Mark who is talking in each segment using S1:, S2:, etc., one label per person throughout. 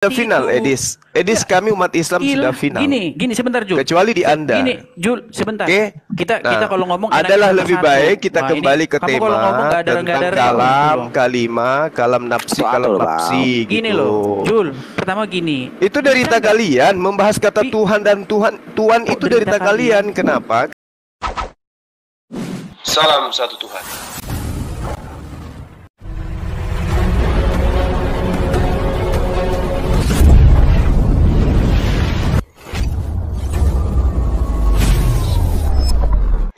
S1: Sudah final, Edis. Edis, kami umat Islam sudah final.
S2: Gini sebentar, Jul.
S1: Kecuali di Anda.
S2: Gini, Jul, sebentar.
S1: Oke.
S2: Kita kalau ngomong
S1: adalah lebih baik kita kembali ke
S2: kamu
S1: tema
S2: kalau ngomong
S1: tentang kalam nafsi, kalam nafsi gitu.
S2: Gini loh, Jul. Pertama gini.
S1: Itu derita kalian membahas kata Tuhan dan Tuhan itu derita kalian. Kenapa? Salam satu Tuhan.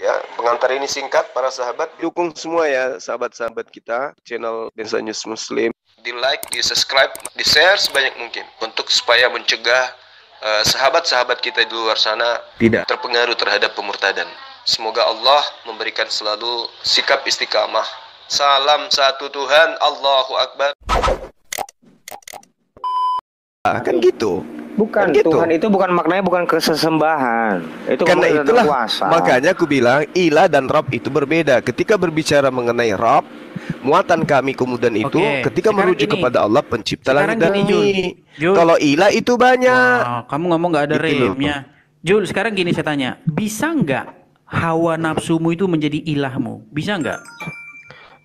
S1: Ya, pengantar ini singkat para sahabat. Dukung semua ya sahabat-sahabat kita channel Densa News Muslim. Di like, di subscribe, di share sebanyak mungkin untuk supaya mencegah sahabat-sahabat kita di luar sana tidak terpengaruh terhadap pemurtadan. Semoga Allah memberikan selalu sikap istiqamah. Salam satu Tuhan, Allahu Akbar. Kan gitu.
S3: Bukan,
S1: gitu.
S3: Tuhan itu bukan maknanya bukan kesesembahan. Itu
S1: karena itulah
S3: kuasa.
S1: Makanya aku bilang ilah dan Rabb itu berbeda. Ketika berbicara mengenai Rabb, muatan kami kemudian itu ketika merujuk kepada Allah pencipta langit dan bumi. Kalau ilah itu banyak.
S2: Kamu ngomong nggak ada remnya. Jul, sekarang gini saya tanya, bisa nggak hawa nafsumu itu menjadi ilahmu? Bisa nggak?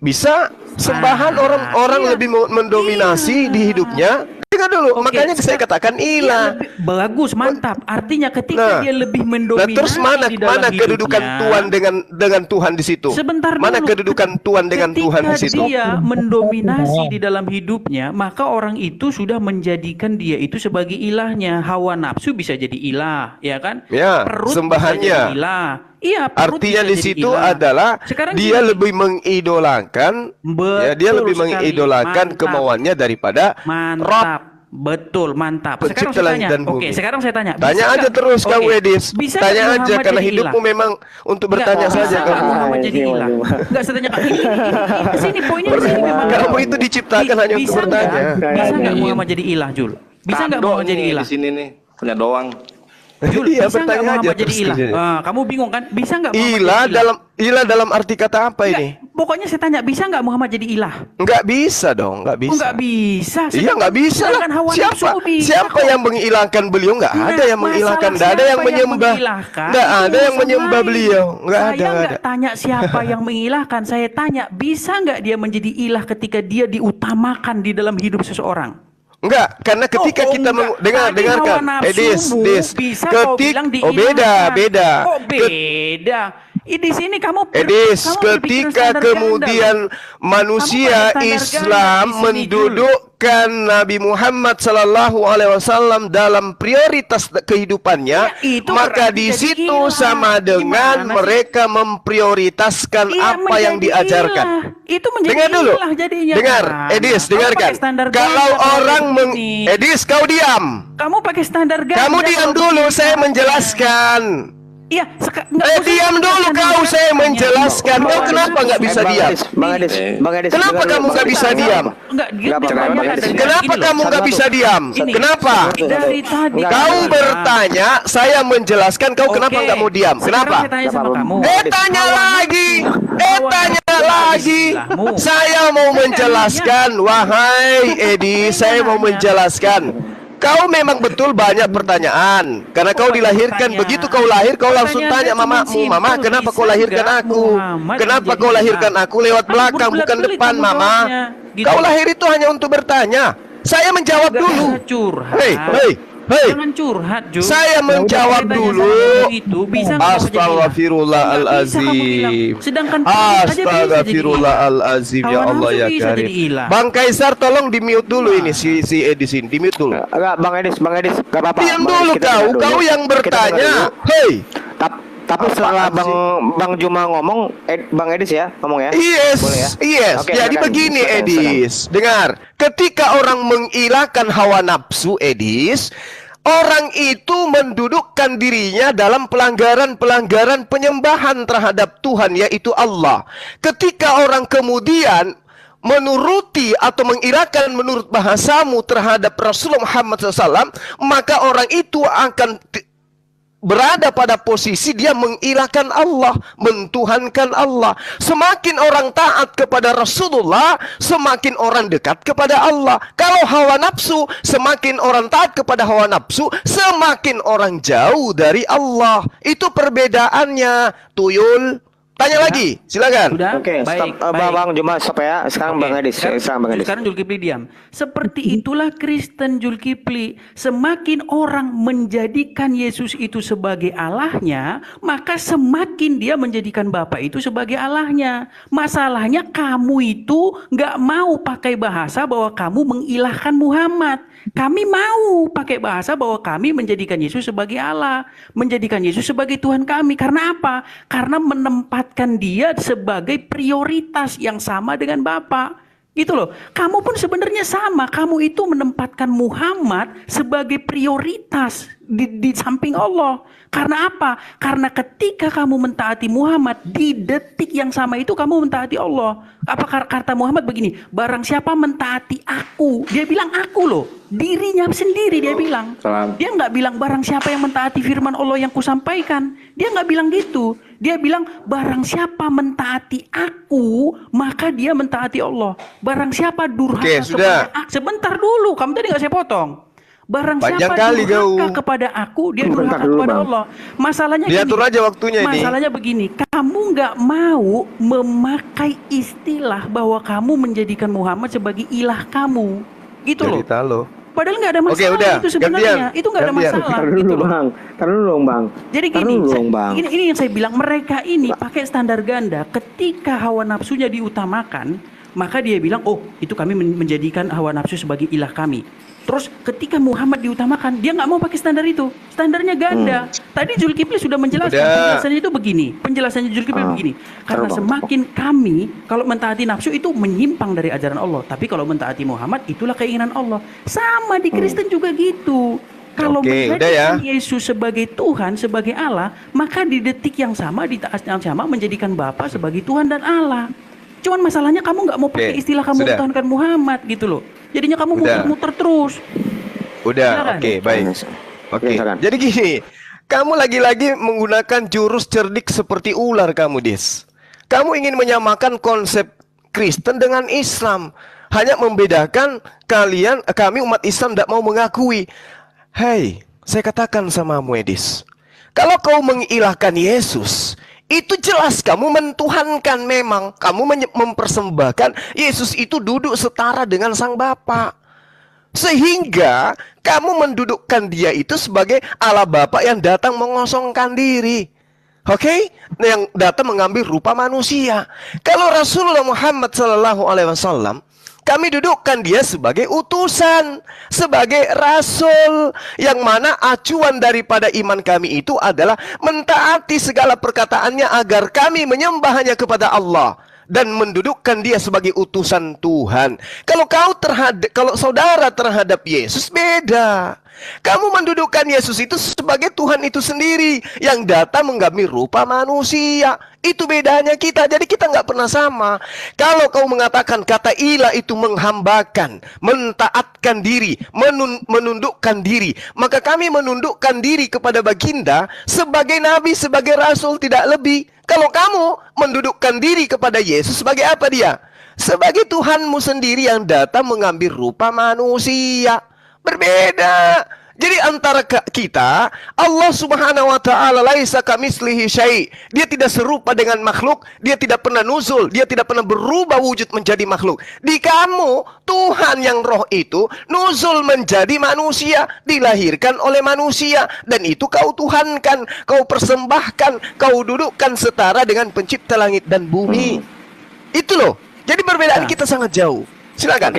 S1: Bisa. Sembahan orang-orang lebih mendominasi di hidupnya. Dengar dulu, makanya saya katakan ilah.
S2: Bagus, mantap. Artinya ketika dia lebih mendominasi
S1: terus mana kedudukan Tuhan dengan Tuhan di situ?
S2: Sebentar
S1: mana
S2: dulu,
S1: kedudukan Tuhan dengan Tuhan di situ?
S2: Ketika dia mendominasi di dalam hidupnya, maka orang itu sudah menjadikan dia itu sebagai ilahnya. Hawa nafsu bisa jadi ilah, ya kan?
S1: Ya,
S2: perut
S1: sembahannya.
S2: bisa jadi ilah. Iya,
S1: artinya di situ adalah sekarang dia lebih mengidolakan, ya, dia lebih mengidolakan kemauannya daripada
S2: Rabb. Betul, mantap. Sekarang saya tanya. Sekarang saya tanya.
S1: Tanya aja terus kamu, Edis. Tanya aja karena hidupmu memang untuk bertanya saja kamu.
S2: Muhammad jadi ilah. Enggak saya tanya ini. Sini poinnya di sini memang.
S1: Kamu itu diciptakan hanya untuk bertanya.
S2: Bisa enggak Muhammad jadi ilah, Jul? Bisa enggak Muhammad jadi ilah?
S4: Di sini nih punya doang.
S2: Jul,
S1: iya,
S2: bisa nggak Muhammad jadi ilah? Kamu bingung kan? Bisa nggak Muhammad jadi
S1: ilah dalam arti kata apa ini?
S2: Pokoknya saya tanya, bisa nggak Muhammad jadi ilah?
S1: Nggak bisa dong, nggak bisa.
S2: Nggak bisa.
S1: Iya, nggak bisa. Siapa yang menghilangkan beliau? Nggak ada yang menghilangkan. Nggak ada yang menyembah. Nggak ada yang menyembah beliau. Nggak ada.
S2: Saya nggak tanya siapa yang mengilahkan. Saya tanya, bisa nggak dia menjadi ilah ketika dia diutamakan di dalam hidup seseorang?
S1: Enggak, karena ketika kita dengarkan, Edis, beda.
S2: Di sini kamu
S1: Edis, ketika kemudian manusia Islam mendudukkan Nabi Muhammad sallallahu alaihi wasallam dalam prioritas kehidupannya, maka di situ sama dengan mereka memprioritaskan apa yang diajarkan.
S2: Itu menjadi
S1: dengar dulu.
S2: Jadinya.
S1: Dengar, Edis, dengarkan. Kalau orang Edis, kau diam.
S2: Kamu pakai standar ganda.
S1: Kamu diam dulu, saya menjelaskan.
S2: Iya,
S1: diam dulu kau, saya menjelaskan. Kau kenapa nggak bisa diam?
S3: Bang Edis,
S1: kenapa kamu nggak bisa diam? Kenapa kamu nggak bisa diam? Kenapa?
S2: Dari tadi
S1: kau bertanya, saya menjelaskan. Kau kenapa nggak mau diam? Kenapa? Tanya lagi. Tanya lagi. Saya mau menjelaskan, wahai Edi, saya mau menjelaskan. Kau memang betul banyak pertanyaan. Karena kau dilahirkan, begitu kau lahir, kau langsung tanya mamamu, Mama, kenapa kau lahirkan aku? Kenapa kau lahirkan aku lewat belakang, bukan depan, Mama? Kau lahir itu hanya untuk bertanya. Saya menjawab dulu. Hei,
S2: jangan curhat, Jul.
S1: Saya menjawab dulu. Astagfirullahalazim. Astagfirullahalazim, ya Allah ya Karim. Bang Kaisar, tolong di mute dulu ini si Edis ini, di mute dulu.
S3: Enggak, Bang Edis, enggak apa-apa.
S1: Diam dulu kau yang bertanya. Hei.
S3: Tapi setelah Bang Juma ngomong, Bang Edis ya ngomong ya.
S1: Yes,
S3: boleh ya?
S1: Yes. Jadi begini, Edis. Dengar, ketika orang mengilahkan hawa nafsu, Edis, orang itu mendudukkan dirinya dalam pelanggaran penyembahan terhadap Tuhan, yaitu Allah. Ketika orang kemudian menuruti atau mengirakan menurut bahasamu terhadap Rasulullah Muhammad SAW, maka orang itu akan berada pada posisi dia mengilahkan Allah, mentuhankan Allah. Semakin orang taat kepada Rasulullah, semakin orang dekat kepada Allah. Kalau hawa nafsu, semakin orang taat kepada hawa nafsu, semakin orang jauh dari Allah. Itu perbedaannya, Tuyul. Tanya lagi, silakan.
S2: Sudah?
S3: Oke,
S2: Baik,
S3: stop.
S2: baik.
S3: Bang Juma, stop ya. Sekarang Bang Edis.
S2: Sekarang Zulkifli diam. Seperti itulah Kristen, Zulkifli. Semakin orang menjadikan Yesus itu sebagai Allahnya, maka semakin dia menjadikan Bapa itu sebagai Allahnya. Masalahnya kamu itu nggak mau pakai bahasa bahwa kamu mengilahkan Muhammad. Kami mau pakai bahasa bahwa kami menjadikan Yesus sebagai Allah, menjadikan Yesus sebagai Tuhan kami. Karena apa? Karena menempatkan dia sebagai prioritas yang sama dengan Bapa. Gitu loh. Kamu pun sebenarnya sama. Kamu itu menempatkan Muhammad sebagai prioritas di samping Allah. Karena apa? Karena ketika kamu mentaati Muhammad, di detik yang sama itu kamu mentaati Allah. Apa kata Muhammad begini? Barang siapa mentaati aku, dia bilang aku loh. Dirinya sendiri dia bilang. Dia nggak bilang barang siapa yang mentaati firman Allah yang kusampaikan. Dia nggak bilang gitu. Dia bilang barang siapa mentaati aku, maka dia mentaati Allah. Barang siapa durhaka kepada aku. Sebentar dulu, kamu tadi nggak saya potong. Barang
S1: Panjang
S2: siapa
S1: kali
S2: durhaka
S1: kau.
S2: kepada aku, dia durhaka kepada Allah. Masalahnya
S1: Diatur
S2: gini,
S1: aja waktunya ini.
S2: masalahnya begini, kamu nggak mau memakai istilah bahwa kamu menjadikan Muhammad sebagai ilah kamu, gitu loh.
S1: Cerita lo.
S2: Padahal nggak ada masalah.
S1: Oke, udah.
S2: Itu sebenarnya.
S1: Gantian.
S2: Itu nggak ada masalah.
S3: Taruh
S2: Gitu
S3: dulu
S2: loh.
S3: Bang. Taruh dulu dong Bang.
S2: Jadi
S3: Taruh
S2: gini,
S3: dulu dong, Bang.
S2: ini yang saya bilang, mereka ini pakai standar ganda. Ketika hawa nafsunya diutamakan, maka dia bilang, oh itu kami menjadikan hawa nafsu sebagai ilah kami. Terus ketika Muhammad diutamakan, dia nggak mau pakai standar itu. Standarnya ganda. Tadi Zulkifli sudah menjelaskan. Penjelasannya itu begini. Penjelasannya Zulkifli begini. Karena semakin kami, kalau mentaati nafsu itu menyimpang dari ajaran Allah. Tapi kalau mentaati Muhammad, itulah keinginan Allah. Sama di Kristen juga gitu. Kalau menjadikan Yesus sebagai Tuhan, sebagai Allah, maka di detik yang sama, di saat yang sama menjadikan Bapa sebagai Tuhan dan Allah. Cuman masalahnya kamu nggak mau pakai istilah kamu tuhankan Muhammad gitu loh. Jadinya kamu muter-muter terus.
S1: Udah, oke, baik. Oke, jadi gini, kamu lagi-lagi menggunakan jurus cerdik seperti ular kamu, Dis. Kamu ingin menyamakan konsep Kristen dengan Islam. Hanya membedakan kami umat Islam tidak mau mengakui. Hei, saya katakan sama Edis, kalau kau mengilahkan Yesus, itu jelas kamu mentuhankan memang. Kamu mempersembahkan Yesus itu duduk setara dengan Sang Bapa. Sehingga kamu mendudukkan dia itu sebagai Allah Bapa yang datang mengosongkan diri. Oke? Yang datang mengambil rupa manusia. Kalau Rasulullah Muhammad SAW, kami dudukkan dia sebagai utusan, sebagai rasul, yang mana acuan daripada iman kami itu adalah mentaati segala perkataannya agar kami menyembah hanya kepada Allah dan mendudukkan dia sebagai utusan Tuhan. Kalau saudara terhadap Yesus beda. Kamu mendudukkan Yesus itu sebagai Tuhan itu sendiri yang datang mengambil rupa manusia. Itu bedanya kita. Jadi kita nggak pernah sama. Kalau kau mengatakan kata ilah itu menghambakan, mentaatkan diri, menundukkan diri, maka kami menundukkan diri kepada baginda sebagai nabi, sebagai rasul, tidak lebih. Kalau kamu mendudukkan diri kepada Yesus sebagai apa dia? Sebagai Tuhanmu sendiri yang datang mengambil rupa manusia. Berbeda. Jadi antara kita, Allah Subhanahu wa taala laisa kamitslihi syai'. Dia tidak serupa dengan makhluk, dia tidak pernah nuzul, dia tidak pernah berubah wujud menjadi makhluk. Di kamu, Tuhan yang roh itu nuzul menjadi manusia, dilahirkan oleh manusia, dan itu kau tuhankan, kau persembahkan, kau dudukkan setara dengan pencipta langit dan bumi. Itu loh. Jadi perbedaan kita sangat jauh. Silakan.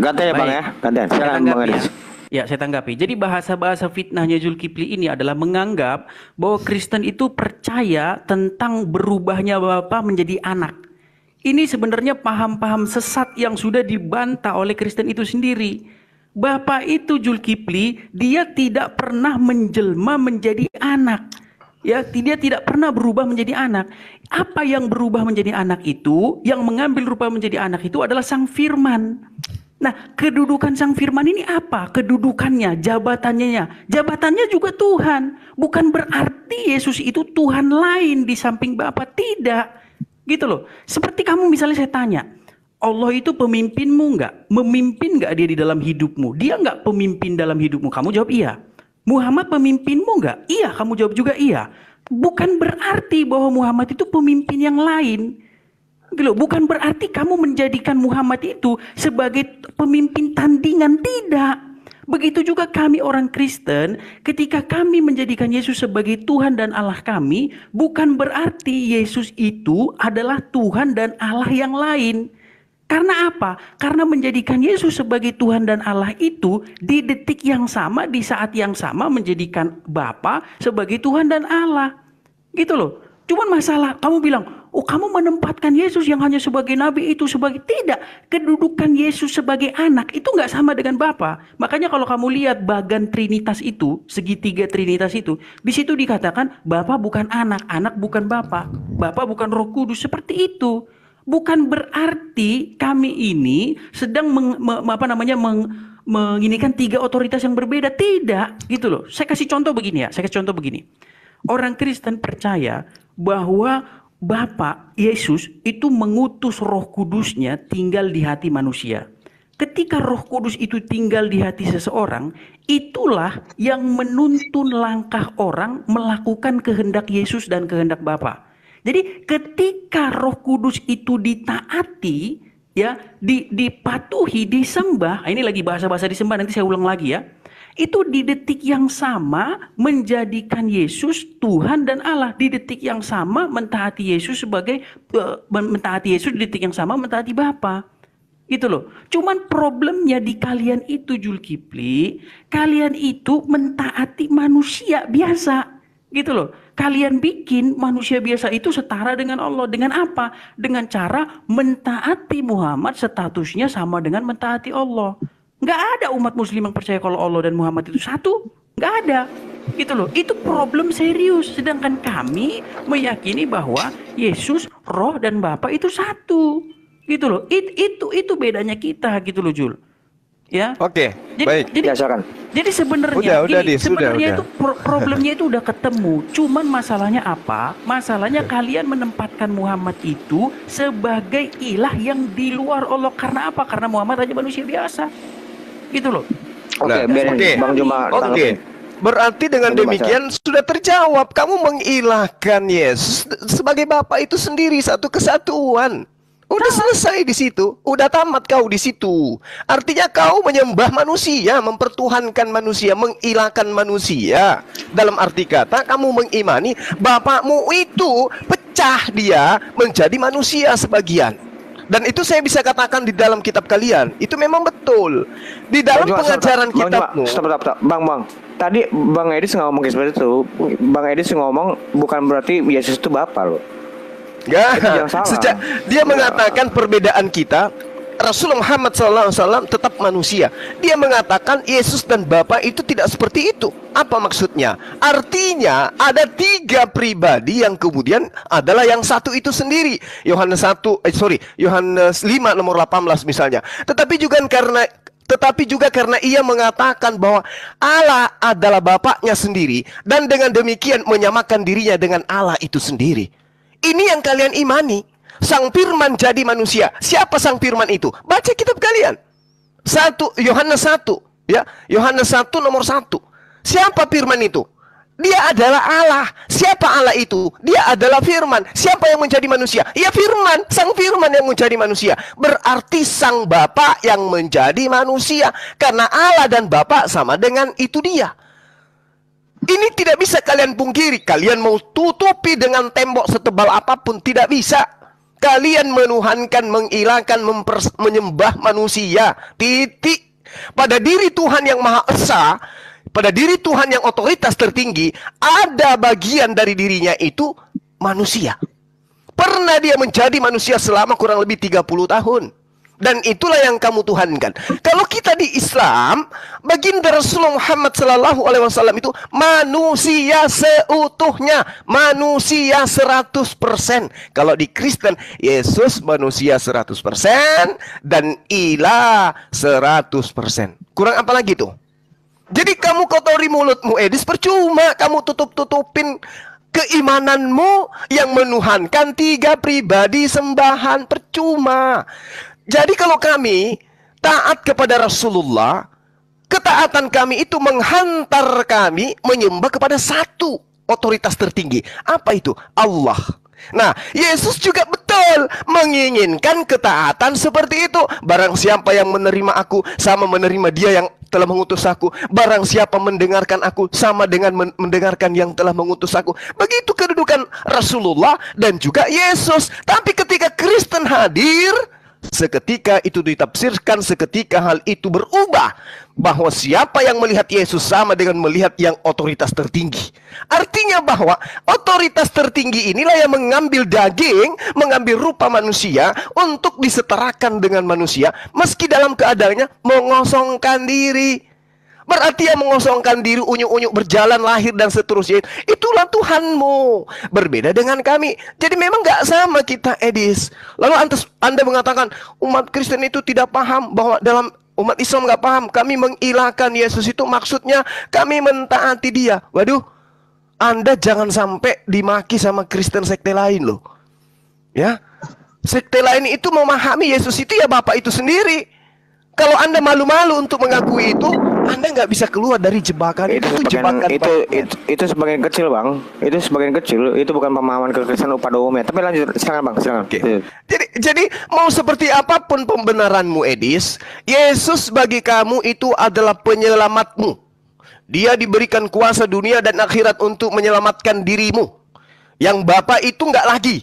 S3: Gantian ya Bang ya. Gantian. Silakan Bang Edis.
S2: Ya, saya tanggapi. Jadi bahasa-bahasa fitnahnya Zulkifli ini adalah menganggap bahwa Kristen itu percaya tentang berubahnya Bapa menjadi anak. Ini sebenarnya paham-paham sesat yang sudah dibantah oleh Kristen itu sendiri. Bapa itu Zulkifli, dia tidak pernah menjelma menjadi anak. Ya, dia tidak pernah berubah menjadi anak. Apa yang berubah menjadi anak itu, yang mengambil rupa menjadi anak itu adalah Sang Firman. Nah, kedudukan Sang Firman ini apa? Kedudukannya, jabatannya. Jabatannya juga Tuhan. Bukan berarti Yesus itu Tuhan lain di samping Bapa. Tidak. Gitu loh. Seperti kamu misalnya saya tanya, Allah itu pemimpinmu enggak? Memimpin enggak dia di dalam hidupmu? Dia enggak pemimpin dalam hidupmu? Kamu jawab iya. Muhammad pemimpinmu enggak? Iya, kamu jawab juga iya. Bukan berarti bahwa Muhammad itu pemimpin yang lain. Bukan berarti kamu menjadikan Muhammad itu sebagai pemimpin tandingan, tidak. Begitu juga kami orang Kristen, ketika kami menjadikan Yesus sebagai Tuhan dan Allah kami, bukan berarti Yesus itu adalah Tuhan dan Allah yang lain. Karena apa? Karena menjadikan Yesus sebagai Tuhan dan Allah itu di detik yang sama, di saat yang sama menjadikan Bapa sebagai Tuhan dan Allah. Gitu loh. Cuman masalah kamu bilang, oh kamu menempatkan Yesus yang hanya sebagai nabi itu sebagai, tidak. Kedudukan Yesus sebagai anak itu nggak sama dengan Bapa. Makanya kalau kamu lihat bagan Trinitas itu, segitiga Trinitas itu, di situ dikatakan Bapa bukan anak, anak bukan Bapa, Bapa bukan Roh Kudus, seperti itu. Bukan berarti kami ini sedang menginikan tiga otoritas yang berbeda, tidak, gitu loh. Saya kasih contoh begini. Orang Kristen percaya bahwa Bapa Yesus itu mengutus Roh Kudusnya tinggal di hati manusia. Ketika Roh Kudus itu tinggal di hati seseorang, itulah yang menuntun langkah orang melakukan kehendak Yesus dan kehendak Bapa. Jadi ketika Roh Kudus itu ditaati, ya, dipatuhi, disembah. Ini lagi bahasa-bahasa disembah, nanti saya ulang lagi ya. Itu di detik yang sama menjadikan Yesus Tuhan dan Allah. Di detik yang sama mentaati Yesus mentaati Yesus, di detik yang sama mentaati Bapa. Gitu loh. Cuman problemnya di kalian itu, Zulkifli, kalian itu mentaati manusia biasa. Gitu loh. Kalian bikin manusia biasa itu setara dengan Allah. Dengan apa? Dengan cara mentaati Muhammad, statusnya sama dengan mentaati Allah. Nggak ada umat muslim yang percaya kalau Allah dan Muhammad itu satu. Nggak ada. Gitu loh. Itu problem serius. Sedangkan kami meyakini bahwa Yesus, Roh dan Bapa itu satu. Gitu loh. Itu bedanya kita gitu loh, Jul. Ya.
S1: Oke, baik.
S2: Jadi sebenarnya itu problemnya itu udah ketemu. Cuman masalahnya apa? Masalahnya kalian menempatkan Muhammad itu sebagai ilah yang di luar Allah. Karena apa? Karena Muhammad hanya manusia biasa. Gitu loh.
S3: Oke. Bang Juma.
S1: Oke. Berarti dengan demikian sudah terjawab. Kamu mengilahkan Yesus sebagai Bapa itu sendiri, satu kesatuan. Udah selesai di situ, udah tamat kau di situ. Artinya kau menyembah manusia, mempertuhankan manusia, mengilahkan manusia. Dalam arti kata kamu mengimani Bapakmu itu pecah dia menjadi manusia sebagian. Dan itu saya bisa katakan di dalam kitab kalian, itu memang betul. Di dalam pengajaran kitabmu.
S3: Stop. Bang. Tadi Bang Edis ngomong seperti itu. Bang Edis ngomong bukan berarti Yesus itu Bapa loh.
S1: Enggak, dia mengatakan perbedaan kita, Rasulullah Muhammad SAW tetap manusia. Dia mengatakan Yesus dan Bapa itu tidak seperti itu. Apa maksudnya? Artinya ada tiga pribadi yang kemudian adalah yang satu itu sendiri. Yohanes 5 nomor 18 misalnya. Tetapi juga karena ia mengatakan bahwa Allah adalah Bapaknya sendiri, dan dengan demikian menyamakan dirinya dengan Allah itu sendiri. Ini yang kalian imani. Sang Firman jadi manusia. Siapa Sang Firman itu? Baca kitab kalian. Yohanes 1, ya. Yohanes 1 nomor 1. Siapa Firman itu? Dia adalah Allah. Siapa Allah itu? Dia adalah Firman. Siapa yang menjadi manusia? Ya Firman, Sang Firman yang menjadi manusia. Berarti Sang Bapa yang menjadi manusia. Karena Allah dan Bapa sama dengan itu dia. Ini tidak bisa kalian pungkiri. Kalian mau tutupi dengan tembok setebal apapun, tidak bisa. Kalian menuhankan, mengilahkan, menyembah manusia. Titik. Pada diri Tuhan yang Maha Esa, pada diri Tuhan yang otoritas tertinggi, ada bagian dari dirinya itu manusia. Pernah dia menjadi manusia selama kurang lebih 30 tahun. Dan itulah yang kamu tuhankan. Kalau kita di Islam, baginda Rasulullah Muhammad SAW itu manusia seutuhnya, manusia 100%. Kalau di Kristen, Yesus manusia 100% dan ilah 100%. Kurang apa lagi tuh? Jadi kamu kotori mulutmu, Edis, percuma kamu tutup-tutupin keimananmu yang menuhankan 3 pribadi sembahan, percuma. Jadi kalau kami taat kepada Rasulullah, ketaatan kami itu menghantar kami menyembah kepada satu otoritas tertinggi. Apa itu? Allah. Nah, Yesus juga betul menginginkan ketaatan seperti itu. Barang siapa yang menerima aku, sama menerima dia yang telah mengutus aku. Barang siapa mendengarkan aku, sama dengan mendengarkan yang telah mengutus aku. Begitu kedudukan Rasulullah dan juga Yesus. Tapi ketika Kristen hadir, seketika itu ditafsirkan, seketika hal itu berubah, bahwa siapa yang melihat Yesus sama dengan melihat yang otoritas tertinggi. Artinya bahwa otoritas tertinggi inilah yang mengambil daging, mengambil rupa manusia untuk disetarakan dengan manusia, meski dalam keadaannya mengosongkan diri. Berarti yang mengosongkan diri, unyuk-unyuk berjalan, lahir dan seterusnya, itulah Tuhanmu. Berbeda dengan kami. Jadi memang gak sama kita, Edis. Lalu Anda mengatakan umat Kristen itu tidak paham, bahwa dalam umat Islam gak paham kami mengilahkan Yesus itu maksudnya kami mentaati dia. Waduh, Anda jangan sampai dimaki sama Kristen sekte lain loh. Ya, sekte lain itu memahami Yesus itu ya Bapak itu sendiri. Kalau Anda malu-malu untuk mengakui itu, Anda nggak bisa keluar dari jebakan itu.
S3: Itu sebagian kecil, Bang. Itu sebagian kecil. Itu bukan pemahaman kekristenan pada umumnya. Tapi lanjut, silakan, Bang. Silakan.
S1: Okay. Jadi mau seperti apapun pembenaranmu, Edis, Yesus bagi kamu itu adalah penyelamatmu. Dia diberikan kuasa dunia dan akhirat untuk menyelamatkan dirimu. Yang Bapa itu nggak lagi.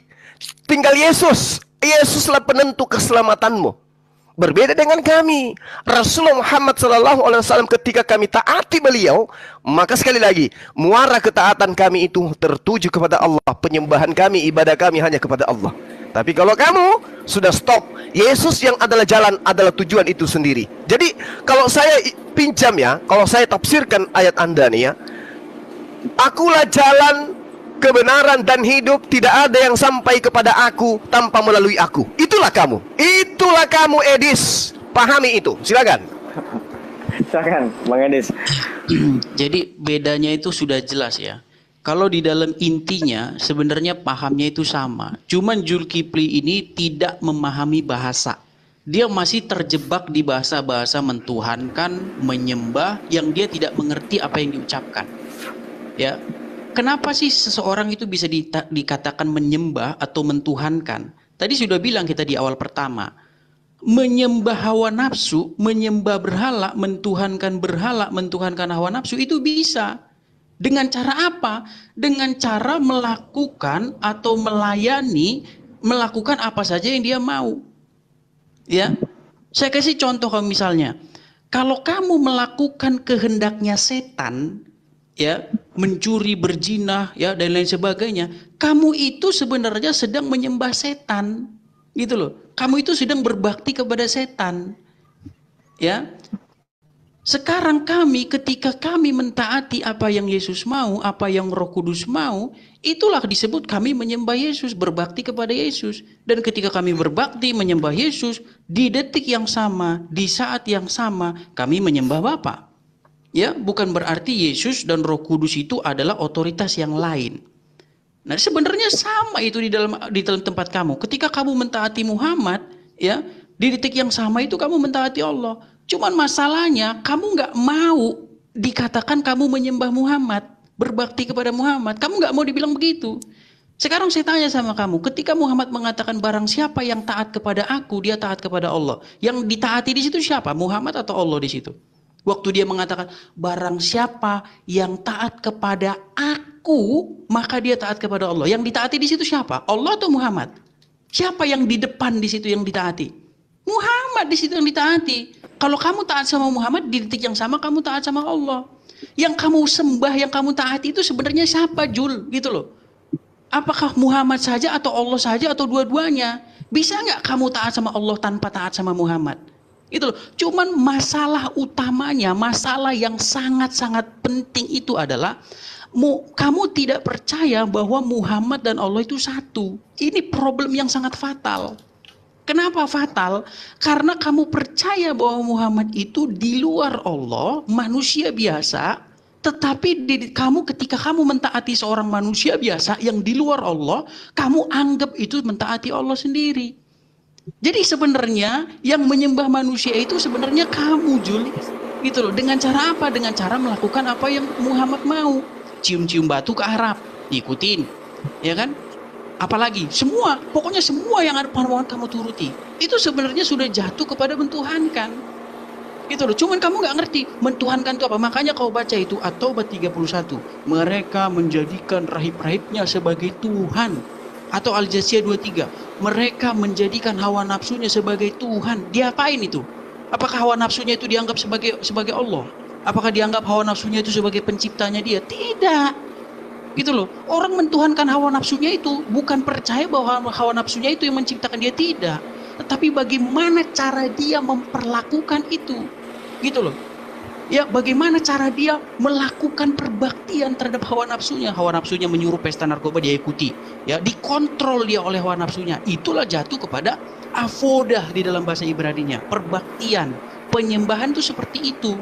S1: Tinggal Yesus. Yesuslah penentu keselamatanmu. Berbeda dengan kami. Rasulullah Muhammad SAW ketika kami taati beliau, maka sekali lagi muara ketaatan kami itu tertuju kepada Allah. Penyembahan kami, ibadah kami hanya kepada Allah. Tapi kalau kamu sudah stop, Yesus yang adalah jalan, adalah tujuan itu sendiri. Jadi kalau saya pinjam ya, kalau saya tafsirkan ayat Anda nih ya, akulah jalan, kebenaran dan hidup, tidak ada yang sampai kepada aku tanpa melalui aku. Itulah kamu. Itulah kamu, Edis. Pahami itu. Silakan.
S3: Silakan, Bang Edis.
S2: Jadi bedanya itu sudah jelas ya. Kalau di dalam intinya sebenarnya pahamnya itu sama. Cuman Zulkifli ini tidak memahami bahasa. Dia masih terjebak di bahasa-bahasa mentuhankan, menyembah yang dia tidak mengerti apa yang diucapkan. Ya. Kenapa sih seseorang itu bisa dikatakan menyembah atau mentuhankan? Tadi sudah bilang kita di awal pertama. Menyembah hawa nafsu, menyembah berhala, mentuhankan hawa nafsu itu bisa. Dengan cara apa? Dengan cara melakukan atau melakukan apa saja yang dia mau. Ya, saya kasih contoh misalnya. Kalau kamu melakukan kehendaknya setan, ya, mencuri, berzina, ya, dan lain sebagainya, kamu itu sebenarnya sedang menyembah setan, gitu loh. Kamu itu sedang berbakti kepada setan, ya. Sekarang ketika kami mentaati apa yang Yesus mau, apa yang Roh Kudus mau, itulah disebut kami menyembah Yesus, berbakti kepada Yesus. Dan ketika kami berbakti menyembah Yesus, di detik yang sama, di saat yang sama, kami menyembah Bapa. Ya, bukan berarti Yesus dan Roh Kudus itu adalah otoritas yang lain. Nah, sebenarnya sama itu di dalam tempat kamu. Ketika kamu mentaati Muhammad, ya, di detik yang sama itu kamu mentaati Allah. Cuman masalahnya kamu nggak mau dikatakan kamu menyembah Muhammad, berbakti kepada Muhammad. Kamu nggak mau dibilang begitu. Sekarang saya tanya sama kamu, ketika Muhammad mengatakan barang siapa yang taat kepada aku, dia taat kepada Allah. Yang ditaati di situ siapa? Muhammad atau Allah di situ? Waktu dia mengatakan barang siapa yang taat kepada aku, maka dia taat kepada Allah. Yang ditaati di situ siapa? Allah atau Muhammad? Siapa yang di depan di situ yang ditaati? Muhammad di situ yang ditaati. Kalau kamu taat sama Muhammad, di detik yang sama kamu taat sama Allah. Yang kamu sembah, yang kamu taati itu sebenarnya siapa, Jul? Gitu loh. Apakah Muhammad saja atau Allah saja atau dua-duanya? Bisa nggak kamu taat sama Allah tanpa taat sama Muhammad? Itu loh. Cuman masalah utamanya, masalah yang sangat-sangat penting itu adalah kamu tidak percaya bahwa Muhammad dan Allah itu satu. Ini problem yang sangat fatal. Kenapa fatal? Karena kamu percaya bahwa Muhammad itu di luar Allah, manusia biasa, tetapi kamu ketika kamu mentaati seorang manusia biasa yang di luar Allah, kamu anggap itu mentaati Allah sendiri. Jadi sebenarnya yang menyembah manusia itu sebenarnya kamu, Jul. Gitu loh. Dengan cara apa? Dengan cara melakukan apa yang Muhammad mau. Cium-cium batu ke Arab, diikutin. Ya kan? Apalagi semua, pokoknya semua yang ada Muhammad kamu turuti. Itu sebenarnya sudah jatuh kepada mentuhankan. Gitu loh. Cuman kamu nggak ngerti mentuhankan itu apa. Makanya kau baca itu At-Taubah 31. Mereka menjadikan rahib-rahibnya sebagai Tuhan. Atau Al-Jasiyah 23. Mereka menjadikan hawa nafsunya sebagai Tuhan. Diapain itu? Apakah hawa nafsunya itu dianggap sebagai Allah? Apakah dianggap hawa nafsunya itu sebagai penciptanya dia? Tidak. Gitu loh. Orang mentuhankan hawa nafsunya itu bukan percaya bahwa hawa nafsunya itu yang menciptakan dia, tidak. Tetapi bagaimana cara dia memperlakukan itu. Gitu loh. Ya, bagaimana cara dia melakukan perbaktian terhadap hawa nafsunya. Hawa nafsunya menyuruh pesta narkoba, dia ikuti. Ya, dikontrol dia oleh hawa nafsunya. Itulah jatuh kepada avodah di dalam bahasa Ibraninya. Perbaktian, penyembahan itu seperti itu.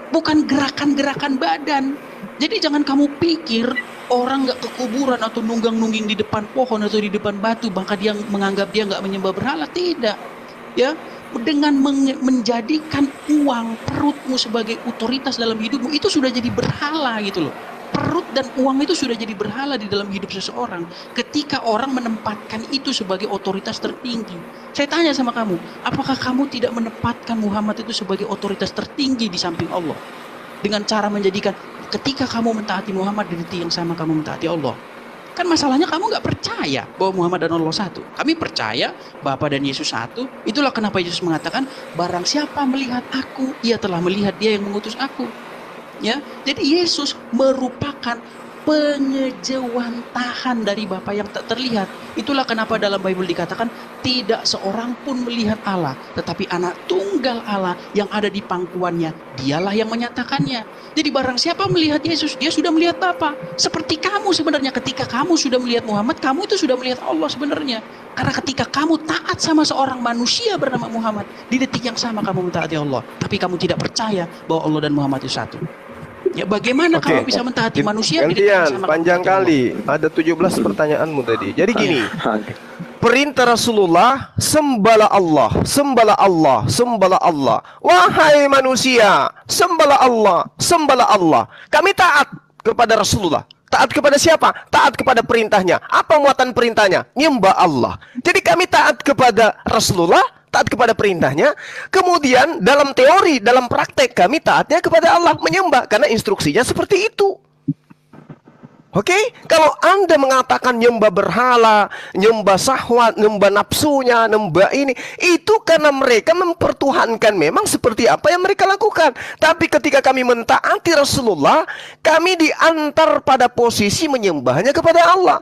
S2: Bukan gerakan-gerakan badan. Jadi jangan kamu pikir orang nggak ke kuburan atau nunggang-nungging di depan pohon atau di depan batu, maka dia menganggap dia nggak menyembah berhala. Tidak. Ya, dengan menjadikan uang perutmu sebagai otoritas dalam hidupmu, itu sudah jadi berhala gitu loh. Perut dan uang itu sudah jadi berhala di dalam hidup seseorang ketika orang menempatkan itu sebagai otoritas tertinggi. Saya tanya sama kamu, apakah kamu tidak menempatkan Muhammad itu sebagai otoritas tertinggi di samping Allah? Dengan cara menjadikan ketika kamu mentaati Muhammad, di detik yang sama kamu mentaati Allah. Kan masalahnya kamu nggak percaya bahwa Muhammad dan Allah satu. Kami percaya Bapa dan Yesus satu. Itulah kenapa Yesus mengatakan, barang siapa melihat aku, ia telah melihat dia yang mengutus aku. Ya, jadi Yesus merupakan pengejawantahan dari Bapa yang tak terlihat. Itulah kenapa dalam Bible dikatakan tidak seorang pun melihat Allah, tetapi anak tunggal Allah yang ada di pangkuannya, dialah yang menyatakannya. Jadi barang siapa melihat Yesus, dia sudah melihat Bapa. Seperti kamu sebenarnya, ketika kamu sudah melihat Muhammad, kamu itu sudah melihat Allah sebenarnya. Karena ketika kamu taat sama seorang manusia bernama Muhammad, di detik yang sama kamu mentaati Allah, tapi kamu tidak percaya bahwa Allah dan Muhammad itu satu. Ya, bagaimana kamu bisa mentaati manusia?
S1: Gantian, panjang kali. Ada 17 pertanyaanmu tadi. Jadi gini, perintah Rasulullah, sembahlah Allah, sembahlah Allah, sembahlah Allah. Wahai manusia, sembahlah Allah, sembahlah Allah. Kami taat kepada Rasulullah. Taat kepada siapa? Taat kepada perintahnya. Apa muatan perintahnya? Nyembah Allah. Jadi kami taat kepada Rasulullah, taat kepada perintahnya. Kemudian dalam teori, dalam praktek kami taatnya kepada Allah, menyembah karena instruksinya seperti itu. Oke, kalau Anda mengatakan nyembah berhala, nyembah syahwat, nyembah nafsunya, nyembah ini, itu karena mereka mempertuhankan memang seperti apa yang mereka lakukan. Tapi ketika kami mentaati Rasulullah, kami diantar pada posisi menyembahnya kepada Allah.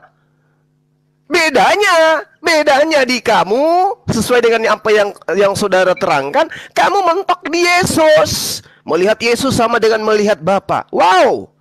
S1: Bedanya di kamu, sesuai dengan apa yang saudara terangkan, kamu mentok di Yesus. Melihat Yesus sama dengan melihat Bapa. Wow.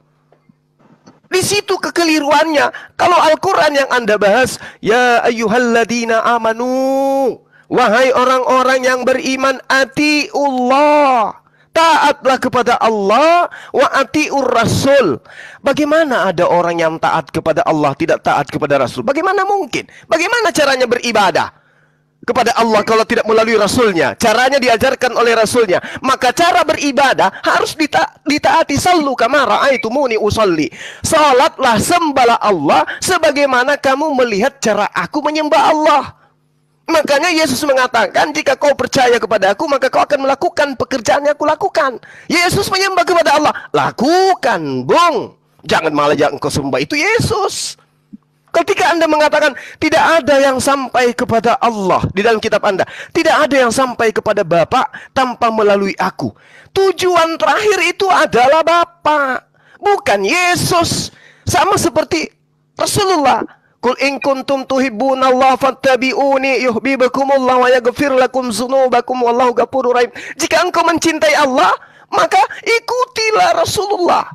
S1: Di situ kekeliruannya. Kalau Al-Quran yang Anda bahas, ya ayyuhalladzina amanu, wahai orang-orang yang beriman, atiullah, taatlah kepada Allah, wa atiur rasul. Bagaimana ada orang yang taat kepada Allah, tidak taat kepada Rasul? Bagaimana mungkin? Bagaimana caranya beribadah kepada Allah kalau tidak melalui Rasulnya? Caranya diajarkan oleh Rasulnya. Maka cara beribadah harus ditaati. Sallu kama ra'aitumuni usalli. Salatlah, sembahlah Allah sebagaimana kamu melihat cara aku menyembah Allah. Makanya Yesus mengatakan, jika kau percaya kepada aku, maka kau akan melakukan pekerjaan yang aku lakukan. Yesus menyembah kepada Allah. Lakukan, bung. Jangan malah yang kau sembah itu Yesus. Ketika Anda mengatakan tidak ada yang sampai kepada Allah di dalam kitab Anda, tidak ada yang sampai kepada Bapa tanpa melalui aku. Tujuan terakhir itu adalah Bapa, bukan Yesus. Sama seperti Rasulullah. Qul in kuntum tuhibbunallaha fattabi'uni yuhibbukumullah wa yaghfir lakum dzunubakum wallahu ghafurur rahim. Jika engkau mencintai Allah, maka ikutilah Rasulullah.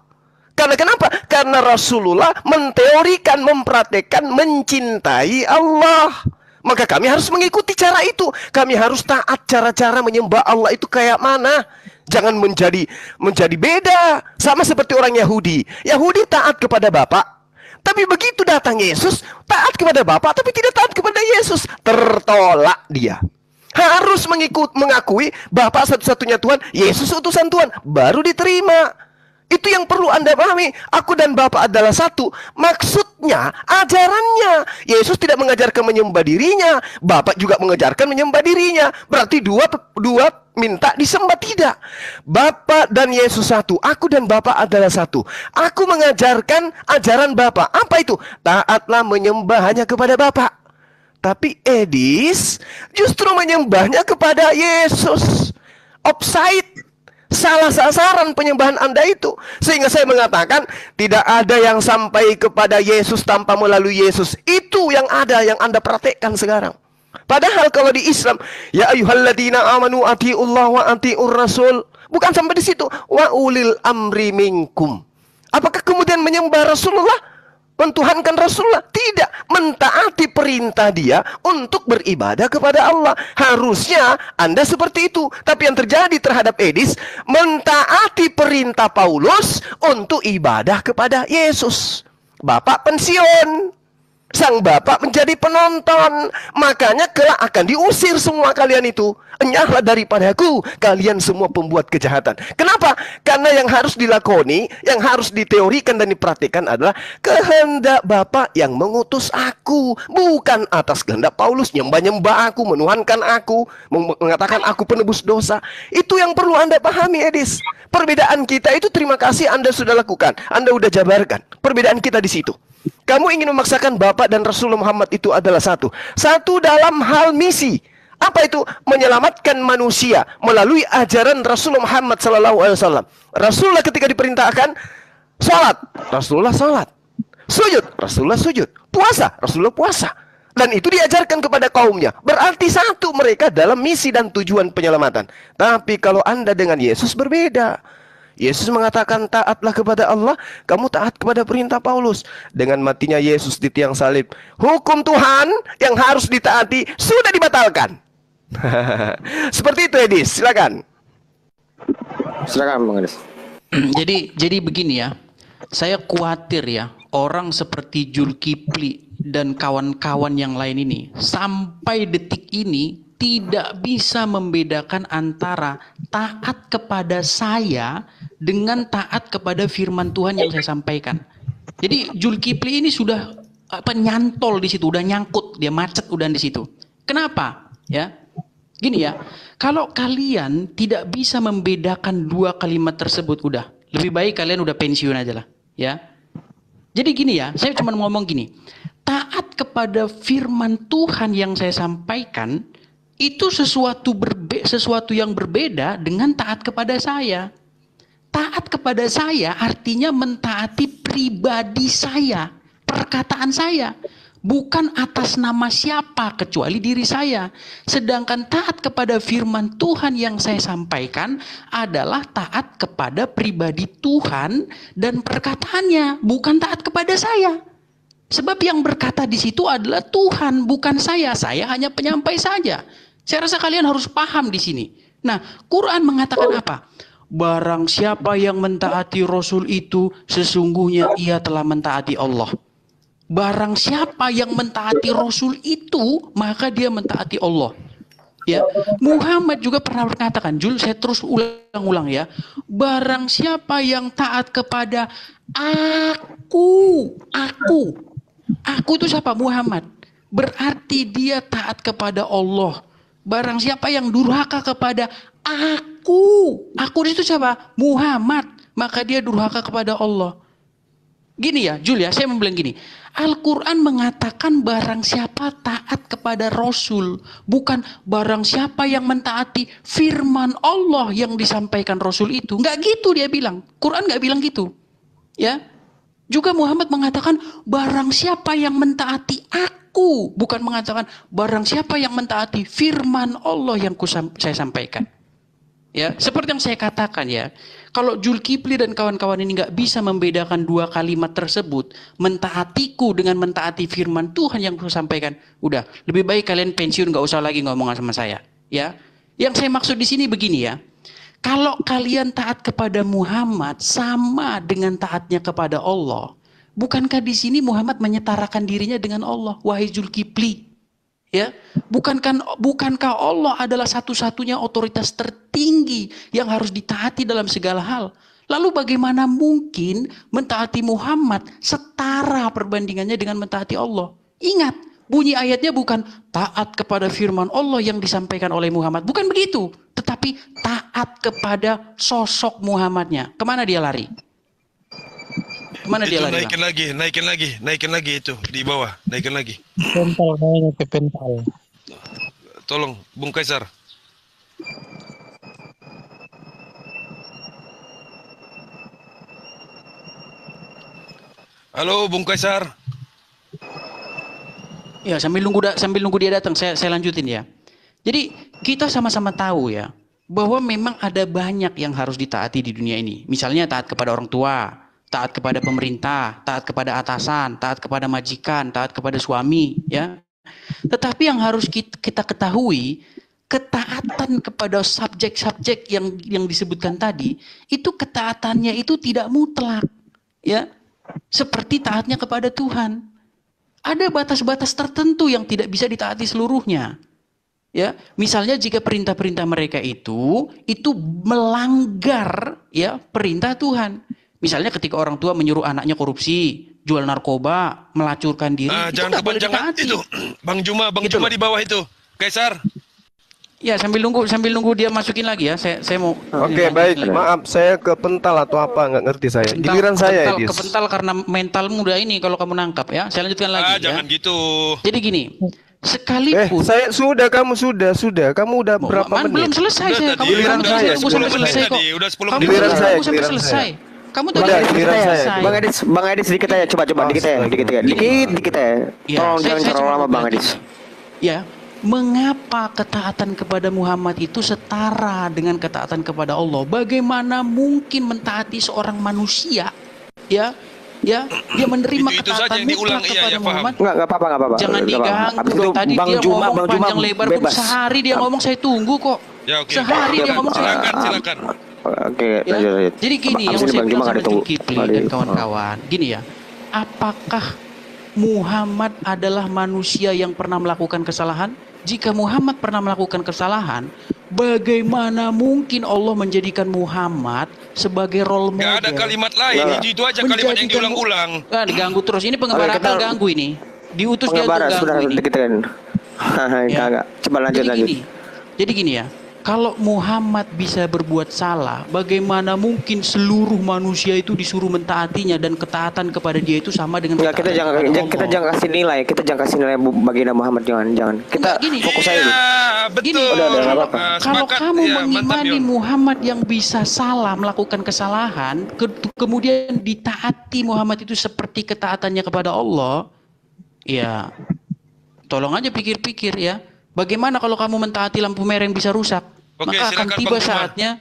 S1: Karena kenapa? Karena Rasulullah menteorikan, mempraktekkan mencintai Allah. Maka kami harus mengikuti cara itu. Kami harus taat cara-cara menyembah Allah itu kayak mana. Jangan menjadi beda. Sama seperti orang Yahudi. Yahudi taat kepada Bapak. Tapi begitu datang Yesus, taat kepada Bapa, tapi tidak taat kepada Yesus. Tertolak dia. Harus mengakui Bapa satu-satunya Tuhan, Yesus utusan Tuhan. Baru diterima. Itu yang perlu Anda pahami. Aku dan Bapa adalah satu. Maksudnya, ajarannya. Yesus tidak mengajarkan menyembah dirinya. Bapa juga mengajarkan menyembah dirinya. Berarti dua minta disembah, tidak. Bapa dan Yesus satu. Aku dan Bapa adalah satu. Aku mengajarkan ajaran Bapa. Apa itu? Taatlah menyembah hanya kepada Bapa. Tapi Edis justru menyembahnya kepada Yesus. Offside. Salah sasaran penyembahan Anda itu. Sehingga saya mengatakan tidak ada yang sampai kepada Yesus tanpa melalui Yesus. Itu yang ada, yang Anda praktekkan sekarang. Padahal kalau di Islam, ya ayyuhalladzina amanu atiiullah wa atiiur rasul, bukan sampai di situ, wa ulil amri minkum. Apakah kemudian menyembah Rasulullah, mentuhankan Rasulullah? Tidak, mentaati perintah dia untuk beribadah kepada Allah. Harusnya Anda seperti itu. Tapi yang terjadi terhadap Edis, mentaati perintah Paulus untuk ibadah kepada Yesus. Bapak pensiun, sang bapak menjadi penonton. Makanya kelak akan diusir semua kalian itu. Enyahlah daripadaku, kalian semua pembuat kejahatan. Kenapa? Karena yang harus dilakoni, yang harus diteorikan dan dipraktikkan adalah kehendak Bapa yang mengutus aku. Bukan atas kehendak Paulus, nyembah-nyembah aku, menuhankan aku, mengatakan aku penebus dosa. Itu yang perlu Anda pahami, Edis. Perbedaan kita itu terima kasih Anda sudah lakukan. Anda sudah jabarkan. Perbedaan kita di situ. Kamu ingin memaksakan Bapak dan Rasulullah Muhammad itu adalah satu. Satu dalam hal misi. Apa itu? Menyelamatkan manusia melalui ajaran Rasulullah Muhammad SAW. Rasulullah ketika diperintahkan salat, Rasulullah salat. Sujud, Rasulullah sujud. Puasa, Rasulullah puasa. Dan itu diajarkan kepada kaumnya. Berarti satu mereka dalam misi dan tujuan penyelamatan. Tapi kalau Anda dengan Yesus berbeda. Yesus mengatakan taatlah kepada Allah, kamu taat kepada perintah Paulus. Dengan matinya Yesus di tiang salib, hukum Tuhan yang harus ditaati sudah dibatalkan. Seperti itu, Edis. Silakan.
S3: Silakan, Bang Edis.
S2: Jadi begini ya. Saya khawatir ya, orang seperti Zulkifli dan kawan-kawan yang lain ini sampai detik ini tidak bisa membedakan antara taat kepada saya dengan taat kepada firman Tuhan yang saya sampaikan. Jadi Zulkifli ini sudah nyantol di situ, udah nyangkut, dia macet udah di situ. Kenapa? Ya, gini ya, kalau kalian tidak bisa membedakan dua kalimat tersebut, udah lebih baik kalian udah pensiun aja lah, ya. Jadi gini ya, saya cuma ngomong gini, taat kepada firman Tuhan yang saya sampaikan itu sesuatu yang berbeda dengan taat kepada saya. Taat kepada saya artinya mentaati pribadi saya, perkataan saya. Bukan atas nama siapa kecuali diri saya. Sedangkan taat kepada firman Tuhan yang saya sampaikan adalah taat kepada pribadi Tuhan dan perkataannya, bukan taat kepada saya. Sebab yang berkata di situ adalah Tuhan, bukan saya. Saya hanya penyampai saja. Saya rasa kalian harus paham di sini. Nah, Quran mengatakan apa? Barang siapa yang mentaati Rasul itu, sesungguhnya ia telah mentaati Allah. Barang siapa yang mentaati Rasul itu, maka dia mentaati Allah. Ya, Muhammad juga pernah berkatakan, Jul, saya terus ulang-ulang ya. Barang siapa yang taat kepada aku itu siapa? Muhammad. Berarti dia taat kepada Allah. Barang siapa yang durhaka kepada aku itu siapa? Muhammad. Maka dia durhaka kepada Allah. Gini ya, Jul ya, saya mau bilang gini. Al-Quran mengatakan barang siapa taat kepada Rasul. Bukan barang siapa yang mentaati firman Allah yang disampaikan Rasul itu. Nggak gitu dia bilang. Quran nggak bilang gitu. Ya. Juga Muhammad mengatakan barang siapa yang mentaati aku, bukan mengatakan barang siapa yang mentaati firman Allah yang saya sampaikan. Ya, seperti yang saya katakan ya, kalau Zulkifli dan kawan-kawan ini nggak bisa membedakan dua kalimat tersebut, mentaatiku dengan mentaati firman Tuhan yang saya sampaikan, udah lebih baik kalian pensiun, nggak usah lagi ngomong sama saya. Ya, yang saya maksud di sini begini ya, kalau kalian taat kepada Muhammad sama dengan taatnya kepada Allah, bukankah di sini Muhammad menyetarakan dirinya dengan Allah, wahai Zulkifli? Ya, bukankah Allah adalah satu-satunya otoritas tertinggi yang harus ditaati dalam segala hal? Lalu bagaimana mungkin mentaati Muhammad setara perbandingannya dengan mentaati Allah? Ingat, bunyi ayatnya bukan taat kepada firman Allah yang disampaikan oleh Muhammad. Bukan begitu. Tetapi taat kepada sosok Muhammadnya. Kemana dia lari? Kemana dia lari?
S4: Naikin lagi itu di bawah, naikin lagi.
S5: Pental kayaknya ke pental.
S4: Tolong, Bung Kaisar. Halo, Bung Kaisar.
S2: Ya, sambil nunggu dia datang, saya lanjutin ya. Jadi kita sama-sama tahu ya, bahwa memang ada banyak yang harus ditaati di dunia ini. Misalnya taat kepada orang tua, taat kepada pemerintah, taat kepada atasan, taat kepada majikan, taat kepada suami, ya. Tetapi yang harus kita ketahui, ketaatan kepada subjek-subjek yang disebutkan tadi, itu ketaatannya itu tidak mutlak, ya. Seperti taatnya kepada Tuhan. Ada batas-batas tertentu yang tidak bisa ditaati seluruhnya. Ya, misalnya jika perintah-perintah mereka itu melanggar ya perintah Tuhan. Misalnya ketika orang tua menyuruh anaknya korupsi, jual narkoba, melacurkan diri,
S4: jangan kepanjangan itu. Bang Juma di bawah itu. Kaisar.
S2: Ya, sambil nunggu dia masukin lagi ya. Saya mau.
S1: Oke, baik. Maaf, saya ke pental atau apa nggak ngerti saya. Giliran saya, Edis.
S2: Kepental karena mental muda ini kalau kamu nangkap ya. Saya lanjutkan lagi ya.
S4: Jangan gitu.
S2: Jadi gini, sekalipun
S1: kamu sudah. Kamu udah berapa menit?
S2: Belum selesai saya. Kamu
S1: giliran saya.
S2: sampai selesai kok.
S4: Udah 10
S2: menit.
S1: Giliran saya.
S2: Sampai selesai. Kamu tadi
S1: giliran saya.
S3: Bang Edis sedikit aja, coba dikit ya. Dikit ya. Tolong jangan terlalu lama Bang Edis.
S2: Ya, mengapa ketaatan kepada Muhammad itu setara dengan ketaatan kepada Allah? Bagaimana mungkin mentaati seorang manusia? Ya, dia menerima ketaatan mutlak kepada Muhammad.
S3: Enggak apa-apa.
S2: Jangan diganggu. Tadi dia ngomong panjang lebar pun sehari dia ngomong saya tunggu kok.
S4: Ya, oke.
S2: Sehari dia ngomong
S4: silakan.
S3: Oke,
S2: ya.
S3: lanjut.
S2: Jadi gini yang saya bilang sama Zulkifli dan kawan-kawan, gini ya, apakah Muhammad adalah manusia yang pernah melakukan kesalahan? Jika Muhammad pernah melakukan kesalahan, bagaimana mungkin Allah menjadikan Muhammad sebagai role model?
S4: Gak ada kalimat lain, itu aja kalimat yang diulang-ulang.
S2: Diganggu terus, ini pengembara ganggu ini. Diutus dia untuk ganggu ini.
S3: Enggak. Coba lanjut.
S2: Jadi gini ya, kalau Muhammad bisa berbuat salah, bagaimana mungkin seluruh manusia itu disuruh mentaatinya dan ketaatan kepada dia itu sama dengan
S3: kita jangan kasih nilai, bagi Muhammad jangan. Kita fokus aja dulu.
S4: Betul.
S3: Udah apa-apa.
S2: Kalau kamu mengimani Muhammad yang bisa salah melakukan kesalahan, kemudian ditaati Muhammad itu seperti ketaatannya kepada Allah, ya tolong aja pikir-pikir ya. Bagaimana kalau kamu mentaati lampu merah yang bisa rusak?
S4: Oke,
S2: maka akan tiba saatnya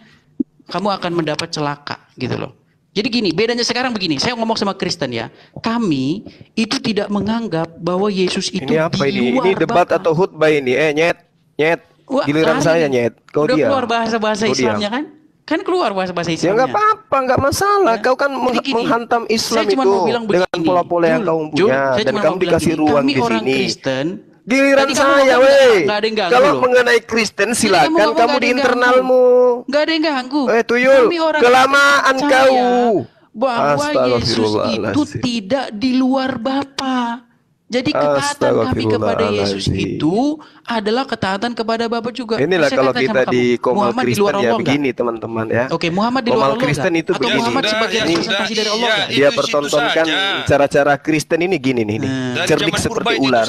S2: kamu akan mendapat celaka gitu loh. Jadi gini, bedanya sekarang begini. Saya ngomong sama Kristen ya. Kami itu tidak menganggap bahwa Yesus itu
S1: ini apa
S2: di luar
S1: ini debat
S2: Bapa.
S1: atau khutbah ini? Nyet. Giliran saya nyet. Kau
S2: udah
S1: diam.
S2: keluar bahasa-bahasa Islamnya kan? Kan keluar bahasa-bahasa Islamnya.
S1: Ya nggak apa-apa, nggak masalah.
S2: Ya.
S1: Kau kan menghantam Islam itu dengan pola-pola yang kau punya dan kamu dikasih ruang di sini.
S2: Kristen,
S1: giliran saya, weh. Kalau mengenai Kristen silakan kamu di internalmu.
S2: Nggak ada yang ganggu.
S1: Tuyul, kelamaan kau.
S2: Bahwa Yesus itu tidak di luar Bapa. Jadi ketaatan kami kepada Yesus itu adalah ketaatan kepada Bapa juga.
S1: Inilah kalau kita di Komal Kristen ya begini teman-teman ya.
S2: Oke, Muhammad di luar Allah
S1: Kristen itu
S2: atau
S1: begini.
S2: Muhammad sebagai representasi dari Allah.
S1: Dia pertontonkan cara-cara Kristen ini gini nih. Cerdik seperti ular.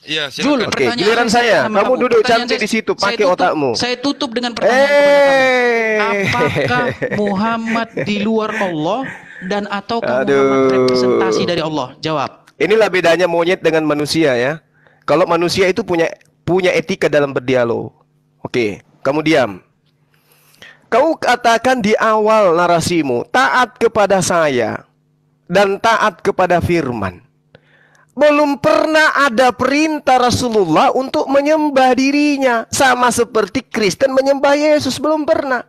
S4: Ya,
S2: Jul,
S1: oke, giliran saya. Kamu duduk cantik di situ, pakai otakmu.
S2: Saya tutup dengan pertanyaan kepada kamu. Apakah Muhammad di luar Allah dan ataukah Muhammad representasi dari Allah? Jawab.
S1: Inilah bedanya monyet dengan manusia ya. Kalau manusia itu punya etika dalam berdialog. Oke, kamu diam. Kau katakan di awal narasimu, taat kepada saya dan taat kepada firman. Belum pernah ada perintah Rasulullah untuk menyembah dirinya. Sama seperti Kristen menyembah Yesus, belum pernah.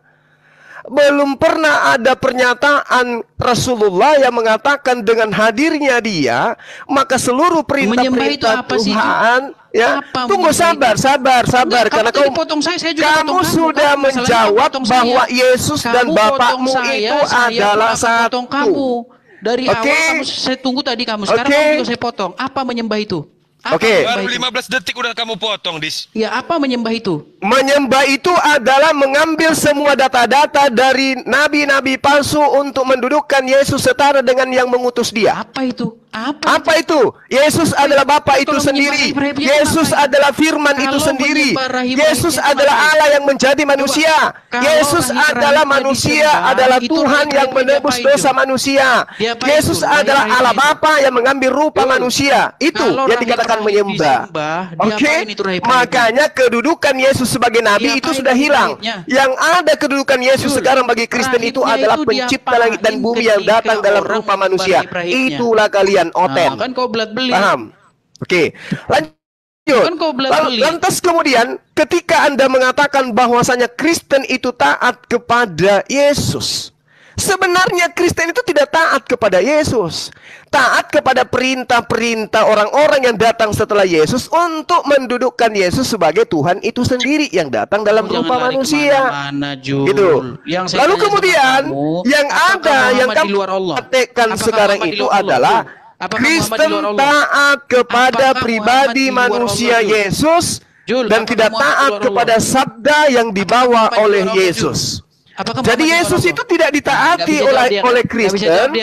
S1: Belum pernah ada pernyataan Rasulullah yang mengatakan dengan hadirnya dia, maka seluruh perintah-perintah Tuhan, ya, tunggu sabar, karena kamu sudah menjawab bahwa Yesus dan Bapakmu itu adalah satu.
S2: Dari awal saya tunggu tadi kamu, sekarang kamu juga saya potong. Apa menyembah itu?
S4: Baru 15 detik udah kamu potong, Dis.
S2: Ya, apa menyembah itu?
S1: Menyembah itu adalah mengambil semua data-data dari nabi-nabi palsu untuk mendudukkan Yesus setara dengan yang mengutus dia.
S2: Apa itu?
S1: Apa itu? Yesus adalah Bapa itu sendiri. Yesus adalah firman itu sendiri. Yesus adalah Allah yang menjadi manusia. Yesus adalah manusia, adalah Tuhan yang menebus dosa manusia. Yesus adalah Allah Bapa yang mengambil rupa manusia. Itu yang dikatakan menyembah. Oke? Makanya kedudukan Yesus sebagai nabi itu sudah hilang. Yang ada kedudukan Yesus sekarang bagi Kristen itu adalah pencipta langit dan bumi yang datang dalam rupa manusia. Itulah kalian oten.
S2: Kan kau belat beli.
S1: Paham? Oke. Lanjut.
S2: Kan kau belat beli.
S1: Lantas kemudian ketika Anda mengatakan bahwasanya Kristen itu taat kepada Yesus, sebenarnya Kristen itu tidak taat kepada Yesus. Taat kepada perintah-perintah orang-orang yang datang setelah Yesus untuk mendudukkan Yesus sebagai Tuhan itu sendiri yang datang dalam rupa manusia. Gitu. Lalu kemudian yang ada yang kamu katakan sekarang itu adalah Kristen taat kepada pribadi manusia Yesus dan tidak taat kepada sabda yang dibawa oleh Yesus. Jadi Yesus itu tidak ditaati oleh Kristen.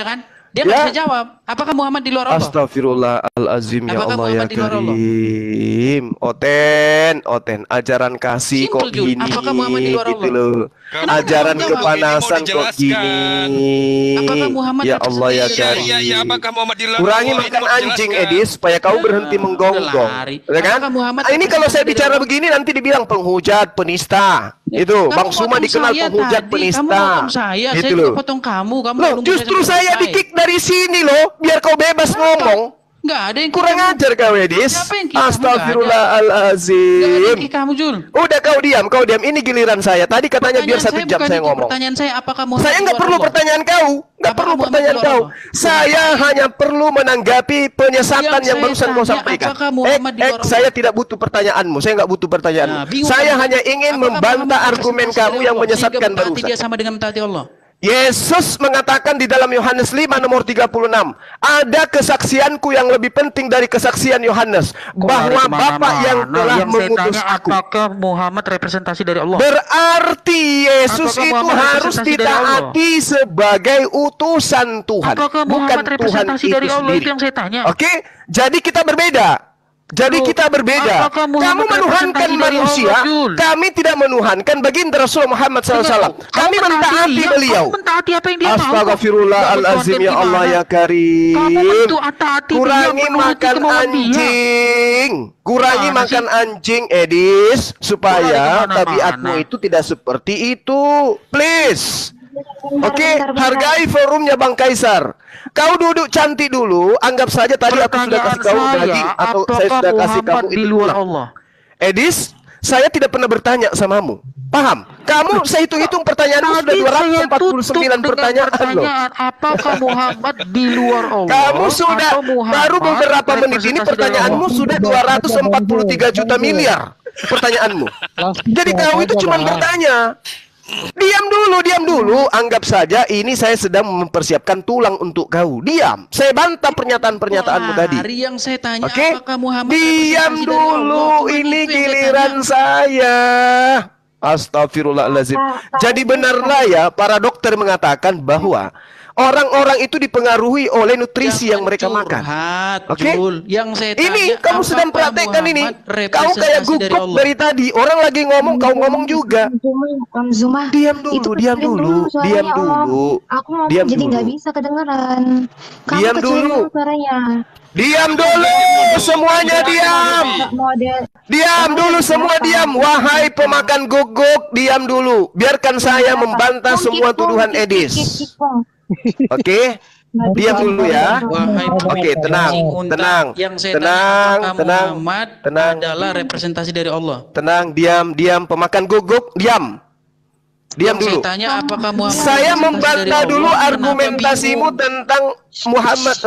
S2: Dia nggak bisa jawab. Apakah Muhammad di luar Allah?
S1: Astagfirullahalazim, ya Allah ya Karim. Oten, ajaran kasih kok gini.
S2: Apakah Muhammad di luar Allah?
S1: Gitu loh. Ajaran kepanasan kok gini.
S2: Apakah Muhammad
S1: ya Allah ya Karim.
S4: Apakah Muhammad di luar Allah?
S1: Kurangi makan anjing, Edis, supaya kau berhenti menggonggong. Ya kan? Ini kalau saya bicara begini nanti dibilang penghujat, penista. Itu Bang Suma dikenal penghujat, penista.
S2: Itu loh. Potong kamu.
S1: Loh, justru saya di-kick dari sini loh, biar kau bebas ngomong.
S2: Nggak ada yang
S1: kurang ajar kau, Edis. Astagfirullahalazim.
S2: Kamu, Jul.
S1: Udah kau diam. Ini giliran saya. Tadi katanya biar 1 jam saya ngomong.
S2: Pertanyaan saya, apakah Muhammad
S1: saya nggak perlu pertanyaan kau. Nggak perlu pertanyaan kau. Saya hanya perlu menanggapi penyesatan yang barusan kau sampaikan. Saya tidak butuh pertanyaanmu. Saya nggak butuh pertanyaanmu. Saya hanya ingin membantah argumen kamu yang menyesatkan barusan.
S2: Dia sama dengan mentaati Allah.
S1: Yesus mengatakan di dalam Yohanes 5 nomor 36, ada kesaksianku yang lebih penting dari kesaksian Yohanes, bahwa Bapa yang telah mengutus aku.
S2: Apakah Muhammad representasi dari Allah?
S1: Berarti Yesus itu harus ditaati sebagai utusan Tuhan, bukan Tuhan itu sendiri. Oke, jadi kita berbeda. Kamu menuhankan manusia, kami tidak menuhankan baginda Rasul Muhammad SAW. Kami mentaati beliau. Astagfirullahalazim, ya Allah ya Karim. Kurangi makan anjing, Edis, supaya tabiatmu itu tidak seperti itu. Please. Oke, hargai forumnya Bang Kaisar. Kau duduk cantik dulu. Anggap saja tadi aku sudah kasih kau daging, atau saya sudah kasih kamu itu tulang. Edis, saya tidak pernah bertanya samamu. Paham? Kamu saya hitung-hitung pertanyaanmu sudah 249 pertanyaan loh.
S2: Apakah Muhammad di luar Allah?
S1: Kamu sudah baru beberapa menit ini pertanyaanmu sudah 243 juta miliar pertanyaanmu. Jadi kau itu cuma bertanya. Diam dulu. Anggap saja ini saya sedang mempersiapkan tulang untuk kau. Diam. Saya bantah pernyataan-pernyataanmu tadi. Oke? Diam dulu. Ini giliran saya. Astagfirullahaladzim. Jadi benarlah ya, para dokter mengatakan bahwa Orang-orang itu dipengaruhi oleh nutrisi yang mereka makan. Oke?
S2: Yang saya tanya,
S1: ini kamu sedang praktekkan ini. Kau kayak gugup dari tadi. Orang lagi ngomong, kau ngomong juga.
S6: Zuma,
S1: Diam dulu, diam dulu, diam dulu.
S6: Aku ngomong
S1: Diam
S6: jadi
S1: dulu.
S6: nggak bisa kedengeran. Kamu
S1: Diam
S6: kecilin
S1: dulu.
S6: suaranya.
S1: Diam dulu, semuanya diam. Diam dulu, semua diam. Wahai pemakan guguk, diam dulu. Biarkan saya membantah semua tuduhan Edis. Oke? Diam dulu ya. Oke, tenang, tenang, tenang, tenang,
S2: adalah representasi dari Allah.
S1: tenang, diam, diam. Pemakan guguk, diam. Diam dulu.
S2: Saya tanya, apakah Muhammad
S1: Saya
S2: representasi
S1: membantah
S2: dari
S1: dulu
S2: Allah? Kenapa
S1: argumentasimu
S2: bingung?
S1: tentang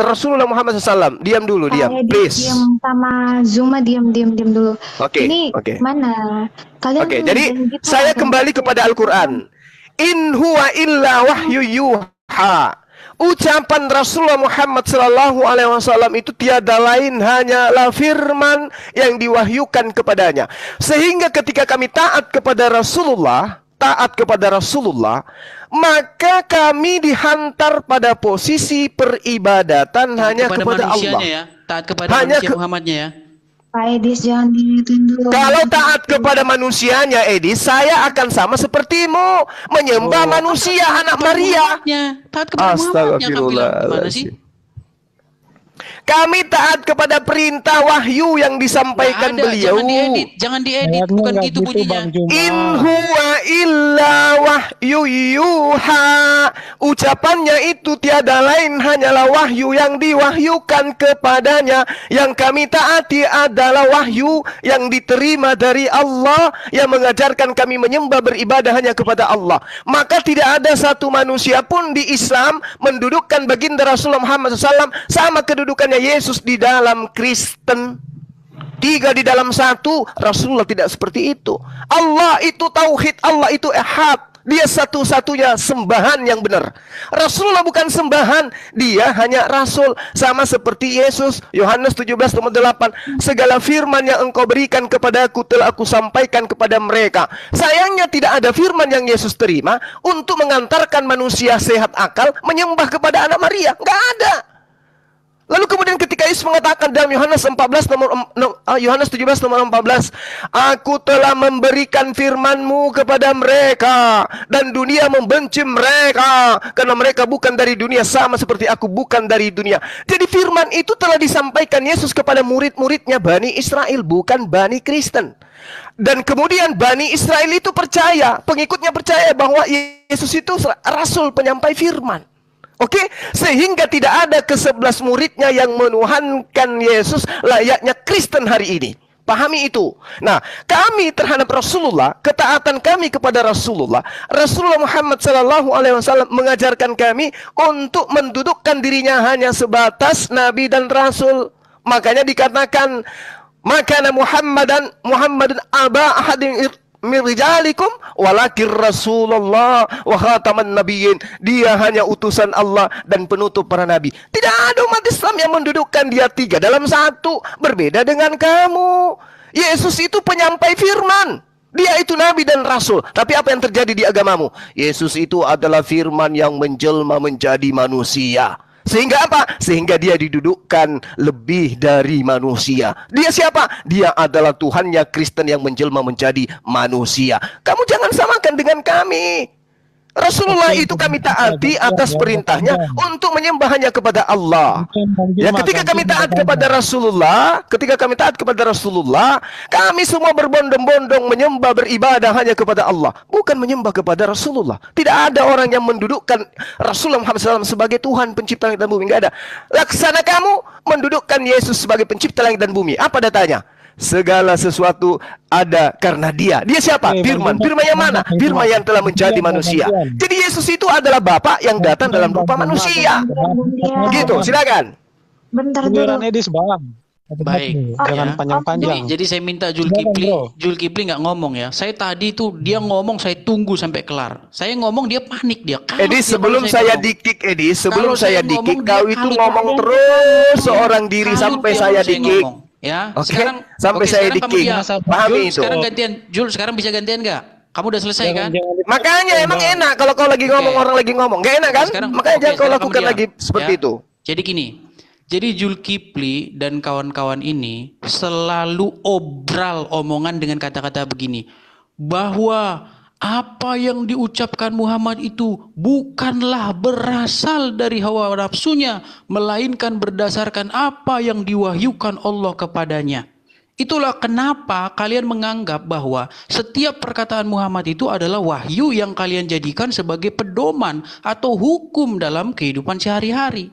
S1: Rasulullah Muhammad SAW. Diam dulu, diam, please.
S6: Diam sama Zuma, diam dulu.
S1: Oke,
S6: Ini
S1: oke.
S6: mana? Kalian
S1: Oke,
S6: tuh
S1: jadi
S6: jangan gitu,
S1: saya
S6: jangan
S1: kembali
S6: gitu.
S1: kepada Al-Quran. In huwa illa wahyu yuha. Ucapan Rasulullah Muhammad sallallahu alaihi wasallam itu tiada lain hanyalah firman yang diwahyukan kepadanya. Sehingga ketika kami taat kepada Rasulullah, maka kami dihantar pada posisi peribadatan hanya kepada Allah.
S2: Ya. Taat kepada
S1: Hanya
S2: manusia Muhammadnya ya.
S6: Pak Edis jangan digituin dulu.
S1: Kalau taat kepada manusianya, Edi, saya akan sama sepertimu, menyembah manusia anak Maria.
S2: Taat kepada Muhammadnya, kamu bilang gimana sih?
S1: Kami taat kepada perintah wahyu yang disampaikan beliau.
S2: Jangan diedit,
S5: Ayatnya
S2: bukan
S5: nggak
S2: gitu bunyinya.
S5: Bang Juma.
S1: In huwa illa wahyu yuha. Ucapannya itu tiada lain hanyalah wahyu yang diwahyukan kepadanya. Yang kami taati adalah wahyu yang diterima dari Allah, yang mengajarkan kami menyembah beribadah hanya kepada Allah. Maka tidak ada satu manusia pun di Islam mendudukkan baginda Rasulullah Muhammad SAW sama kedudukannya Yesus di dalam Kristen. 3 di dalam 1. Rasulullah tidak seperti itu. Allah itu tauhid, Allah itu ehad. Dia satu-satunya sembahan yang benar. Rasulullah bukan sembahan, dia hanya rasul. Sama seperti Yesus, Yohanes 17:8. Segala firman yang engkau berikan kepadaku telah aku sampaikan kepada mereka. Sayangnya tidak ada firman yang Yesus terima untuk mengantarkan manusia sehat akal menyembah kepada anak Maria. Nggak ada. Lalu kemudian ketika Yesus mengatakan dalam Yohanes 17:14, aku telah memberikan firman-Mu kepada mereka, dan dunia membenci mereka, karena mereka bukan dari dunia, sama seperti aku bukan dari dunia. Jadi firman itu telah disampaikan Yesus kepada murid-muridnya Bani Israel, bukan Bani Kristen. Dan kemudian Bani Israel itu percaya, pengikutnya percaya bahwa Yesus itu rasul penyampai firman. Oke, sehingga tidak ada ke-11 muridnya yang menuhankan Yesus layaknya Kristen hari ini. Pahami itu. Nah, kami terhadap Rasulullah, ketaatan kami kepada Rasulullah Muhammad SAW mengajarkan kami untuk mendudukkan dirinya hanya sebatas Nabi dan Rasul. Makanya dikatakan, makana Muhammadun aba ahadin min rijalikum walakin Rasulullah wa khataman nabiyyin. Dia hanya utusan Allah dan penutup para nabi. Tidak ada umat Islam yang mendudukkan dia 3 dalam 1. Berbeda dengan kamu. Yesus itu penyampai firman. Dia itu nabi dan rasul. Tapi apa yang terjadi di agamamu? Yesus itu adalah firman yang menjelma menjadi manusia. Sehingga apa? Sehingga dia didudukkan lebih dari manusia. Dia siapa? Dia adalah Tuhannya Kristen yang menjelma menjadi manusia. Kamu jangan samakan dengan kami. Rasulullah itu kami taati atas perintahnya untuk menyembah hanya kepada Allah. Ya, ketika kami taat kepada Rasulullah, kami semua berbondong-bondong menyembah beribadah hanya kepada Allah, bukan menyembah kepada Rasulullah. Tidak ada orang yang mendudukkan Rasulullah Muhammad SAW sebagai Tuhan pencipta langit dan bumi. Tidak ada. Laksana kamu mendudukkan Yesus sebagai pencipta langit dan bumi. Apa datanya? Segala sesuatu ada karena dia. Dia siapa? Firman. Firman yang mana? Firman yang telah menjadi manusia. Jadi Yesus itu adalah Bapa yang datang dalam rupa manusia. Gitu, silakan.
S6: Bentar
S5: Giliran
S6: dulu.
S5: Edis bang.
S2: Baik,
S5: Jangan panjang-panjang.
S2: Jadi saya minta Zulkifli nggak ngomong ya. Saya tadi tuh dia ngomong, saya tunggu sampai kelar. Saya ngomong dia panik dia.
S1: Edi, sebelum saya di-kick, Edi, sebelum saya di-kick, kau itu ngomong terus seorang diri sampai saya di-kick.
S2: Ya,
S1: Oke,
S2: sekarang
S1: sampai saya
S2: sekarang kamu
S1: di-kick.
S2: diam.
S1: Pahami
S2: Jul,
S1: itu.
S2: sekarang gantian. Jul, sekarang bisa gantian nggak? Kamu udah selesai kan?
S1: Makanya emang enak kalau kau lagi ngomong orang lagi ngomong, nggak enak kan? Makanya jangan kau lakukan lagi seperti itu.
S2: Jadi gini, jadi Zulkifli dan kawan-kawan ini selalu obral omongan dengan kata-kata begini, bahwa apa yang diucapkan Muhammad itu bukanlah berasal dari hawa nafsunya, melainkan berdasarkan apa yang diwahyukan Allah kepadanya. Itulah kenapa kalian menganggap bahwa setiap perkataan Muhammad itu adalah wahyu yang kalian jadikan sebagai pedoman atau hukum dalam kehidupan sehari-hari.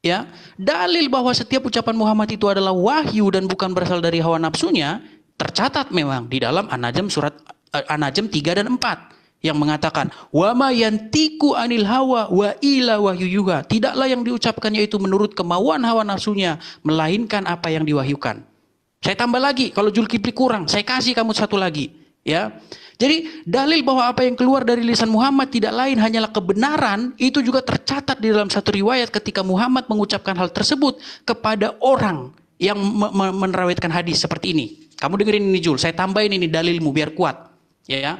S2: Ya, dalil bahwa setiap ucapan Muhammad itu adalah wahyu dan bukan berasal dari hawa nafsunya tercatat memang di dalam An-Najm surat An-Najm 3 dan 4 yang mengatakan wa ma yantiku anil hawa wa ila wahyu yuha. Tidaklah yang diucapkannya itu menurut kemauan hawa nafsunya melainkan apa yang diwahyukan. Saya tambah lagi, kalau Zulkifli kurang, saya kasih kamu satu lagi, ya. Jadi dalil bahwa apa yang keluar dari lisan Muhammad tidak lain hanyalah kebenaran, itu juga tercatat di dalam satu riwayat ketika Muhammad mengucapkan hal tersebut kepada orang yang menerawatkan hadis seperti ini. Kamu dengerin ini Jul, saya tambahin ini dalilmu biar kuat, ya.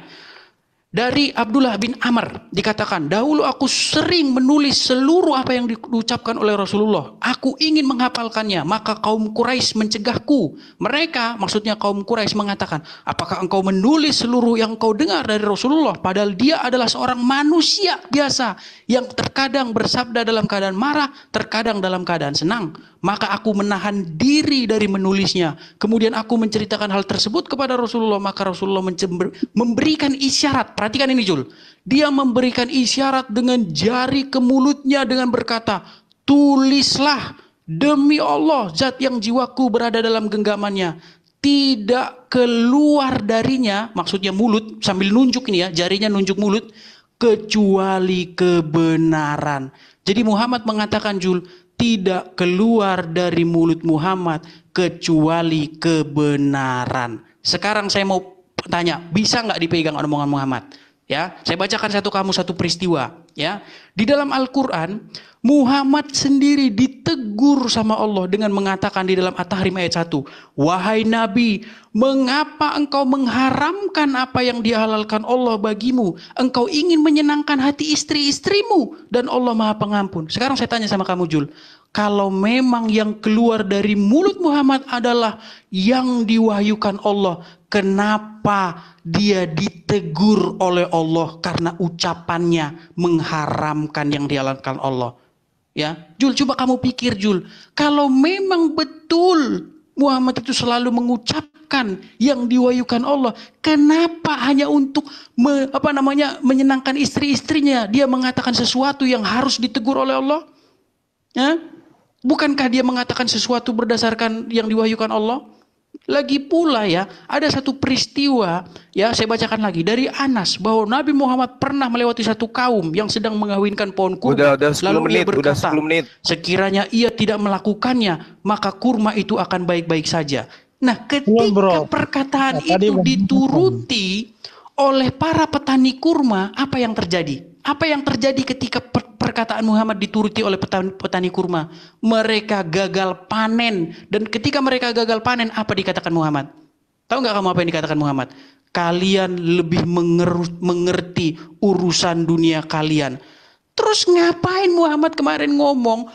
S2: Dari Abdullah bin Amr dikatakan, dahulu aku sering menulis seluruh apa yang diucapkan oleh Rasulullah. Aku ingin menghafalkannya, maka kaum Quraisy mencegahku. Mereka, maksudnya kaum Quraisy mengatakan, apakah engkau menulis seluruh yang kau dengar dari Rasulullah? Padahal dia adalah seorang manusia biasa yang terkadang bersabda dalam keadaan marah, terkadang dalam keadaan senang. Maka aku menahan diri dari menulisnya. Kemudian aku menceritakan hal tersebut kepada Rasulullah. Maka Rasulullah memberikan isyarat. Perhatikan ini Jul. Dia memberikan isyarat dengan jari ke mulutnya dengan berkata, tulislah demi Allah zat yang jiwaku berada dalam genggamannya. Tidak keluar darinya, maksudnya mulut, sambil nunjuk ini ya, jarinya nunjuk mulut, kecuali kebenaran. Jadi Muhammad mengatakan Jul, tidak keluar dari mulut Muhammad kecuali kebenaran. Sekarang saya mau tanya, bisa nggak dipegang omongan Muhammad? Ya, saya bacakan satu peristiwa. Ya, di dalam Al-Quran, Muhammad sendiri ditegur sama Allah dengan mengatakan di dalam At-Tahrim ayat 1, wahai Nabi, mengapa engkau mengharamkan apa yang dihalalkan Allah bagimu? Engkau ingin menyenangkan hati istri-istrimu dan Allah Maha Pengampun. Sekarang saya tanya sama kamu Jul, kalau memang yang keluar dari mulut Muhammad adalah yang diwahyukan Allah, kenapa dia ditegur oleh Allah karena ucapannya mengharamkan yang dihalalkan Allah? Ya, Jul, coba kamu pikir Jul, kalau memang betul Muhammad itu selalu mengucapkan yang diwahyukan Allah, kenapa hanya untuk menyenangkan istri-istrinya dia mengatakan sesuatu yang harus ditegur oleh Allah? Ya? Bukankah dia mengatakan sesuatu berdasarkan yang diwahyukan Allah? Lagi pula ya, ada satu peristiwa, ya saya bacakan lagi dari Anas, bahwa Nabi Muhammad pernah melewati satu kaum yang sedang mengawinkan pohon kurma. Lalu ia berkata, sekiranya ia tidak melakukannya, maka kurma itu akan baik-baik saja. Nah, ketika perkataan itu dituruti oleh para petani kurma, apa yang terjadi? Apa yang terjadi ketika perkataan Muhammad dituruti oleh petani kurma? Mereka gagal panen. Dan ketika mereka gagal panen, apa dikatakan Muhammad? Tahu nggak kamu apa yang dikatakan Muhammad? Kalian lebih mengerti urusan dunia kalian. Terus ngapain Muhammad kemarin ngomong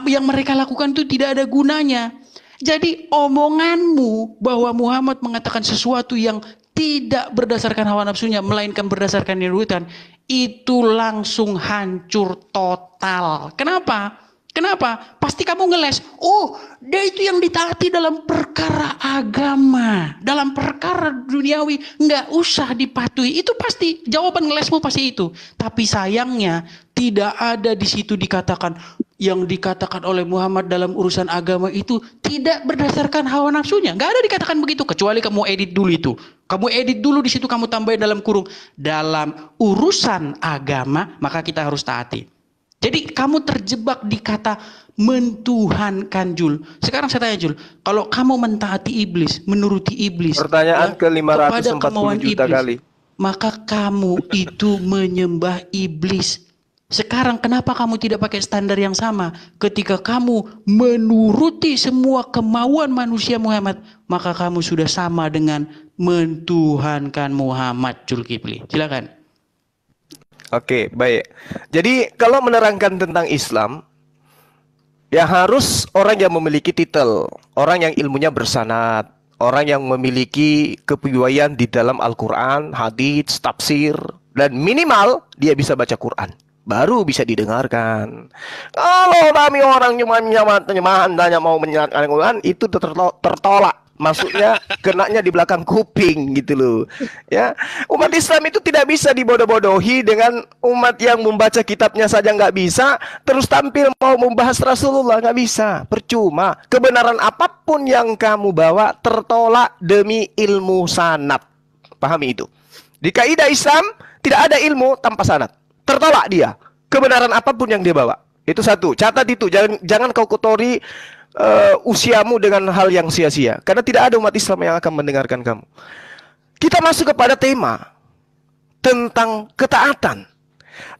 S2: yang mereka lakukan itu tidak ada gunanya? Jadi omonganmu bahwa Muhammad mengatakan sesuatu yang tidak berdasarkan hawa nafsunya, melainkan berdasarkan nurani, itu langsung hancur total. Kenapa? Kenapa? Pasti kamu ngeles. Oh, dia itu yang ditaati dalam perkara agama, dalam perkara duniawi nggak usah dipatuhi. Itu pasti jawaban ngelesmu pasti itu. Tapi sayangnya tidak ada di situ dikatakan yang dikatakan oleh Muhammad dalam urusan agama itu tidak berdasarkan hawa nafsunya. Nggak ada dikatakan begitu, kecuali kamu edit dulu itu. Kamu edit dulu di situ, kamu tambahin dalam kurung dalam urusan agama, maka kita harus taati. Jadi kamu terjebak di kata mentuhankan Jul. Sekarang saya tanya Jul, kalau kamu mentaati iblis, menuruti iblis,
S1: pertanyaan ke 540 juta
S2: iblis,
S1: kali,
S2: maka kamu itu menyembah iblis. Sekarang kenapa kamu tidak pakai standar yang sama? Ketika kamu menuruti semua kemauan manusia Muhammad, maka kamu sudah sama dengan mentuhankan Muhammad Zulkifli. Silakan.
S1: Oke, baik. Jadi kalau menerangkan tentang Islam, ya harus orang yang memiliki titel, orang yang ilmunya bersanad, orang yang memiliki kepiawaian di dalam Al-Quran, hadits, tafsir, dan minimal dia bisa baca Quran. Baru bisa didengarkan. Kalau kami orang cuma hanya mau menyematkan Al-Quran, itu tertolak. Maksudnya kenanya di belakang kuping gitu loh. Ya, umat Islam itu tidak bisa dibodoh-bodohi dengan umat yang membaca kitabnya saja nggak bisa, terus tampil mau membahas Rasulullah, nggak bisa, percuma. Kebenaran apapun yang kamu bawa tertolak demi ilmu sanad. Pahami itu. Di kaidah Islam tidak ada ilmu tanpa sanad, tertolak dia. Kebenaran apapun yang dia bawa. Itu satu. Catat itu. Jangan kau kotori usiamu dengan hal yang sia-sia, karena tidak ada umat Islam yang akan mendengarkan kamu. Kita masuk kepada tema tentang ketaatan.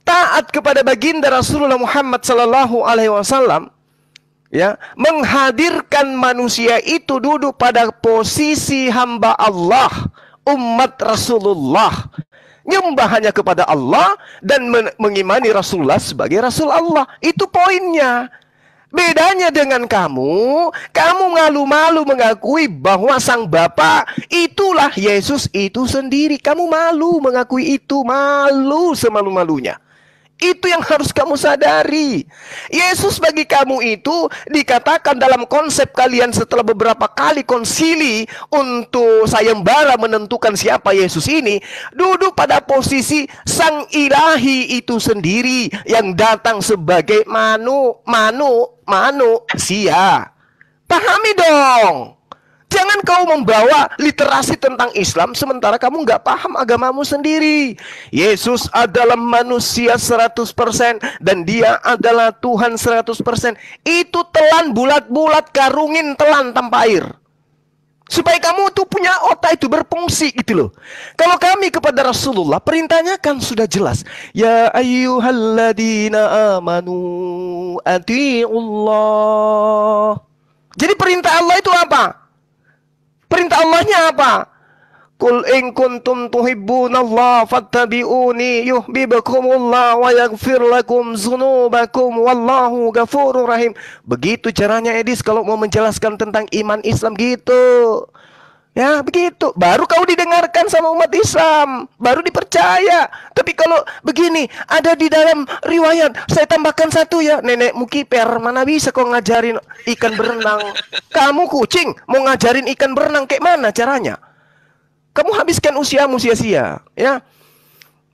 S1: Taat kepada baginda Rasulullah Muhammad sallallahu alaihi wasallam, ya, menghadirkan manusia itu duduk pada posisi hamba Allah, umat Rasulullah, nyembah hanya kepada Allah dan mengimani Rasulullah sebagai Rasul Allah. Itu poinnya. Bedanya dengan kamu malu-malu mengakui bahwa sang Bapa itulah Yesus itu sendiri. Kamu malu mengakui itu, malu semalu-malunya. Itu yang harus kamu sadari. Yesus bagi kamu itu dikatakan dalam konsep kalian setelah beberapa kali konsili untuk sayembara menentukan siapa Yesus ini, duduk pada posisi sang ilahi itu sendiri yang datang sebagai manusia. Pahami dong. Jangan kau membawa literasi tentang Islam sementara kamu nggak paham agamamu sendiri. Yesus adalah manusia 100% dan dia adalah Tuhan 100%. Itu telan bulat-bulat, karungin telan tanpa air. Supaya kamu tuh punya otak itu berfungsi gitu loh. Kalau kami kepada Rasulullah, perintahnya kan sudah jelas. Ya ayyuhalladzina amanu ati'ullah. Jadi perintah Allah itu apa? Perintah Allahnya apa? Qul in kuntum tuhibbunallaha fattabi'uni yuhibbukumullah wa yaghfir lakum dzunubakum wallahu ghafurur rahim. Begitu caranya Edis kalau mau menjelaskan tentang iman Islam gitu. Ya, begitu. Baru kau didengarkan sama umat Islam, baru dipercaya. Tapi kalau begini, ada di dalam riwayat, saya tambahkan satu ya, nenekmu kiper, mana bisa kau ngajarin ikan berenang? Kamu kucing, mau ngajarin ikan berenang kayak mana caranya? Kamu habiskan usiamu sia-sia, ya.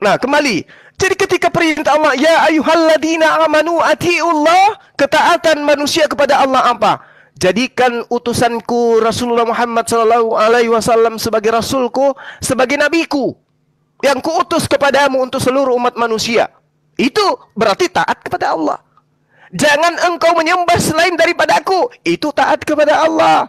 S1: Nah, kembali. Jadi ketika perintah Allah, ya ayyuhalladzina amanu ati'ullah, ketaatan manusia kepada Allah apa? Jadikan utusanku Rasulullah Muhammad sallallahu alaihi wasallam sebagai rasulku, sebagai nabiku yang kuutus kepadamu untuk seluruh umat manusia. Itu berarti taat kepada Allah. Jangan engkau menyembah selain daripada aku, itu taat kepada Allah.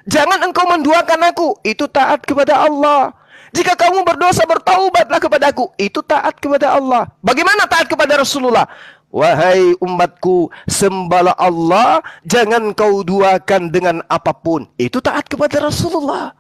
S1: Jangan engkau menduakan aku, itu taat kepada Allah. Jika kamu berdosa, bertaubatlah kepadaku, itu taat kepada Allah. Bagaimana taat kepada Rasulullah? Wahai umatku, sembahlah Allah, jangan kau duakan dengan apapun. Itu taat kepada Rasulullah.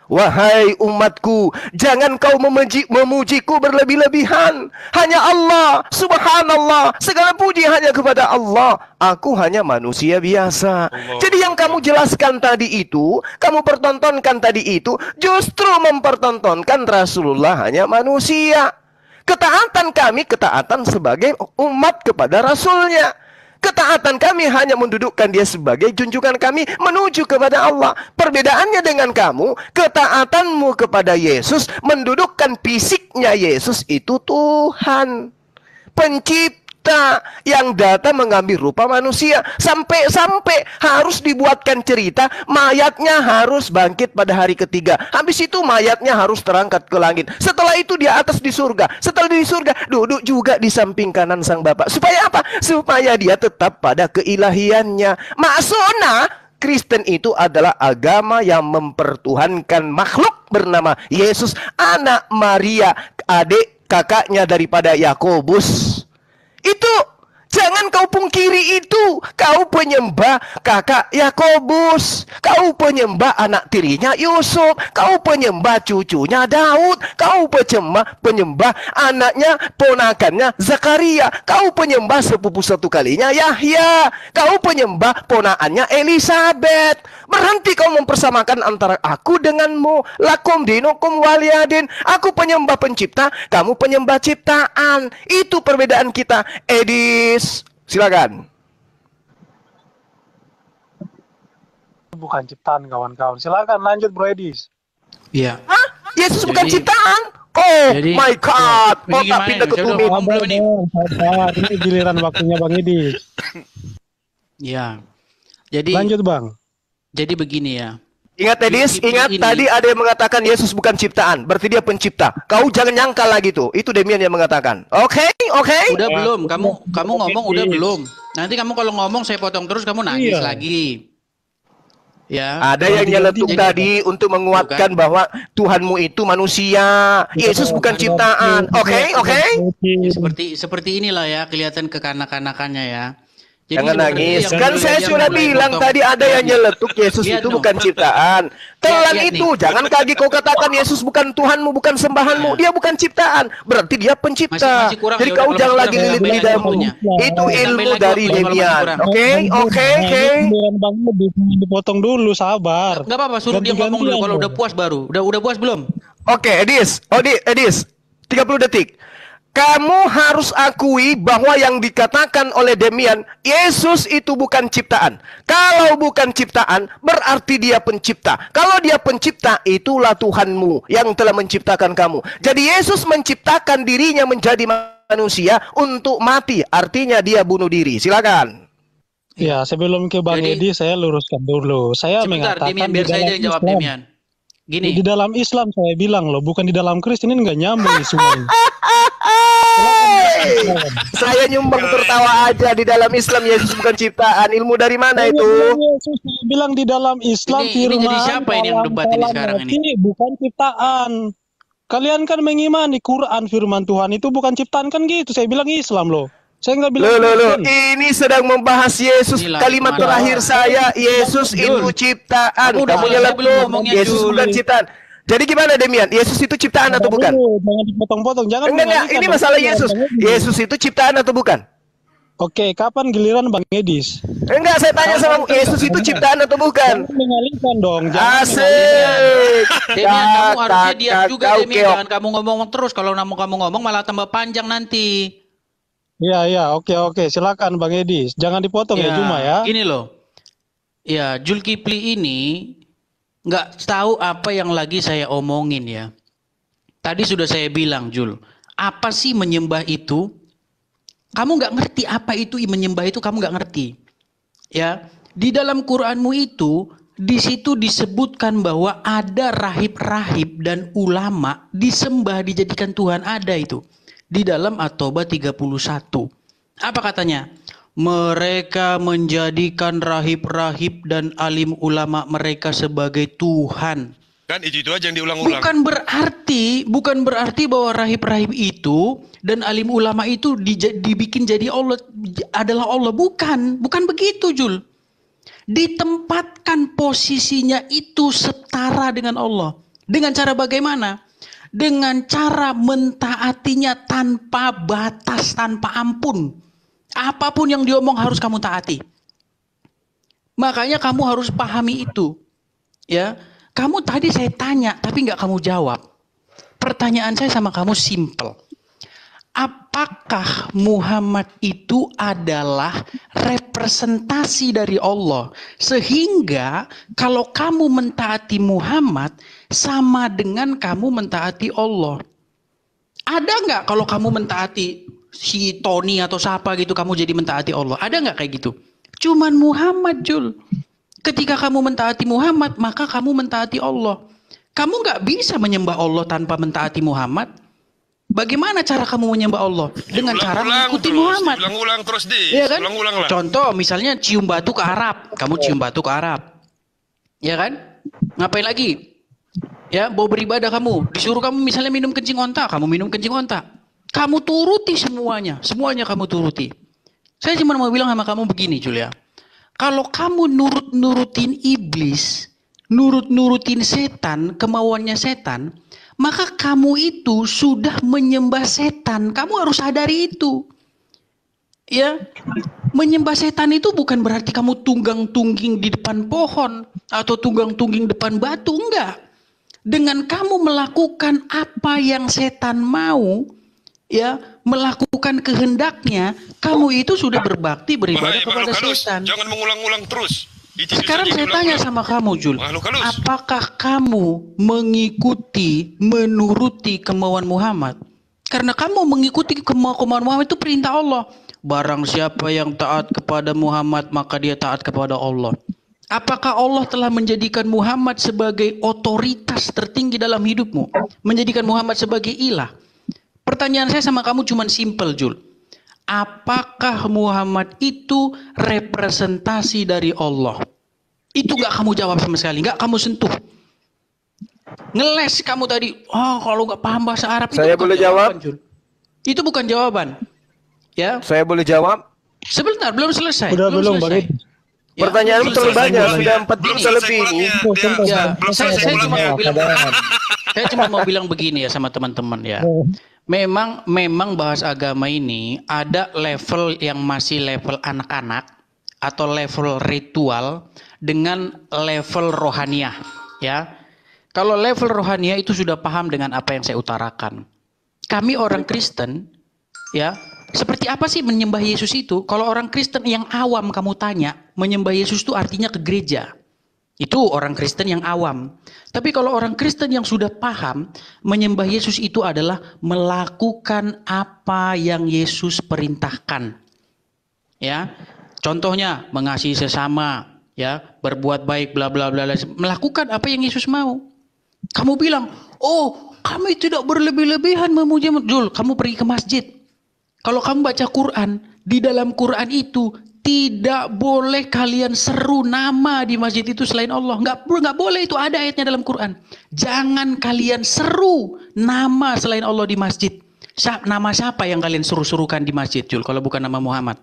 S1: Wahai umatku, jangan kau memujiku berlebih-lebihan. Hanya Allah, subhanallah, segala puji hanya kepada Allah. Aku hanya manusia biasa. Jadi yang kamu jelaskan tadi itu, kamu pertontonkan tadi itu, justru mempertontonkan Rasulullah hanya manusia. Ketaatan kami, ketaatan sebagai umat kepada Rasulnya. Ketaatan kami hanya mendudukkan dia sebagai junjungan kami menuju kepada Allah. Perbedaannya dengan kamu, ketaatanmu kepada Yesus mendudukkan fisiknya Yesus itu Tuhan, pencipta yang datang mengambil rupa manusia. Sampai harus dibuatkan cerita, mayatnya harus bangkit pada hari ketiga. Habis itu mayatnya harus terangkat ke langit. Setelah itu dia atas di surga. Setelah di surga, duduk juga di samping kanan sang Bapa. Supaya apa? Supaya dia tetap pada keilahiannya. Maksudnya Kristen itu adalah agama yang mempertuhankan makhluk bernama Yesus, anak Maria, adik kakaknya daripada Yakobus. Itu jangan kau pungkiri itu. Kau penyembah kakak Yakobus. Kau penyembah anak tirinya Yusuf. Kau penyembah cucunya Daud. Kau penyembah anaknya, ponakannya Zakaria. Kau penyembah sepupu satu kalinya Yahya. Kau penyembah ponakannya Elizabeth. Berhenti kau mempersamakan antara aku denganmu. Lakum dinukum waliyadin. Aku penyembah pencipta, kamu penyembah ciptaan. Itu perbedaan kita. Edis, silakan.
S5: Bukan ciptaan kawan-kawan. Silakan lanjut Bro Edis.
S2: Iya.
S1: Hah? Yesus bukan ciptaan? Oh my God. Otak pindah ke tumit.
S5: Ini giliran waktunya Bang Edis.
S2: Ya. Jadi
S5: Lanjut Bang.
S2: Jadi begini ya.
S1: Ingat Edis, ingat tadi ada yang mengatakan Yesus bukan ciptaan, berarti dia pencipta. Kau jangan nyangkal lagi tuh. Itu Demian yang mengatakan. Oke?
S2: Udah belum? Kamu ngomong udah belum? Nanti kamu kalau ngomong saya potong terus kamu nangis lagi. Ya.
S1: Ada yang nyeletuk tadi untuk menguatkan bahwa Tuhanmu itu manusia. Yesus bukan ciptaan. Oke?
S2: Seperti inilah ya kelihatan kekanak-kanakannya ya. Jadi
S1: jangan nangis. Kan saya
S2: yang
S1: sudah
S2: mulai
S1: bilang
S2: potong.
S1: tadi ada yang nyeletuk Yesus itu bukan ciptaan. Telan
S2: lihat
S1: itu. Jangan lagi kau katakan Yesus bukan Tuhanmu, bukan sembahanmu. Dia bukan ciptaan. Berarti dia pencipta.
S2: Masih kurang,
S1: Jadi
S2: ya udah,
S1: kau
S2: kalau
S1: jangan
S2: masih
S1: lagi
S2: kurang,
S1: lilit
S2: tambahin
S1: lidahmu.
S2: waktunya.
S1: Itu
S2: Tambahin
S1: ilmu
S2: lagi
S1: dari
S2: waktu kalau masih
S1: Demian.
S2: kurang.
S1: Oke.
S5: Giliran Bang Edis dipotong dulu, sabar.
S2: Enggak apa-apa, suruh dia ngomong dulu kalau udah puas baru. Udah puas belum?
S1: Oke, Edis. 30 detik. Kamu harus akui bahwa yang dikatakan oleh Demian, Yesus itu bukan ciptaan. Kalau bukan ciptaan, berarti dia pencipta. Kalau dia pencipta, itulah Tuhanmu yang telah menciptakan kamu. Jadi Yesus menciptakan dirinya menjadi manusia untuk mati. Artinya dia bunuh diri. Silakan.
S5: Ya, sebelum ke Bang Edis saya luruskan dulu. Saya
S2: Sebentar,
S5: mengatakan
S2: Demian, biar saya aja yang jawab
S5: Islam.
S2: Demian. Gini.
S5: Di dalam Islam saya bilang loh, bukan di dalam Kristen, ini nggak nyambung semuanya.
S1: Saya nyumbang tertawa aja. Di dalam Islam Yesus bukan ciptaan. Ilmu dari mana itu?
S5: Yesus bilang di dalam Islam
S2: Ini jadi siapa ini yang debat ini sekarang ini?
S5: Bukan ciptaan. Kalian kan mengimani Quran firman Tuhan itu bukan ciptaan kan gitu. Saya bilang Islam loh. Saya nggak bilang
S1: Loh.
S5: Kristen.
S1: Ini sedang membahas Yesus.
S2: Inilah
S1: Kalimat
S2: gimana?
S1: terakhir saya, Yesus itu ciptaan. Kamu nyeletuk. Yesus bukan ciptaan. Jadi gimana Demian? Yesus itu ciptaan atau bukan?
S5: Jangan dipotong-potong. Jangan
S1: Enggak.
S5: mengalihkan
S1: Ini
S5: dong.
S1: masalah Yesus. Yesus itu ciptaan atau bukan?
S5: Oke, kapan giliran Bang Edis?
S1: Enggak, saya tanya sama Yesus itu ciptaan atau bukan?
S5: Jangan mengalihkan dong. Jangan
S1: Asik.
S2: Demian, kamu harusnya diam juga
S1: Kau
S2: Demian.
S1: keok.
S2: Jangan kamu ngomong terus. Kalau kamu ngomong malah tambah panjang nanti.
S5: Iya, oke. Silakan Bang Edis. Jangan dipotong ya Juma ya.
S2: Gini loh. Ya, Zulkifli ini nggak tahu apa yang lagi saya omongin ya. Tadi sudah saya bilang, Jul. Apa sih menyembah itu? Kamu nggak ngerti apa itu menyembah itu, kamu nggak ngerti. Ya, di dalam Quranmu itu, di situ disebutkan bahwa ada rahib-rahib dan ulama disembah, dijadikan Tuhan, ada itu. Di dalam At-Taubah 31. Apa katanya? Mereka menjadikan rahib-rahib dan alim ulama mereka sebagai Tuhan.
S4: Kan itu aja yang diulang-ulang.
S2: Bukan berarti bahwa rahib-rahib itu dan alim ulama itu dibikin jadi Allah, adalah Allah. Bukan begitu, Jul. Ditempatkan posisinya itu setara dengan Allah. Dengan cara bagaimana? Dengan cara mentaatinya tanpa batas, tanpa ampun. Apapun yang diomong harus kamu taati. Makanya kamu harus pahami itu. Ya, kamu tadi saya tanya tapi nggak kamu jawab. Pertanyaan saya sama kamu simple. Apakah Muhammad itu adalah representasi dari Allah? Sehingga kalau kamu mentaati Muhammad sama dengan kamu mentaati Allah. Ada nggak kalau kamu mentaati si Tony atau siapa gitu kamu jadi mentaati Allah? Ada nggak kayak gitu? Cuman Muhammad, Jul. Ketika kamu mentaati Muhammad, maka kamu mentaati Allah. Kamu nggak bisa menyembah Allah tanpa mentaati Muhammad. Bagaimana cara kamu menyembah Allah? Dengan cara mengikuti Muhammad.
S4: Ulang-ulang terus
S2: Iya kan?
S4: Ulang-ulang lah.
S2: Contoh misalnya cium batu ke Arab. Kamu cium batu ke Arab. Ya kan? Ngapain lagi? Ya, mau beribadah kamu. Disuruh kamu misalnya minum kencing onta. Kamu minum kencing onta. Kamu turuti semuanya. Semuanya kamu turuti. Saya cuma mau bilang sama kamu begini, Julia. Kalau kamu nurut-nurutin iblis, nurut-nurutin setan, kemauannya setan, maka kamu itu sudah menyembah setan. Kamu harus sadari itu. Ya, menyembah setan itu bukan berarti kamu tunggang-tungging di depan pohon atau tunggang-tungging depan batu, enggak. Dengan kamu melakukan apa yang setan mau, ya, melakukan kehendaknya, kamu itu sudah berbakti beribadah kepada setan.
S4: Jangan mengulang-ulang terus.
S2: Sekarang saya tanya sama kamu, Jul, apakah kamu mengikuti, menuruti kemauan Muhammad? Karena kamu mengikuti kemauan Muhammad itu perintah Allah. Barang siapa yang taat kepada Muhammad, maka dia taat kepada Allah. Apakah Allah telah menjadikan Muhammad sebagai otoritas tertinggi dalam hidupmu? Menjadikan Muhammad sebagai ilah? Pertanyaan saya sama kamu cuma simpel, Jul. Apakah Muhammad itu representasi dari Allah? Itu gak kamu jawab sama sekali, gak kamu sentuh. Ngeles kamu tadi, kalau gak paham bahasa Arab.
S1: Saya boleh jawab?
S2: Jul. Itu bukan jawaban. Ya.
S1: Saya boleh jawab?
S2: Sebentar, belum selesai.
S5: Belum,
S2: selesai.
S1: Ya, pertanyaan terlalu banyak, sudah 4 menit lebih ini.
S2: Saya cuma mau bilang begini ya sama teman-teman ya. Memang bahas agama ini ada level yang masih level anak-anak atau level ritual dengan level rohaniah ya. Kalau level rohaniah itu sudah paham dengan apa yang saya utarakan. Kami orang Kristen ya, seperti apa sih menyembah Yesus itu? Kalau orang Kristen yang awam kamu tanya, menyembah Yesus itu artinya ke gereja. Itu orang Kristen yang awam. Tapi kalau orang Kristen yang sudah paham, menyembah Yesus itu adalah melakukan apa yang Yesus perintahkan. Ya. Contohnya mengasihi sesama, ya, berbuat baik bla bla bla, melakukan apa yang Yesus mau. Kamu bilang, "Oh, kami tidak berlebih-lebihan memuji." Jul, kamu pergi ke masjid. Kalau kamu baca Quran, di dalam Quran itu tidak boleh kalian seru nama di masjid itu selain Allah. Nggak boleh, itu ada ayatnya dalam Quran. Jangan kalian seru nama selain Allah di masjid. Nama siapa yang kalian seru-serukan di masjid, Jul, kalau bukan nama Muhammad?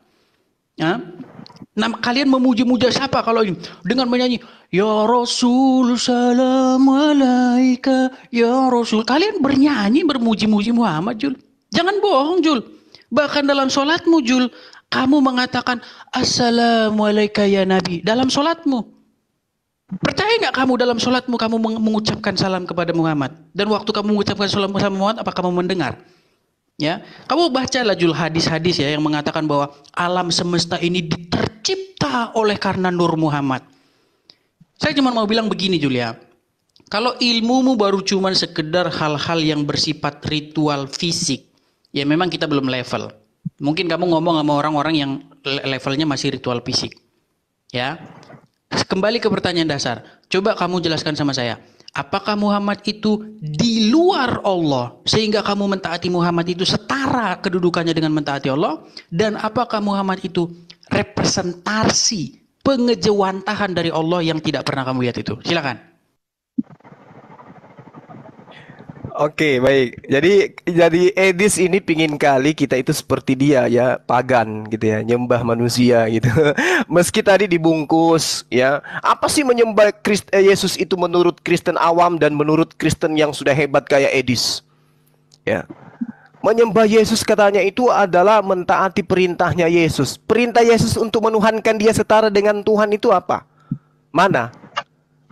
S2: Kalian memuji-muja siapa kalau ini? Dengan menyanyi, Ya Rasul, salam alaika, Ya Rasul. Kalian bernyanyi, bermuji-muji Muhammad, Jul. Jangan bohong, Jul. Bahkan dalam sholatmu, Jul, kamu mengatakan Assalamualaikum ya Nabi dalam sholatmu. Percaya nggak kamu dalam sholatmu kamu mengucapkan salam kepada Muhammad? Dan waktu kamu mengucapkan salam kepada Muhammad, apa kamu mendengar? Ya, kamu bacalah, Jul, hadis-hadis ya yang mengatakan bahwa alam semesta ini tercipta oleh karena nur Muhammad. Saya cuma mau bilang begini, Julia. Kalau ilmumu baru cuma sekedar hal-hal yang bersifat ritual fisik, ya memang kita belum level. Mungkin kamu ngomong sama orang-orang yang levelnya masih ritual fisik. Ya. Kembali ke pertanyaan dasar. Coba kamu jelaskan sama saya. Apakah Muhammad itu di luar Allah sehingga kamu mentaati Muhammad itu setara kedudukannya dengan mentaati Allah? Dan apakah Muhammad itu representasi pengejawantahan dari Allah yang tidak pernah kamu lihat itu? Silakan.
S1: Oke, baik. Jadi Edis ini pingin kali kita itu seperti dia ya, pagan gitu ya, nyembah manusia gitu. Meski tadi dibungkus ya, apa sih menyembah Yesus itu menurut Kristen awam dan menurut Kristen yang sudah hebat kayak Edis? Ya. Menyembah Yesus katanya itu adalah mentaati perintahnya Yesus. Perintah Yesus untuk menuhankan dia setara dengan Tuhan itu apa? Mana?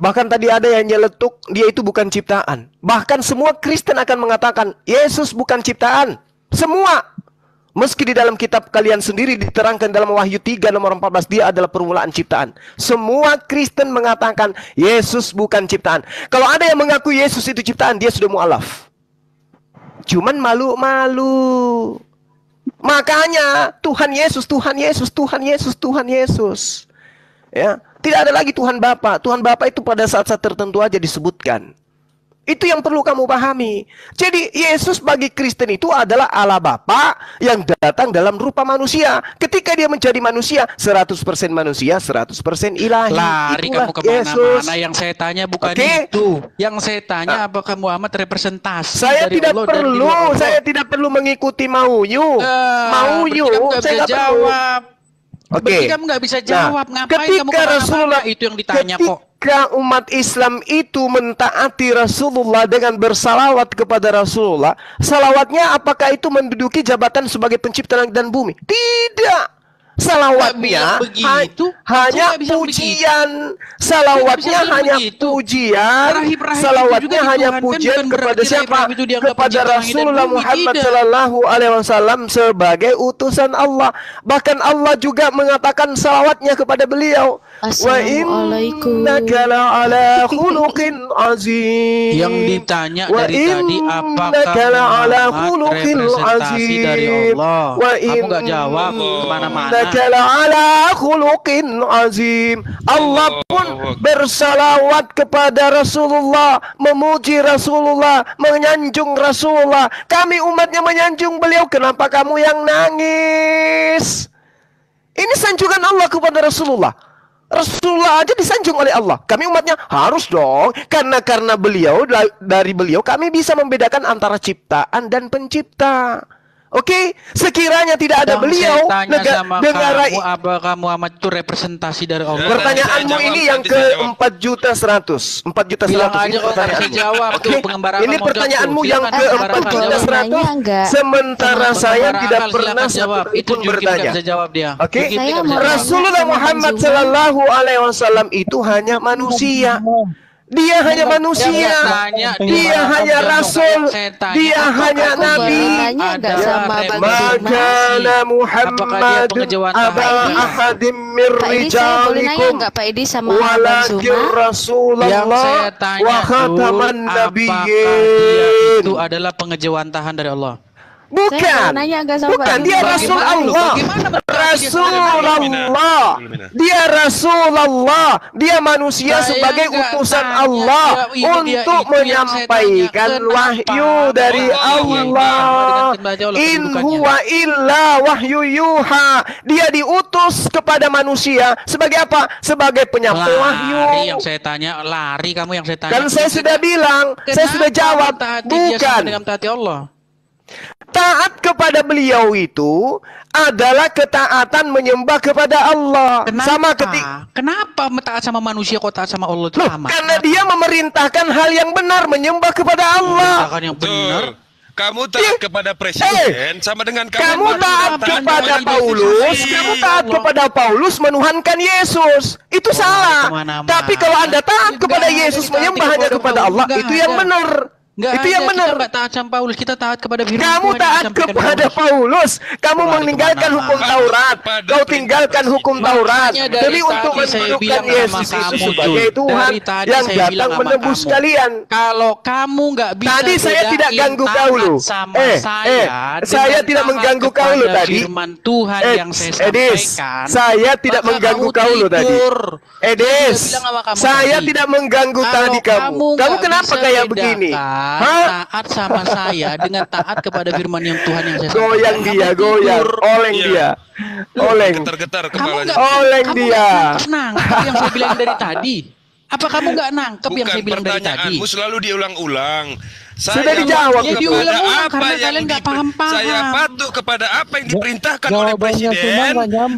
S1: Bahkan tadi ada yang nyeletuk, dia itu bukan ciptaan. Bahkan semua Kristen akan mengatakan, Yesus bukan ciptaan. Semua. Meski di dalam kitab kalian sendiri diterangkan dalam Wahyu 3 nomor 14, dia adalah permulaan ciptaan. Semua Kristen mengatakan, Yesus bukan ciptaan. Kalau ada yang mengaku Yesus itu ciptaan, dia sudah mu'alaf. Cuman malu-malu. Makanya, Tuhan Yesus, Tuhan Yesus, Tuhan Yesus, Tuhan Yesus. Ya. Tidak ada lagi Tuhan Bapa. Tuhan Bapa itu pada saat-saat tertentu aja disebutkan. Itu yang perlu kamu pahami. Jadi Yesus bagi Kristen itu adalah Allah Bapa yang datang dalam rupa manusia. Ketika dia menjadi manusia, 100% manusia, 100% ilahi.
S2: Lari
S1: Itulah
S2: kamu kemana-mana.
S1: Yesus.
S2: Yang saya tanya bukan
S1: Oke.
S2: itu. Yang saya tanya apakah Muhammad representasi
S1: Saya
S2: dari
S1: tidak
S2: Allah dan di
S1: perlu,
S2: luar Allah?
S1: saya tidak perlu mengikuti mauyu. Mauyu,
S2: Berarti kamu nggak
S1: saya
S2: bisa
S1: nggak perlu.
S2: jawab.
S1: Oke.
S2: Berarti kamu nggak bisa jawab. Ngapain kamu
S1: ketika Rasulullah
S2: itu yang ditanya kok.
S1: Ketika umat Islam itu mentaati Rasulullah dengan bersalawat kepada Rasulullah, salawatnya apakah itu menduduki jabatan sebagai pencipta langit dan bumi? Tidak. Salawatnya hanya pujian. Salawatnya hanya pujian. Salawatnya hanya pujian kepada siapa? Kepada Rasulullah Muhammad sallallahu alaihi wasallam sebagai utusan Allah. Bahkan Allah juga mengatakan salawatnya kepada beliau. Wa innaka la'ala khuluqin azim.
S2: Yang ditanya
S1: Wa
S2: dari tadi
S1: innaka la'ala
S2: apakah
S1: khuluqin
S2: representasi dari
S1: azim.
S2: Allah?
S1: Wa
S2: Kamu nggak jawab kemana-mana.
S1: Ala khuluqin azim. Allah pun bersalawat kepada Rasulullah, memuji Rasulullah, menyanjung Rasulullah. Kami umatnya menyanjung beliau. Kenapa kamu yang nangis? Ini sanjungan Allah kepada Rasulullah. Rasulullah aja disanjung oleh Allah. Kami umatnya harus dong, karena beliau, dari beliau kami bisa membedakan antara ciptaan dan pencipta. Oke, sekiranya tidak ada beliau, negara
S2: apakah Muhammad itu representasi dari Allah?
S1: Pertanyaanmu ini yang ke 4.100.000. 4.100.000.
S2: Bilang aja kok nggak bisa jawab.
S1: Oke, ini pertanyaanmu yang ke 4.100.000. Sementara saya tidak pernah pun bertanya. Oke, Rasulullah Muhammad sallallahu alaihi wasallam itu hanya manusia. Dia hanya manusia, dia hanya rasul, dia hanya nabi. Maka Muhammad aba ahadim mir rijalikum walakin Rasulullah wa khataman nabiyyin.
S2: Itu adalah pengejawantahan dari Allah.
S1: Bukan, bukan, dia Rasul Allah. Rasulullah. Dia Rasulullah. Dia manusia sebagai utusan Allah untuk menyampaikan wahyu dari Allah. In huwa illa wahyu yuha. Dia diutus kepada manusia sebagai apa? Sebagai penyampai wahyu.
S2: Lari yang saya tanya, lari kamu yang saya tanya.
S1: Kan saya sudah bilang, saya sudah jawab. Bukan. Taat kepada beliau itu adalah ketaatan menyembah kepada Allah.
S2: Sama ketika. Kenapa taat sama manusia kok taat sama Allah itu sama?
S1: Karena dia memerintahkan hal yang benar, menyembah kepada Allah.
S2: Memerintahkan yang benar.
S4: Kamu taat kepada presiden sama dengan
S1: kamu taat kepada Paulus. Kamu taat kepada Paulus menuhankan Yesus. Itu salah. Tapi kalau Anda taat kepada Yesus menyembah hanya kepada Allah, itu yang benar. Itu yang benar.
S2: Kita taat sama Paulus, kita taat kepada firman
S1: kamu
S2: Tuhan.
S1: Taat kepada Paulus. Kamu meninggalkan hukum Taurat. Kau tinggalkan hukum Taurat demi untuk menunjukkan Yesus itu sebagai Tuhan yang datang menebus kalian.
S2: Kalau kamu nggak bisa
S1: tadi saya tidak ganggu kau lu. Saya tidak mengganggu kau lu tadi.
S2: Firman Tuhan yang saya sampaikan.
S1: Saya tidak mengganggu kau lu tadi. Edis, saya tidak mengganggu tadi kamu. Kamu kenapa kayak begini?
S2: Taat sama saya dengan taat kepada firman yang Tuhan yang saya
S1: goyang dia, goyang, oleng dia, oleng,
S4: getar-getar kepalanya.
S1: Oleng dia.
S2: Nangkep yang saya bilang dari tadi? Apa kamu nggak nangkep yang saya bilang dari tadi?
S4: Pertanyaanmu selalu diulang-ulang.
S1: Sudah dijawab.
S2: Ya diulang-ulang karena kalian nggak paham-paham.
S4: Saya patuh kepada apa yang diperintahkan oleh presiden.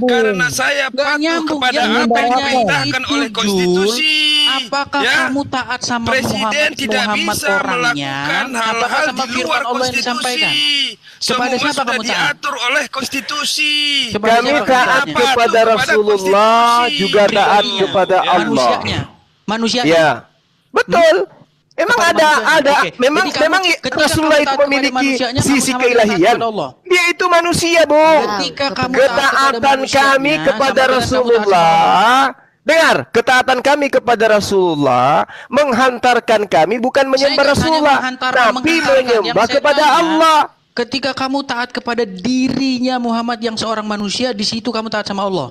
S4: Karena saya patuh kepada apa yang diperintahkan oleh konstitusi.
S2: Apakah kamu taat sama
S4: presiden tidak
S2: Muhammad
S4: bisa
S2: orangnya?
S4: melakukan hal-hal di luar konstitusi. Semua sudah diatur oleh konstitusi.
S1: Kami taat kepada Rasulullah, juga taat kepada Allah.
S2: Manusianya.
S1: Ya, betul. Memang memang Rasulullah itu memiliki sisi keilahian. Dia itu manusia, Bu. Ketaatan kami kepada Rasulullah. Dengar, ketaatan kami kepada Rasulullah menghantarkan kami bukan menyembah Rasulullah, tapi menyembah kepada Allah.
S2: Ketika kamu taat kepada dirinya Muhammad yang seorang manusia, di situ kamu taat sama Allah.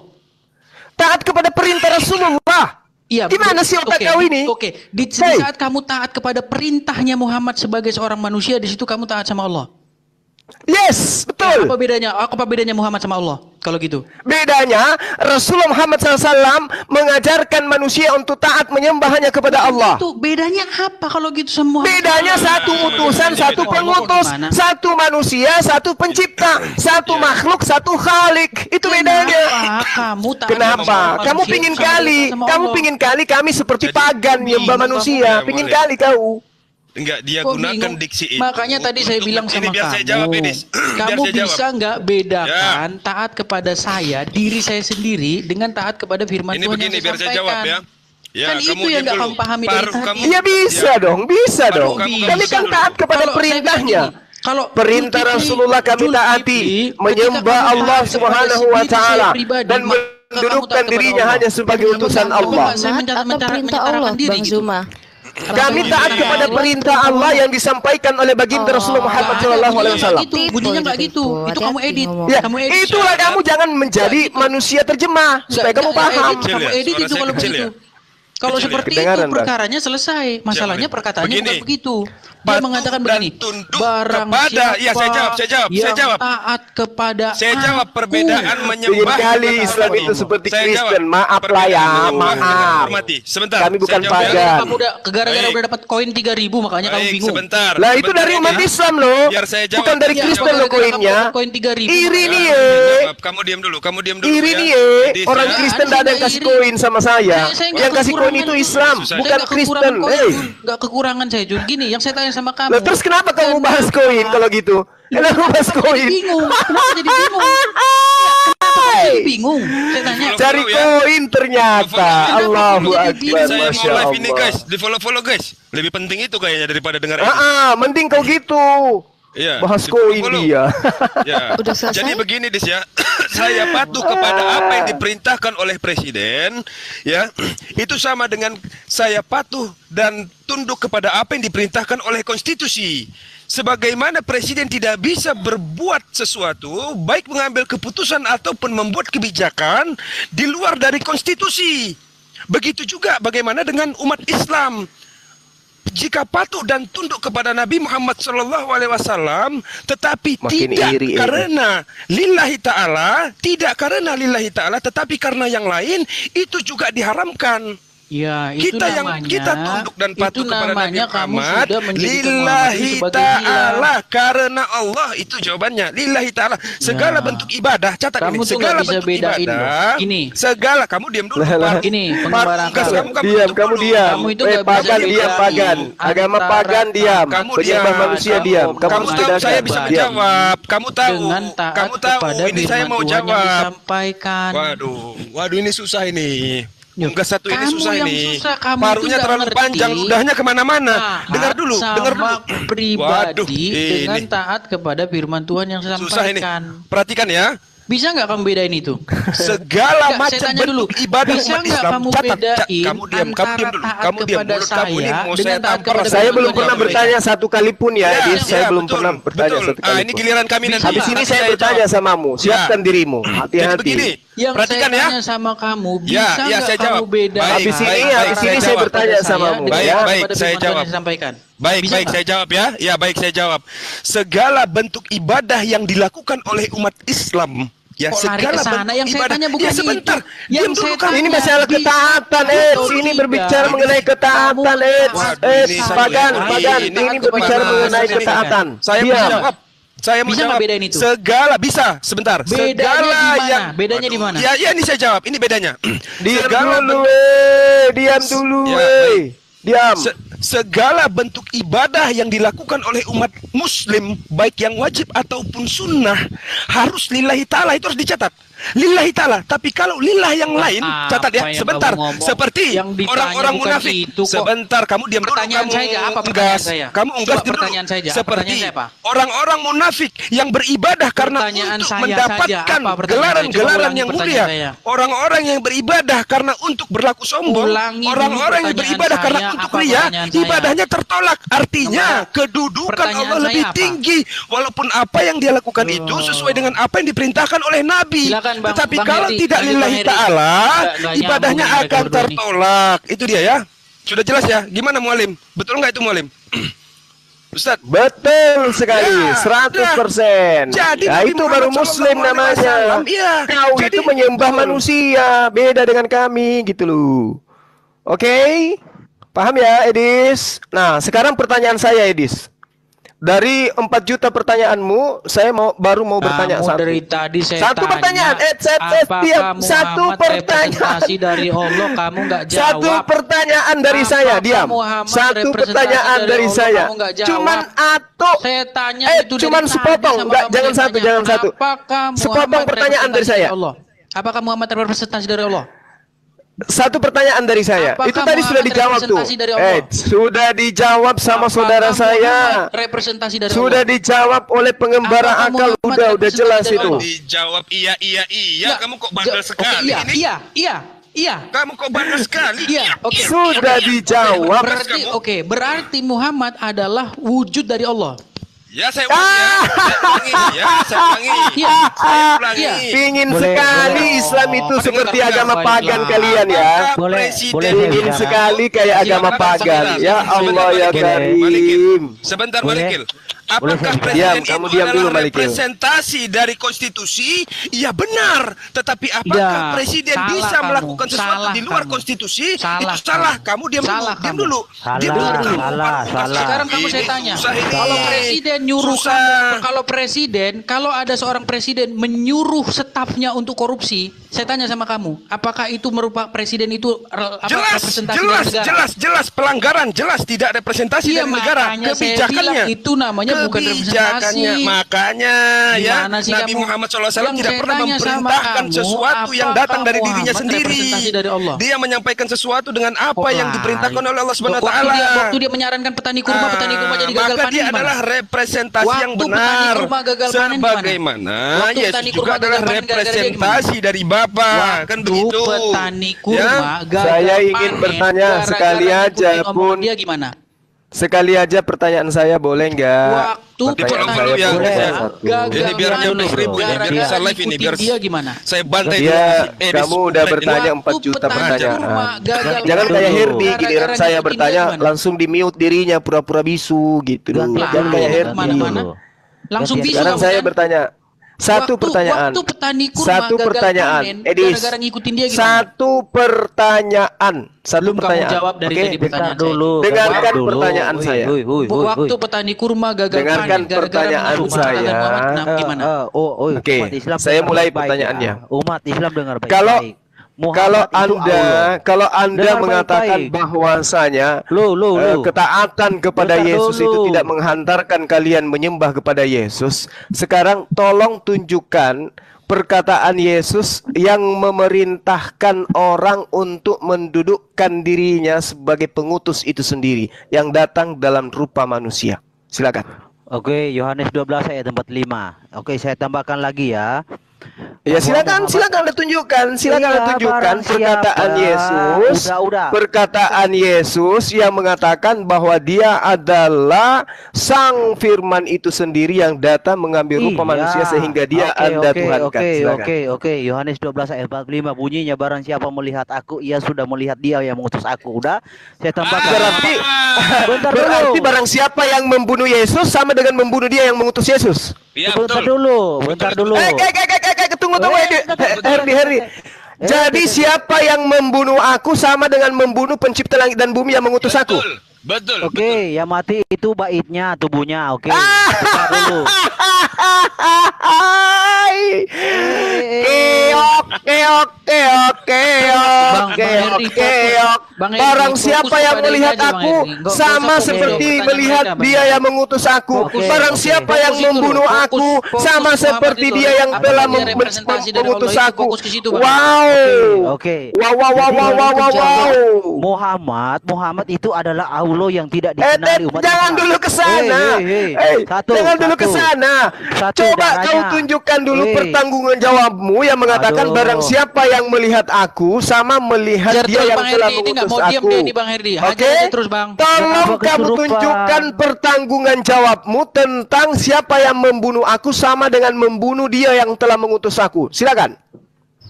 S1: Taat kepada perintah Rasulullah.
S2: Iya.
S1: Gimana sih otak kau ini?
S2: Oke. Di saat kamu taat kepada perintahnya Muhammad sebagai seorang manusia, di situ kamu taat sama Allah.
S1: Yes, betul.
S2: Apa bedanya? Apa bedanya Muhammad sama Allah? Kalau gitu.
S1: Bedanya Rasulullah Muhammad SAW mengajarkan manusia untuk taat menyembah hanya kepada Allah.
S2: Itu bedanya apa kalau gitu semua?
S1: Bedanya satu utusan, satu pengutus, satu manusia, satu pencipta, satu makhluk, satu khalik. Itu bedanya. Kenapa? Kamu pingin kali kami seperti pagan menyembah manusia. Pingin kali kau.
S4: Enggak, dia gunakan diksi itu.
S2: Makanya tadi saya bilang sama
S4: biar
S2: kamu,
S4: saya jawab,
S2: kamu bisa nggak bedakan taat kepada saya, diri saya sendiri, dengan taat kepada firman Tuhan
S4: begini,
S2: yang
S4: biar saya jawab ya.
S2: Kan itu yang nggak kamu pahami dari tadi.
S1: Iya bisa dong, bisa dong. Kami kan taat kepada perintahnya.
S2: Kalau
S1: perintah Rasulullah kami taati, menyembah Allah Subhanahu wa taala dan mendudukkan dirinya hanya sebagai utusan Allah.
S7: Atau perintah Allah, Bang Zuma.
S1: Kami taat kepada perintah Allah yang disampaikan oleh baginda Rasulullah Muhammad SAW.
S2: Bunyinya nggak gitu. Itu kamu edit.
S1: Ya, itulah kamu jangan menjadi manusia terjemah supaya kamu paham.
S2: Kamu edit itu kalau begitu. Kalau seperti itu perkaranya selesai. Masalahnya perkataannya bukan begitu. Dia mengatakan begini, barang siapa yang taat kepada
S4: saya jawab perbedaan menyembah
S1: kali Islam itu seperti Kristen. Maaf lah ya, maaf.
S4: Sebentar.
S1: Kami bukan pagan.
S2: Kamu gara-gara udah dapat koin 3.000 makanya kamu bingung.
S4: Sebentar.
S1: Lah itu dari umat Islam loh. Bukan dari Kristen loh koinnya. Iri nih ye.
S4: Kamu diam dulu.
S1: Iri nih ye. Orang Kristen tidak ada yang kasih koin sama saya. Yang kasih koin itu Islam, bukan Kristen.
S2: Enggak kekurangan saya, Jun. Gini, yang saya tanya sama kamu.
S1: Lah terus kenapa kamu bahas koin kalau gitu? Kenapa bahas koin?
S2: Bingung. Kenapa jadi bingung? Kenapa jadi bingung? Saya tanya.
S1: Cari koin ternyata. Allahu Akbar.
S4: Saya mau live ini guys, di follow guys. Lebih penting itu kayaknya daripada dengar ini.
S1: Mending kau gitu.
S4: Iya,
S1: bahas koin dia.
S4: Ya.
S7: Udah selesai.
S4: Jadi begini Dis ya. Saya patuh kepada apa yang diperintahkan oleh presiden, ya. Itu sama dengan saya patuh dan tunduk kepada apa yang diperintahkan oleh konstitusi. Sebagaimana presiden tidak bisa berbuat sesuatu, baik mengambil keputusan ataupun membuat kebijakan di luar dari konstitusi. Begitu juga bagaimana dengan umat Islam. Jika patuh dan tunduk kepada Nabi Muhammad SAW, tetapi tidak karena lillahi ta'ala, tetapi karena yang lain, itu juga diharamkan.
S2: Ya, itu
S4: kita tunduk dan patuh kepada Nabi Muhammad lillahi ta'ala, karena Allah, itu jawabannya. Lillahi ta'ala, segala bentuk ibadah, catat ini, segala bentuk ibadah.
S2: Ini
S4: segala, kamu diam dulu.
S2: Ini pengembaraan
S1: kamu diam. Pagan diam, pagan. Agama pagan diam. Penyembah manusia diam.
S4: Kamu tahu saya bisa menjawab. Kamu tahu ini saya mau jawab. Waduh, ini susah ini. Unggas satu ini susah ini. Parunya terlalu panjang, ludahnya kemana-mana. Dengar dulu.
S2: Pribadi dengan taat kepada firman Tuhan yang saya sampaikan.
S4: Susah ini. Perhatikan ya.
S2: Bisa nggak kamu bedain itu?
S4: Segala macam bentuk ibadah
S2: bisa
S4: umat Islam.
S2: Kamu bedain
S4: kamu diam dulu. Kamu diam mulut kamu ini mau saya tampar.
S1: Saya belum pernah bertanya satu kali pun ya. Saya belum pernah bertanya satu kali pun.
S4: Ini giliran kami nanti.
S1: Habis ini saya bertanya samamu. Siapkan dirimu. Hati-hati.
S2: Yang perhatikan saya tanya sama kamu, bisa nggak kamu bedain?
S1: Habis ini saya bertanya samamu.
S4: Baik, saya jawab. Baik, saya jawab ya. Ya, baik, saya jawab. Segala bentuk ibadah yang dilakukan oleh umat Islam, ya, segala bentuk
S2: yang saya tanya bukan
S4: sebentar.
S2: Yang saya tanya
S1: ini masalah ketaatan, ini berbicara mengenai ketaatan, pagan. Ini berbicara mengenai ketaatan.
S4: Saya mau jawab.
S2: Bedain itu?
S4: Segala bisa, sebentar.
S2: Bedanya di mana?
S4: Ya, ini saya jawab. Ini bedanya.
S1: Diam dulu. Diam.
S4: Segala bentuk ibadah yang dilakukan oleh umat muslim, baik yang wajib ataupun sunnah, harus lillahi ta'ala. Itu harus dicatat. Lillahi ta'ala. Tapi kalau lillah yang lain, catat ya, sebentar. Seperti orang-orang munafik. Sebentar, kamu diam dulu. Kamu unggas dulu. Seperti orang-orang munafik yang beribadah karena untuk mendapatkan gelaran-gelaran yang mulia. Orang-orang yang beribadah karena untuk berlaku sombong. Orang-orang yang beribadah karena untuk ria, ibadahnya tertolak. Artinya kedudukan Allah lebih tinggi. Walaupun apa yang dia lakukan itu sesuai dengan apa yang diperintahkan oleh Nabi.
S1: Tetapi kalau tidak lillahi ta'ala, ibadahnya akan tertolak. Itu dia ya. Sudah jelas ya? Gimana Mualim? Betul nggak itu Mualim? Ustaz?
S8: Betul sekali, 100%.
S1: Jadi
S8: ya, itu baru Muslim namanya.
S1: Ya.
S8: Kau itu menyembah manusia, beda dengan kami gitu loh. Oke? Paham ya, Edis? Nah, sekarang pertanyaan saya, Edis. Dari 4 juta pertanyaanmu, saya baru mau bertanya satu.
S9: Dari tadi saya
S8: satu
S9: tanya,
S8: pertanyaan.
S9: apakah
S8: Satu
S9: Muhammad
S8: pertanyaan
S9: representasi dari Allah? Kamu nggak jawab.
S8: Satu pertanyaan dari saya, diam. Satu pertanyaan dari saya. Cuman atau
S9: saya tanya itu
S8: cuman sepotong, enggak, jangan satu, jangan satu. Sepotong pertanyaan dari saya.
S9: Allah? Apakah Muhammad representasi dari Allah?
S8: Satu pertanyaan dari saya.
S9: Apakah
S8: itu tadi sudah dijawab tuh. Sudah dijawab sama saudara saya.
S9: Representasi dari
S8: sudah
S9: Allah?
S8: Dijawab oleh pengembara akal. Udah jelas itu.
S4: Dijawab iya. Kamu kok bandel sekali ini?
S9: Iya.
S4: Kamu kok bandel sekali?
S9: Iya. Oke.
S8: Sudah dijawab.
S9: Berarti Muhammad adalah wujud dari Allah.
S4: Ya saya ulangi. Saya ulangi.
S8: Pingin sekali Islam itu seperti agama pagan kalian ya. Pingin sekali kayak agama pagan. Ya Allah ya Karim.
S4: Sebentar Malikil. Apakah presiden itu adalah representasi dari konstitusi? Ya benar. Tetapi apakah presiden bisa melakukan sesuatu di luar konstitusi? Itu salah. Kamu diam dulu.
S9: Salah. Sekarang kamu saya tanya. Kalau presiden nyuruh kalau ada seorang presiden menyuruh stafnya untuk korupsi, saya tanya sama kamu, apakah itu merupakan presiden itu representasi dari negara?
S4: Jelas pelanggaran, jelas tidak representasi dari negara. Kebijakannya
S9: itu namanya bukan representasi.
S4: Makanya ya Nabi Muhammad SAW tidak pernah memerintahkan sesuatu yang datang dari dirinya sendiri. Dia menyampaikan sesuatu dengan apa yang diperintahkan oleh Allah Subhanahu wa taala.
S9: Waktu dia menyarankan petani kurma jadi gagal panen,
S4: maka dia adalah representasi yang benar. Sebagaimana Yesus juga adalah representasi dari Bapa, kan begitu.
S9: Petani kurma gagal
S8: saya ingin bertanya sekali aja pun.
S9: Dia gimana?
S8: Sekali aja pertanyaan saya boleh nggak?
S9: Waktu
S8: pertanyaan saya
S4: ya,
S8: boleh.
S4: Ini biar nyampe 1000 ini, biar bisa live ini, biar
S9: dia gimana?
S4: Saya bantai
S8: kamu udah bertanya 4 juta pertanyaan. Jangan kayak Herdi, giliran saya bertanya langsung di mute dirinya pura-pura bisu gitu. Jangan kayak Herdi.
S9: Langsung bisu.
S8: Sekarang saya bertanya. Satu pertanyaan. Satu pertanyaan. Edis. Satu pertanyaan. Satu pertanyaan.
S9: Jawab dari tadi pertanyaan
S8: dulu. Dengarkan pertanyaan saya.
S9: Waktu petani kurma gagal
S8: panen. Dengarkan pertanyaan saya. Oke. Saya mulai pertanyaannya.
S10: Umat Islam dengar baik-baik.
S8: Kalau Anda mengatakan bahwasanya ketaatan kepada Yesus itu tidak menghantarkan kalian menyembah kepada Yesus, sekarang tolong tunjukkan perkataan Yesus yang memerintahkan orang untuk mendudukkan dirinya sebagai pengutus itu sendiri yang datang dalam rupa manusia. Silakan.
S10: Oke, Yohanes 12 ayat 45. Oke, saya tambahkan lagi ya.
S8: Ya silakan ditunjukkan, perkataan Yesus. Perkataan Yesus yang mengatakan bahwa dia adalah Sang Firman itu sendiri yang datang mengambil rupa manusia sehingga dia Anda Tuhankan.
S10: Oke. Yohanes 12 ayat 45 bunyinya, barang siapa melihat aku, ia sudah melihat dia yang mengutus aku. Udah, saya tambahkan.
S8: Berarti barang siapa yang membunuh Yesus sama dengan membunuh dia yang mengutus Yesus.
S4: Ya,
S10: bentar dulu.
S8: Tunggu, Herdi. Jadi siapa yang membunuh aku sama dengan membunuh pencipta langit dan bumi yang mengutus aku.
S4: Betul.
S10: Oke, yang mati itu baitnya, tubuhnya. Oke. Bentar dulu.
S8: Barang siapa yang melihat aku sama seperti melihat dia yang mengutus aku. Barang siapa yang membunuh aku sama seperti dia yang telah mengutus aku. Wow.
S10: Muhammad itu adalah Allah yang tidak dikenali umat.
S8: Jangan dulu ke sana. Jangan dulu ke sana. Coba kau tunjukkan dulu pertanggungan jawabmu yang mengatakan barang siapa yang melihat aku sama melihat dia yang telah mengutus aku. Oke? Tolong kamu tunjukkan pertanggungan jawabmu tentang siapa yang membunuh aku sama dengan membunuh dia yang telah mengutus aku. Silakan.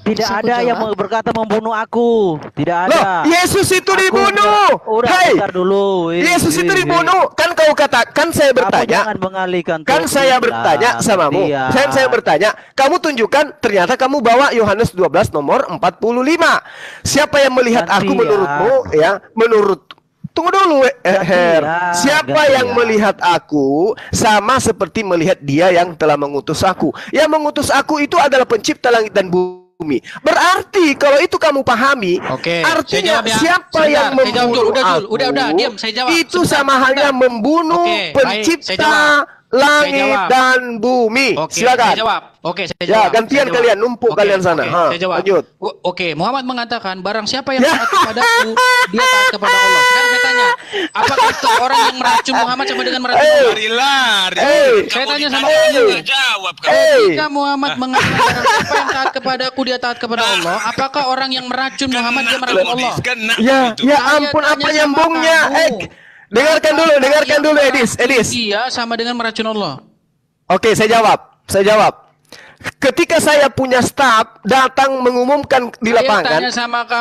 S10: Tidak ada yang berkata membunuh aku. Tidak ada.
S1: Loh, Yesus itu dibunuh.
S10: Hei, dulu.
S1: Yesus itu dibunuh. Kan kau katakan, saya bertanya.
S10: Jangan mengalihkan.
S1: Kan saya bertanya samamu. Saya bertanya, kamu tunjukkan, ternyata kamu bawa Yohanes 12 nomor 45. Siapa yang melihat aku menurutmu ya? Tunggu dulu, Her. Siapa yang melihat aku sama seperti melihat Dia yang telah mengutus aku. Yang mengutus aku itu adalah pencipta langit dan bumi. Berarti kalau itu kamu pahami, artinya siapa yang membunuh aku,
S9: diam, saya jawab.
S1: Itu sama halnya membunuh pencipta langit dan bumi. Silakan.
S9: Saya jawab. Saya
S1: jawab.
S9: Ya,
S1: gantian kalian, numpuk kalian sana.
S9: Saya jawab.
S1: Lanjut.
S9: Muhammad mengatakan barang siapa yang taat kepadaku, dia taat kepada Allah. Sekarang saya tanya, apakah itu orang yang meracun Muhammad sama dengan meracun Allah? Saya tanya sama kamu. Ketika Muhammad mengatakan barang siapa yang taat kepadaku, dia taat kepada Allah, apakah orang yang meracun Muhammad dia meracun Allah?
S1: Ya ampun, apa nyambungnya? Dengarkan dulu, Edis.
S9: Iya, sama dengan meracun Allah.
S1: Oke, saya jawab. Ketika saya punya staf datang mengumumkan di lapangan,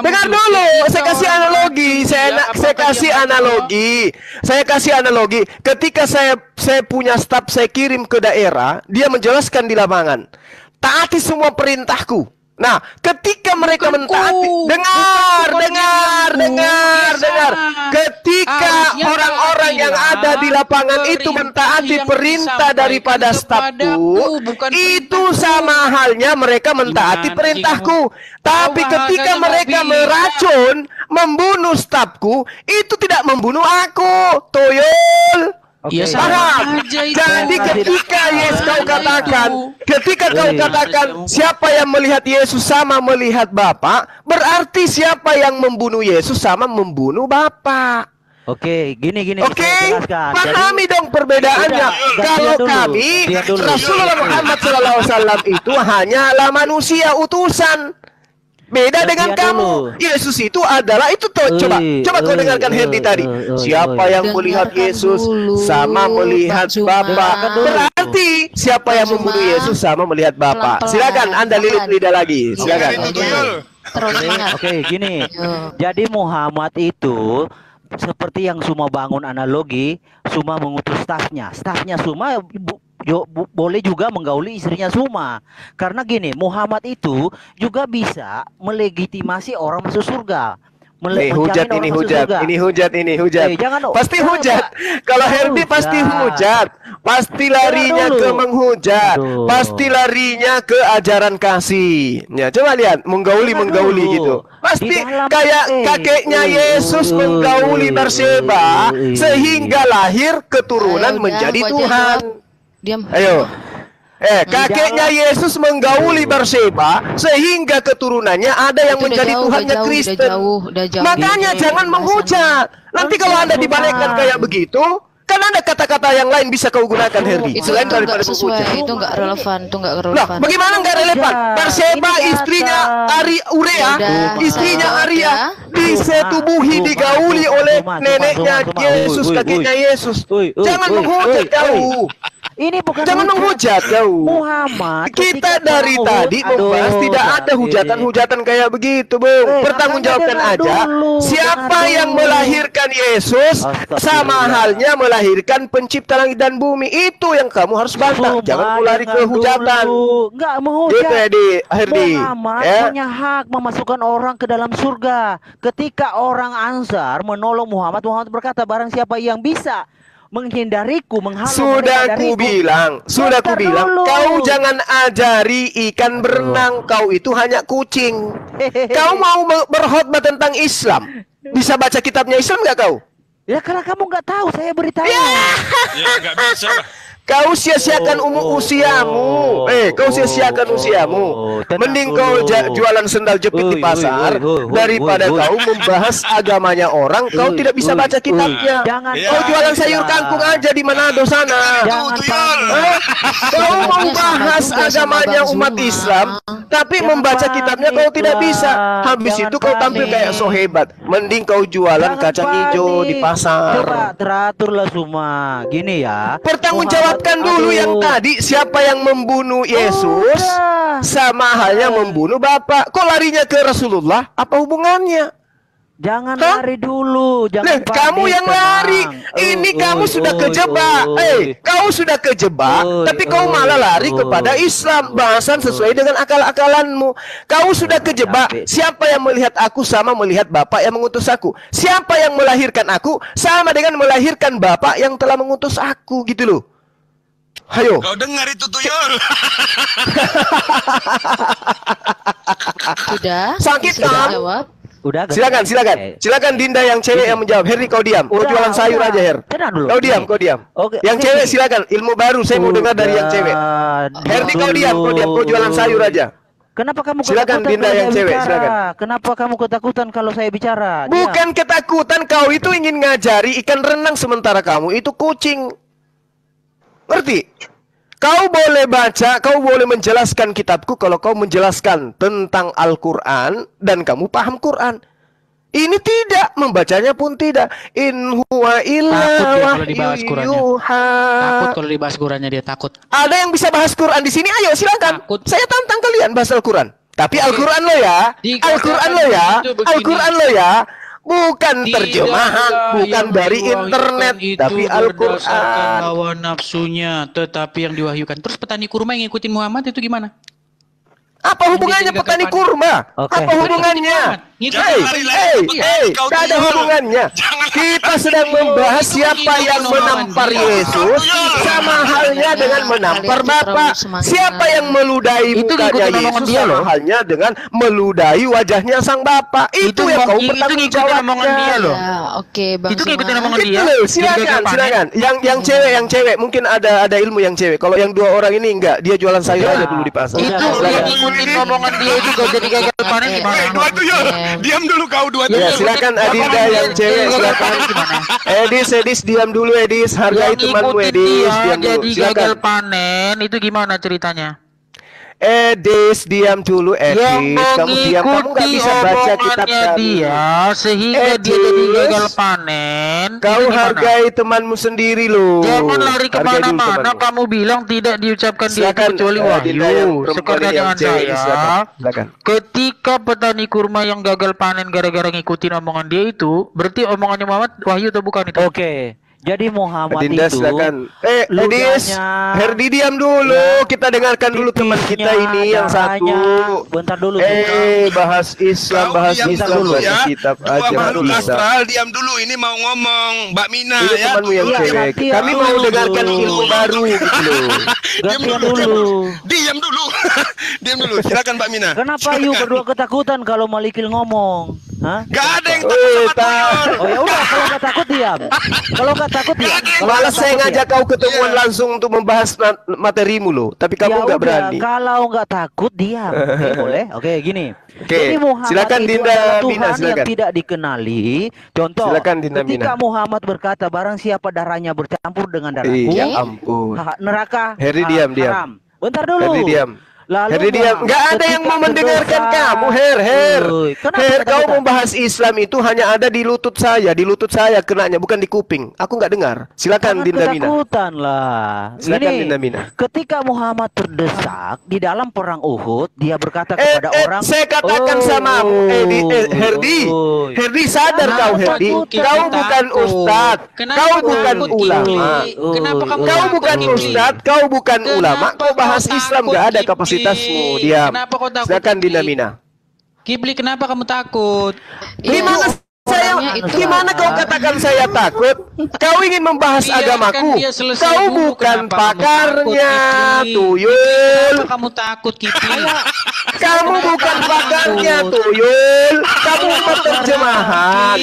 S1: dengar dulu, saya kasih analogi, saya kasih analogi. Ketika saya punya staf, saya kirim ke daerah, dia menjelaskan di lapangan, taati semua perintahku. Nah, ketika mereka mentaati, dengar. Ketika orang-orang yang ada di lapangan itu mentaati perintah daripada stafku, itu sama halnya mereka mentaati perintahku. Tapi ketika mereka meracun, membunuh stafku, itu tidak membunuh aku. Toyol. Jadi ketika kau katakan siapa yang melihat Yesus sama melihat Bapa, berarti siapa yang membunuh Yesus sama membunuh Bapa.
S10: Oke, gini.
S1: Oke, pahami dong perbedaannya. Kalau kami Rasulullah Muhammad SAW itu hanyalah manusia utusan. Beda dengan kamu. Yesus itu adalah itu tuh. Coba kau dengarkan Herdi tadi. Siapa yang melihat Yesus sama melihat Bapa. Berarti siapa yang membunuh Yesus sama melihat Bapa. Silakan Anda lilit lidah lagi. Silakan.
S10: Oke, gini. Jadi Muhammad itu seperti yang Suma bangun analogi, Suma mengutus stafnya. Stafnya Suma boleh juga menggauli istrinya Suma. Karena gini, Muhammad itu juga bisa melegitimasi orang masuk surga.
S1: Ini hujat. Pasti hujat. Kalau Herdi pasti hujat. Pasti larinya ke menghujat. Pasti larinya ke ajaran kasih. Ya, coba lihat, menggauli gitu. Pasti kayak kakeknya Yesus menggauli Barseba sehingga lahir keturunan menjadi Tuhan.
S7: Diam.
S1: Ayo. Kakeknya Yesus menggauli Barseba sehingga keturunannya ada yang menjadi Tuhannya Kristen. Makanya jangan menghujat. Nanti kalau Anda dibalikkan kayak begitu, kan ada kata-kata yang lain bisa kau gunakan, Herdi.
S7: Selain daripada menghujat. Itu nggak relevan,
S1: Lah, bagaimana nggak relevan? Barseba istrinya Aria disetubuhi, digauli oleh neneknya Yesus, kakeknya Yesus. Jangan menghujat jauh.
S10: Ini bukan
S1: jangan menghujat jauh.
S10: Muhammad.
S1: Kita dari tadi membahas tidak ada hujatan-hujatan kayak begitu, Bung. Pertanggungjawabkan aja. Siapa yang melahirkan Yesus sama halnya melahirkan pencipta langit dan bumi. Itu yang kamu harus bantah. Jangan lari ke hujatan.
S10: Enggak menghujat.
S1: Herdi.
S10: Muhammad punya hak memasukkan orang ke dalam surga. Ketika orang Ansar menolong Muhammad, Muhammad berkata, barang siapa yang bisa menghindariku, menghalau.
S1: Sudah ku bilang, kau jangan ajari ikan berenang, kau itu hanya kucing. Kau mau berkhotbah tentang Islam, bisa baca kitabnya Islam nggak kau?
S10: Ya karena kamu nggak tahu, saya beritahu.
S4: Ya nggak bisa lah.
S1: Kau sia-siakan usiamu. Kau sia-siakan usiamu. Mending kau jualan sendal jepit di pasar daripada kau membahas agamanya orang. Kau tidak bisa baca kitabnya. Kau jualan sayur kangkung aja di Manado sana. Kau mau bahas agamanya umat Islam, tapi membaca kitabnya kau tidak bisa. Habis itu kau tampil kayak so hebat. Mending kau jualan kacang hijau di pasar.
S10: Coba teraturlah semua. Gini ya.
S1: Pertanggungjawaban
S8: Sebutkan dulu yang tadi, siapa yang membunuh Yesus sama halnya membunuh Bapak. Kok larinya ke Rasulullah? Apa hubungannya?
S10: Jangan lari dulu, jangan
S8: kamu yang lari. Ini kamu sudah kejebak. Kau sudah kejebak, tapi kau malah lari kepada Islam. Bahasan sesuai dengan akal-akalanmu. Kau sudah kejebak. Siapa yang melihat aku sama melihat Bapak yang mengutus aku. Siapa yang melahirkan aku sama dengan melahirkan Bapak yang telah mengutus aku, gitu loh. Ayo.
S4: Kau dengar itu Tuyul?
S7: Sudah.
S8: Sakit
S7: kan?
S8: Jawab. Udah, silakan Dinda yang cewek yang menjawab. Herdi kau diam. Kau jualan sayur aja, Her. Kau diam. Yang cewek silakan. Ilmu baru saya mau dengar dari yang cewek. Herdi kau diam. Kau jualan sayur aja.
S10: Kenapa kamu
S8: silakan Dinda yang cewek, silakan.
S10: Kenapa kamu ketakutan kalau saya bicara?
S8: Bukan ketakutan, kau itu ingin ngajari ikan renang sementara kamu itu kucing. Ngerti? Kau boleh baca, kau boleh menjelaskan kitabku kalau kau menjelaskan tentang Al-Quran dan kamu paham Quran. Ini tidak, membacanya pun tidak. In huwa illa
S9: wahyuha. Takut kalau dibahas Qurannya dia takut.
S8: Ada yang bisa bahas Quran di sini? Ayo silakan.
S9: Takut.
S8: Saya tantang kalian bahas Al-Quran. Tapi Al-Quran lo ya, Al-Quran lo ya. Bukan terjemahan, bukan dari internet, tapi Al-Quran.
S9: Hawa nafsunya, tetapi yang diwahyukan. Terus petani kurma yang ngikutin Muhammad itu gimana?
S8: Apa hubungannya petani kurma? Apa hubungannya? Tidak ada hubungannya. Kita sedang membahas siapa yang menampar Yesus sama halnya dengan menampar Bapak. Siapa yang meludahi mukanya Yesus sama halnya dengan meludahi wajahnya sang Bapak. Itu yang kau bertanggung jawabnya loh.
S7: Oke, Bang.
S9: Itu ngikutin omongan dia.
S8: Silakan. Yang cewek mungkin ada ilmu yang cewek. Kalau yang dua orang ini enggak, dia jualan sayur aja dulu di pasar.
S9: Itu ngikutin omongan dia itu gak jadi gagal panen gimana?
S4: Dua Tuyul, diam dulu kau dua Tuyul.
S8: Ya, silakan Adinda yang cewek, silakan. Edis diam dulu Edis, hargai temanmu Edis, diam dulu.
S9: Jadi gagal panen itu gimana ceritanya?
S8: Edis diam dulu Edis, kamu diam, kamu nggak bisa baca kitab
S9: dia sehingga dia jadi gagal panen.
S8: Kau hargai temanmu sendiri loh.
S9: Jangan lari kemana-mana. Kamu bilang tidak diucapkan dia kecuali wahyu. Sekarang dengan saya, ketika petani kurma yang gagal panen gara-gara ngikutin omongan dia itu, berarti omongannya Muhammad wahyu atau bukan itu?
S10: Oke. Jadi Muhammad
S8: Dinda,
S10: itu
S8: silakan. Edis, Herdi diam dulu. Kita dengarkan dulu teman kita ini yang satu.
S10: Bentar dulu.
S8: Bahas Islam, bahas dulu
S4: ya.
S8: Kitab
S4: Dua
S8: aja
S4: makhluk
S8: bisa.
S4: astral, diam dulu. Ini mau ngomong Mbak Mina
S8: ini
S4: ya.
S8: Temanmu yang cewek. Kami mau dengarkan ilmu baru gitu loh.
S4: Diam dulu. Diam dulu. Silakan Mbak Mina.
S10: Kenapa you berdua ketakutan kalau Malikil ngomong? Hah?
S4: Gak ada yang takut sama Tuyul.
S10: Oh ya udah, kalau gak takut diam. Kalau gak takut diam.
S8: Malah saya ngajak kau ketemuan langsung untuk membahas materimu loh. Tapi kamu nggak berani.
S10: Kalau nggak takut diam. Boleh? Oke, gini.
S8: Jadi silakan Dinda Mina,
S10: silakan. Yang tidak dikenali. Contoh.
S8: Silakan Dinda Mina.
S10: Ketika Muhammad berkata, barang siapa darahnya bercampur dengan darahku,
S8: ya ampun.
S10: Neraka.
S8: Heri diam.
S10: Bentar dulu.
S8: Heri diam.
S10: Lalu
S8: nggak ada yang mau mendengarkan kamu, Her, kau membahas Islam itu hanya ada di lutut saya kenanya, bukan di kuping. Aku nggak dengar. Silakan Dinda Mina.
S10: Ketakutan lah.
S8: Silakan Dinda Mina.
S10: Ketika Muhammad terdesak di dalam perang Uhud, dia berkata kepada orang,
S8: saya katakan sama Herdi, sadar kau Herdi, kau bukan ustadz, kau bukan ulama, kau bukan ustadz, kau bukan ulama, kau bahas Islam nggak ada kapasitasmu. Diam. Silakan Dinda Mina.
S9: Kipli, kenapa kamu takut?
S8: Gimana kau katakan saya takut? Kau ingin membahas agamaku. Kau bukan pakarnya, Tuyul.
S9: Kenapa kamu takut, Kipli?
S8: Kamu bukan pakarnya, Tuyul. Kamu penerjemahan.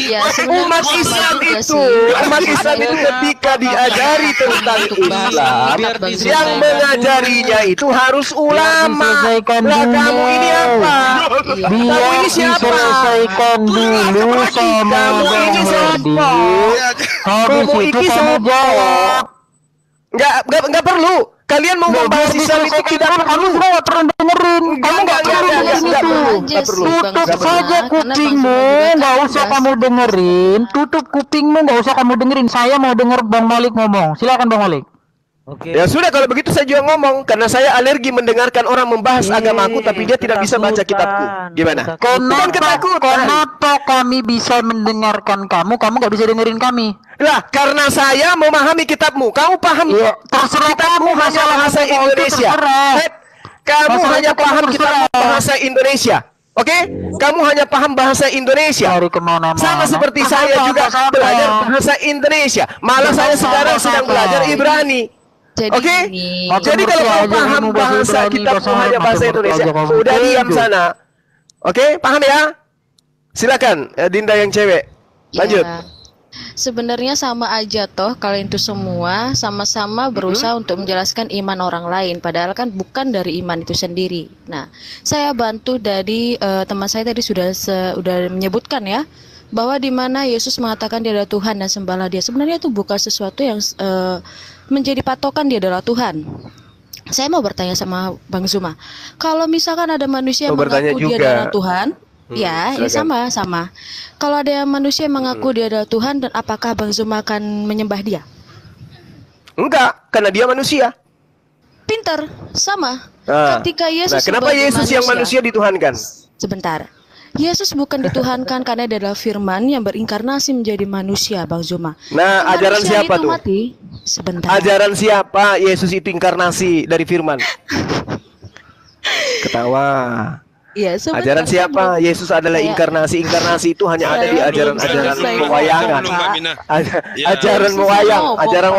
S8: Umat Islam itu ketika diajari tentang Islam, yang mengajarinya itu harus ulama. Lah kamu ini apa? Kamu ini siapa? Kamu ini siapa? Kamu ini siapa? Enggak perlu. Kalian mau membahas Islam itu tidak perlu.
S5: Kamu dengerin.
S8: Kamu enggak perlu.
S5: Tutup saja kupingmu, enggak usah kamu dengerin. Tutup kupingmu, enggak usah kamu dengerin. Saya mau denger Bang Malik ngomong. Silakan Bang Malik.
S10: Oke.
S8: Ya sudah, kalau begitu saya juga ngomong, karena saya alergi mendengarkan orang membahas agamaku tapi dia tidak bisa baca kitabku. Gimana?
S9: Kenapa kami bisa mendengarkan kamu nggak bisa dengerin kami?
S8: Lah, karena saya memahami kitabmu. Kamu paham kitabmu hanya bahasa Indonesia. Kamu hanya paham kitabmu bahasa Indonesia. Oke? Kamu hanya paham bahasa Indonesia. Sama seperti saya juga belajar bahasa Indonesia. Malah saya sekarang sedang belajar Ibrani. Oke? Jadi kalau kamu paham bahasa kitabmu hanya bahasa Indonesia, udah diam sana. Oke? Paham ya? Silakan, Dinda yang cewek. Lanjut.
S7: Ya. Sebenarnya sama aja toh, kalian itu semua sama-sama berusaha untuk menjelaskan iman orang lain, padahal kan bukan dari iman itu sendiri. Nah, saya bantu dari teman saya tadi sudah menyebutkan ya, bahwa di mana Yesus mengatakan dia adalah Tuhan dan sembahlah dia. Sebenarnya itu bukan sesuatu yang menjadi patokan dia adalah Tuhan. Saya mau bertanya sama Bang Zuma, kalau misalkan ada manusia yang mengaku dia adalah Tuhan, ya sama. Kalau ada manusia yang mengaku dia adalah Tuhan, dan apakah Bang Zuma akan menyembah dia?
S8: Enggak, karena dia manusia.
S7: Pinter, sama. Ketika Yesus
S8: kenapa Yesus yang manusia dituhankan?
S7: Sebentar. Yesus bukan dituhankan karena dia adalah firman yang berinkarnasi menjadi manusia, Bang Zuma.
S8: Nah, ajaran siapa tuh?
S7: Sebentar.
S8: Ajaran siapa Yesus itu inkarnasi dari firman? Ketawa.
S7: Ya,
S8: ajaran siapa? Yesus adalah inkarnasi. Inkarnasi itu hanya ada di ajaran-ajaran pewayangan. Ajaran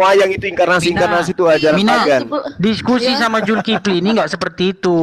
S8: wayang itu inkarnasi. Inkarnasi itu ajaran pagan.
S9: Diskusi sama Zulkifli ini nggak seperti itu.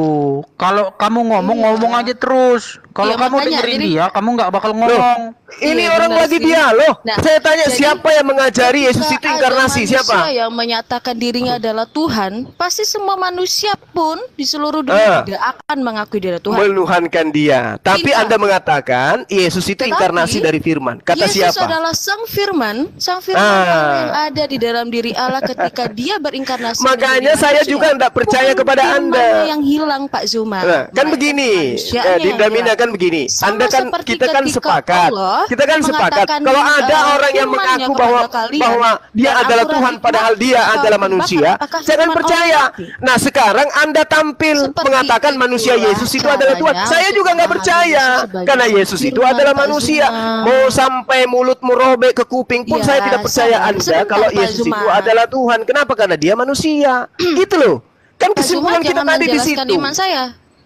S9: Kalau kamu ngomong aja terus. Kalau kamu dengerin dia, kamu nggak bakal ngomong.
S8: Ini orang lagi dialog. Saya tanya, siapa yang mengajari Yesus itu inkarnasi? Siapa?
S7: Yang menyatakan dirinya adalah Tuhan, pasti semua manusia pun di seluruh dunia tidak akan mengakui dia adalah Tuhan.
S8: Menuhankan dia. Tapi Anda mengatakan Yesus itu inkarnasi dari firman. Kata
S7: Yesus
S8: siapa?
S7: Yesus adalah sang firman yang ada di dalam diri Allah ketika dia berinkarnasi.
S8: Makanya saya juga tidak percaya kepada Anda.
S7: Yang hilang, Pak Zuma.
S8: Kan begini, Dinda Mina kan begini. Anda kan, kita kan sepakat. Kita kan sepakat kalau ada orang yang mengaku bahwa dia adalah Tuhan padahal dia adalah manusia, saya akan percaya. Nah, sekarang Anda tampil mengatakan manusia Yesus itu adalah Tuhan. Saya juga nggak percaya karena Yesus itu adalah manusia. Mau sampai mulutmu robek ke kuping pun saya tidak percaya Anda kalau Yesus itu adalah Tuhan. Kenapa? Karena dia manusia. Itu loh. Kan kesimpulan kita tadi di situ.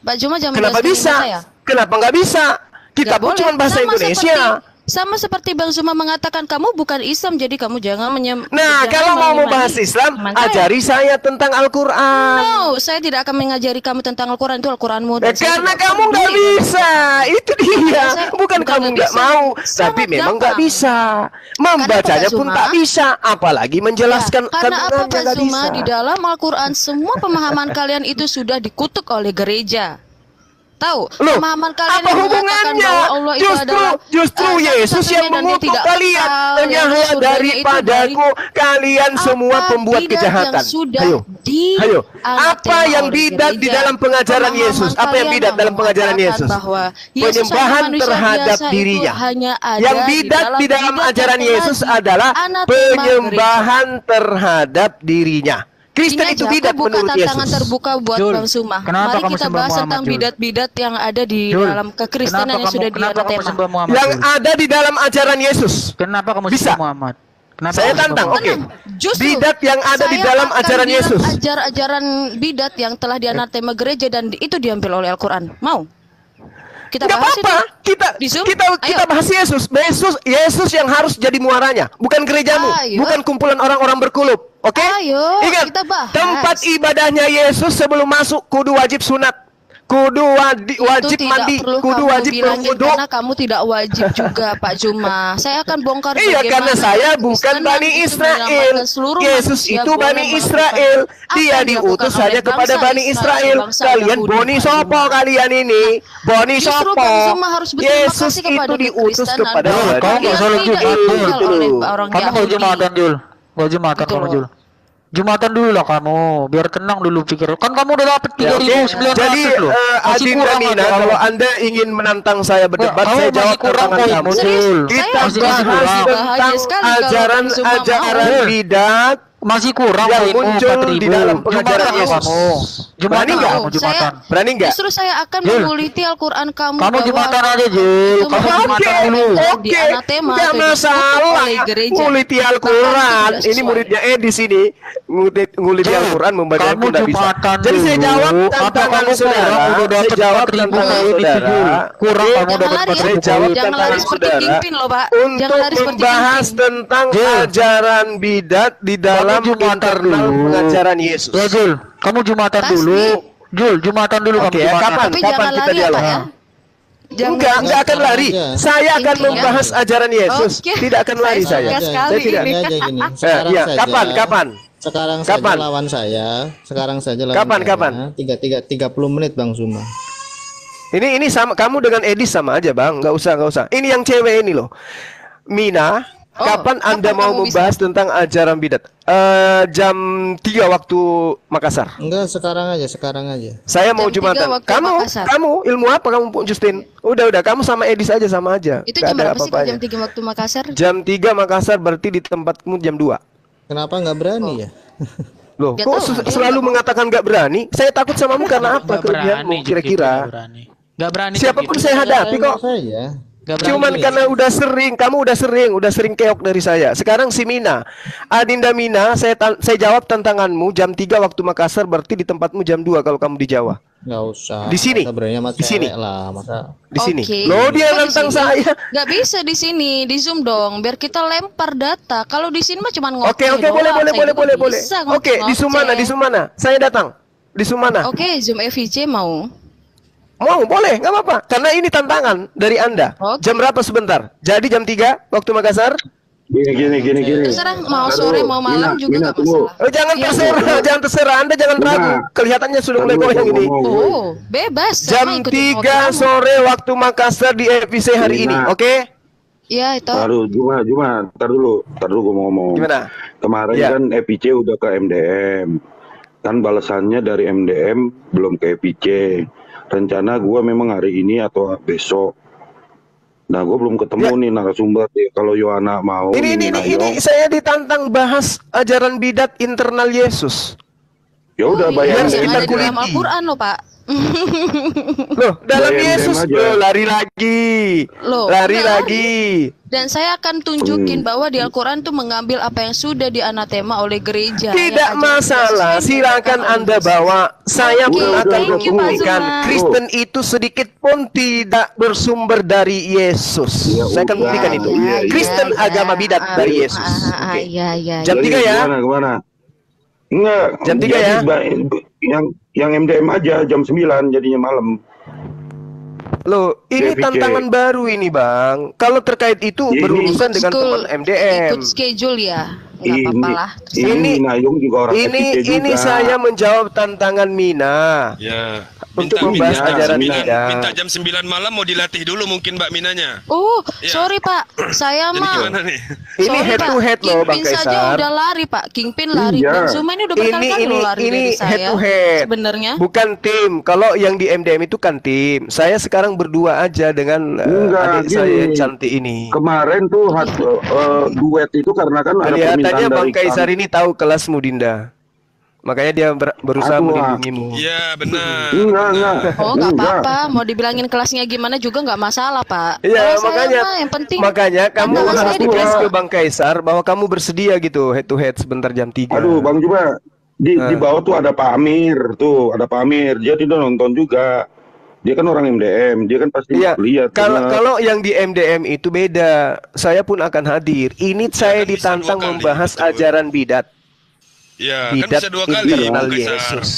S7: Pak Zuma jangan
S8: kenapa bisa? Kenapa nggak bisa? Kita pun cuma bahasa Indonesia.
S7: Sama seperti Bang Zuma mengatakan kamu bukan Islam, jadi kamu jangan
S8: Nah, kalau mau bahas Islam, ajari saya tentang Al-Quran.
S7: No, saya tidak akan mengajari kamu tentang Al-Quran, itu Al-Quranmu.
S8: Karena kamu nggak bisa, itu dia. Bukan kamu nggak mau, tapi memang nggak bisa. Membacanya pun tak bisa, apalagi menjelaskan.
S7: Karena apa, Pak Zuma? Di dalam Al-Quran semua pemahaman kalian itu sudah dikutuk oleh gereja. Tahu? Pemahaman kalian
S8: apa hubungannya? Justru Yesus yang mengutuk kalian. Hanya daripadaku kalian semua pembuat kejahatan. Ayo. Apa yang bidat di dalam pengajaran Yesus? Apa yang bidat dalam pengajaran Yesus? Penyembahan terhadap dirinya. Yang bidat di dalam ajaran Yesus adalah penyembahan terhadap dirinya. Kristen itu bidat menurut Yesus.
S7: Tantangan terbuka buat Bang Zuma. Mari kita bahas tentang bidat-bidat yang ada di dalam kekristenan yang sudah dianatema.
S8: Yang ada di dalam ajaran Yesus.
S9: Kenapa kamu bisa Muhammad?
S8: Kenapa saya tantang, bidat yang ada di dalam ajaran Yesus.
S7: Ajaran bidat yang telah dianatema gereja dan itu diambil oleh Al-Quran. Mau? Kita bahas itu.
S8: Kita bahas Yesus. Yesus yang harus jadi muaranya, bukan gerejamu, bukan kumpulan orang-orang berkulub. Oke? Ingat,
S7: kita bahas.
S8: Tempat ibadahnya Yesus sebelum masuk kudu wajib sunat, kudu wajib mandi, kudu wajib berwudu.
S7: Karena kamu tidak wajib juga, Pak Zuma. Saya akan bongkar.
S8: Iya, karena saya bukan Bani Israel. Yesus itu Bani Israel. Dia diutus saja kepada Bani Israel. Kalian boni sopo kalian ini? Boni sopo? Yesus itu diutus kepada Bani Israel.
S9: Kamu mau Jumatan, Jul? Gak Jumatan kamu, Jul. Jumatan dulu lah kamu, biar tenang dulu pikir. Kan kamu udah dapet 3.900
S8: jadi,
S9: loh.
S8: Adin Ramina, kalau Anda ingin menantang saya berdebat, saya jawab tantangan kamu. Kita bahas tentang ajaran bidat
S9: Masih kurang
S8: yang muncul di dalam pengajaran Yesus. Berani nggak? Berani nggak?
S7: Justru saya akan menguliti Al-Quran kamu.
S9: Kamu Jumatan aja, Jul. Kamu Jumatan dulu.
S7: Oke,
S8: nggak masalah. Nguliti Al-Quran. Ini muridnya di sini. Nguliti Al-Quran membaca pun nggak bisa. Jadi saya jawab tantangan saudara. Saya jawab tantangan saudara.
S9: Kurang kamu dapat
S7: 4.000. Jangan lari seperti Kingpin loh, Pak.
S8: Untuk membahas tentang ajaran bidat di dalam internal pengajaran Yesus.
S9: Ya, Jul. Kamu Jumatan dulu. Jul, Jumatan dulu kamu.
S8: Ya, kapan kita dialog? Enggak akan lari. Saya akan membahas ajaran Yesus. Tidak akan lari saya. Saya tidak. Kapan?
S11: Sekarang saja lawan saya. Kapan? 30 menit Bang Zuma.
S8: Ini sama kamu dengan Edis sama aja, Bang. Enggak usah. Ini yang cewek ini loh. Mina, kapan Anda mau membahas tentang ajaran bidat? Jam 3 waktu Makassar.
S11: Enggak, sekarang aja.
S8: Saya mau Jumatan. Kamu ilmu apa kamu, Justin? Udah, kamu sama Edis aja sama aja.
S7: Itu jam berapa sih jam 3 waktu Makassar?
S8: Jam 3 Makassar berarti di tempatmu jam 2.
S11: Kenapa nggak berani ya?
S8: Loh, kok selalu mengatakan nggak berani? Saya takut samamu karena apa? Kelebihanmu kira-kira?
S9: Nggak berani.
S8: Siapapun saya hadapi kok. Cuman karena udah sering keok dari saya. Sekarang si Mina, Adinda Mina, saya jawab tantanganmu jam 3 waktu Makassar berarti di tempatmu jam 2 kalau kamu di Jawa.
S11: Nggak usah.
S8: Di sini. Di sini. Di sini. Loh, dia nantang saya.
S7: Nggak bisa di sini, di Zoom dong, biar kita lempar data. Kalau di sini mah cuma ngoceh.
S8: Oke, boleh. Oke, di Sumana. Saya datang. Di Sumana.
S7: Oke, Zoom FIC mau.
S8: Mau, boleh, nggak apa-apa. Karena ini tantangan dari Anda. Jam berapa sebentar? Jadi jam 3 waktu Makassar?
S11: Gini.
S7: Terserah mau sore mau malam juga nggak masalah.
S8: Jangan terserah. Anda jangan ragu. Kelihatannya sudah mulai goyang ini.
S7: Oh, bebas.
S8: Jam 3 sore waktu Makassar di FIC hari ini, oke?
S7: Iya, itu.
S12: Juma, ntar dulu gue mau ngomong.
S8: Gimana?
S12: Kemarin kan FIC udah ke MDM. Kan balasannya dari MDM belum ke FIC. Rencana gue memang hari ini atau besok. Nah, gue belum ketemu nih narasumber. Kalau Yohana mau.
S8: Ini saya ditantang bahas ajaran bidat internal Yesus.
S12: Ya udah bayar.
S7: Yang ada di dalam Al-Quran loh, Pak.
S8: Loh, dalam Yesus loh, lari lagi. Dan
S7: saya akan tunjukin bahwa di Al-Quran tuh mengambil apa yang sudah dianatema oleh gereja.
S8: Tidak masalah, silakan Anda bawa. Saya pun akan membuktikan Kristen itu sedikit pun tidak bersumber dari Yesus. Saya akan buktikan itu. Kristen agama bidat dari Yesus. Jam 3 ya.
S12: Kemana? Enggak.
S8: Jam 3 ya.
S12: Yang MDM aja jam 9 jadinya malam.
S8: Loh, ini tantangan baru ini, Bang. Kalau terkait itu berurusan dengan teman MDM.
S7: Ikut schedule ya. Nggak apa-apa lah.
S8: Ini saya menjawab tantangan Mina.
S4: Ya.
S8: Untuk membahas ajaran bidat.
S4: Minta jam 9 malam mau dilatih dulu mungkin Mbak Minanya.
S7: Sorry Pak, saya mah.
S8: Ini head to head loh, Bang Kaisar.
S7: Kingpin saja udah lari Pak, Kingpin lari. Bang Zuma ini udah berkali-kali lari dari saya.
S8: Head to head.
S7: Sebenarnya.
S8: Bukan tim. Kalau yang di MDM itu kan tim. Saya sekarang berdua aja dengan adik saya yang cantik ini.
S12: Kemarin tuh duet itu karena kan ada permintaan
S8: dari Bang Kaisar ini tahu kelasmu, Dinda. Makanya dia berusaha melindungimu.
S4: Iya, benar.
S12: Enggak.
S7: Oh, nggak apa-apa. Mau dibilangin kelasnya gimana juga nggak masalah, Pak.
S8: Iya,
S7: makanya
S8: kamu harus tulis ke Bang Kaisar bahwa kamu bersedia gitu head to head sebentar jam 3.
S12: Aduh, Bang Juma. Di bawah tuh ada Pak Amir, Dia tidak nonton juga. Dia kan orang MDM, dia kan pasti lihat.
S8: Kalau yang di MDM itu beda. Saya pun akan hadir. Ini saya ditantang membahas ajaran bidat.
S4: Ya, kan bisa 2 kali
S8: Yesus.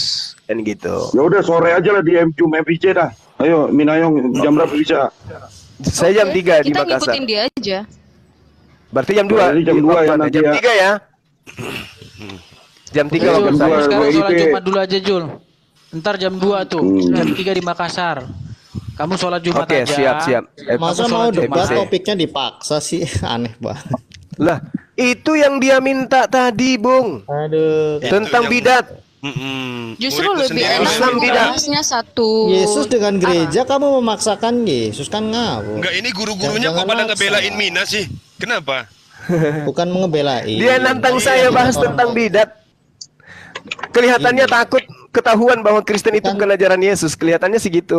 S8: Dan gitu.
S12: Ya udah sore aja lah di Zoom FIC dah. Ayo, Minayong jam berapa bisa?
S8: Saya jam 3 di Makassar.
S7: Kita ngikutin dia aja.
S8: Berarti jam 2.
S12: Jam 2 ya nanti.
S8: Jam 3 ya. Jam 3 waktu saya.
S9: Sekarang sholat Jumat dulu aja, Jul. Ntar jam 2 tuh. Jam 3 di Makassar. Kamu sholat Jumat aja.
S8: Oke, siap.
S11: Masa mau debat topiknya dipaksa sih? Aneh banget.
S8: Lah, itu yang dia minta tadi, Bung.
S11: Aduh.
S8: Tentang bidat.
S7: Justru lebih enak bahasnya satu.
S11: Yesus dengan gereja, kamu memaksakan Yesus kan ngawur.
S4: Enggak, ini guru-gurunya kok pada ngebelain Mina sih? Kenapa?
S11: Bukan mengebelai.
S8: Dia nantang saya bahas tentang bidat. Kelihatannya takut ketahuan bahwa Kristen itu bukan ajaran Yesus. Kelihatannya segitu.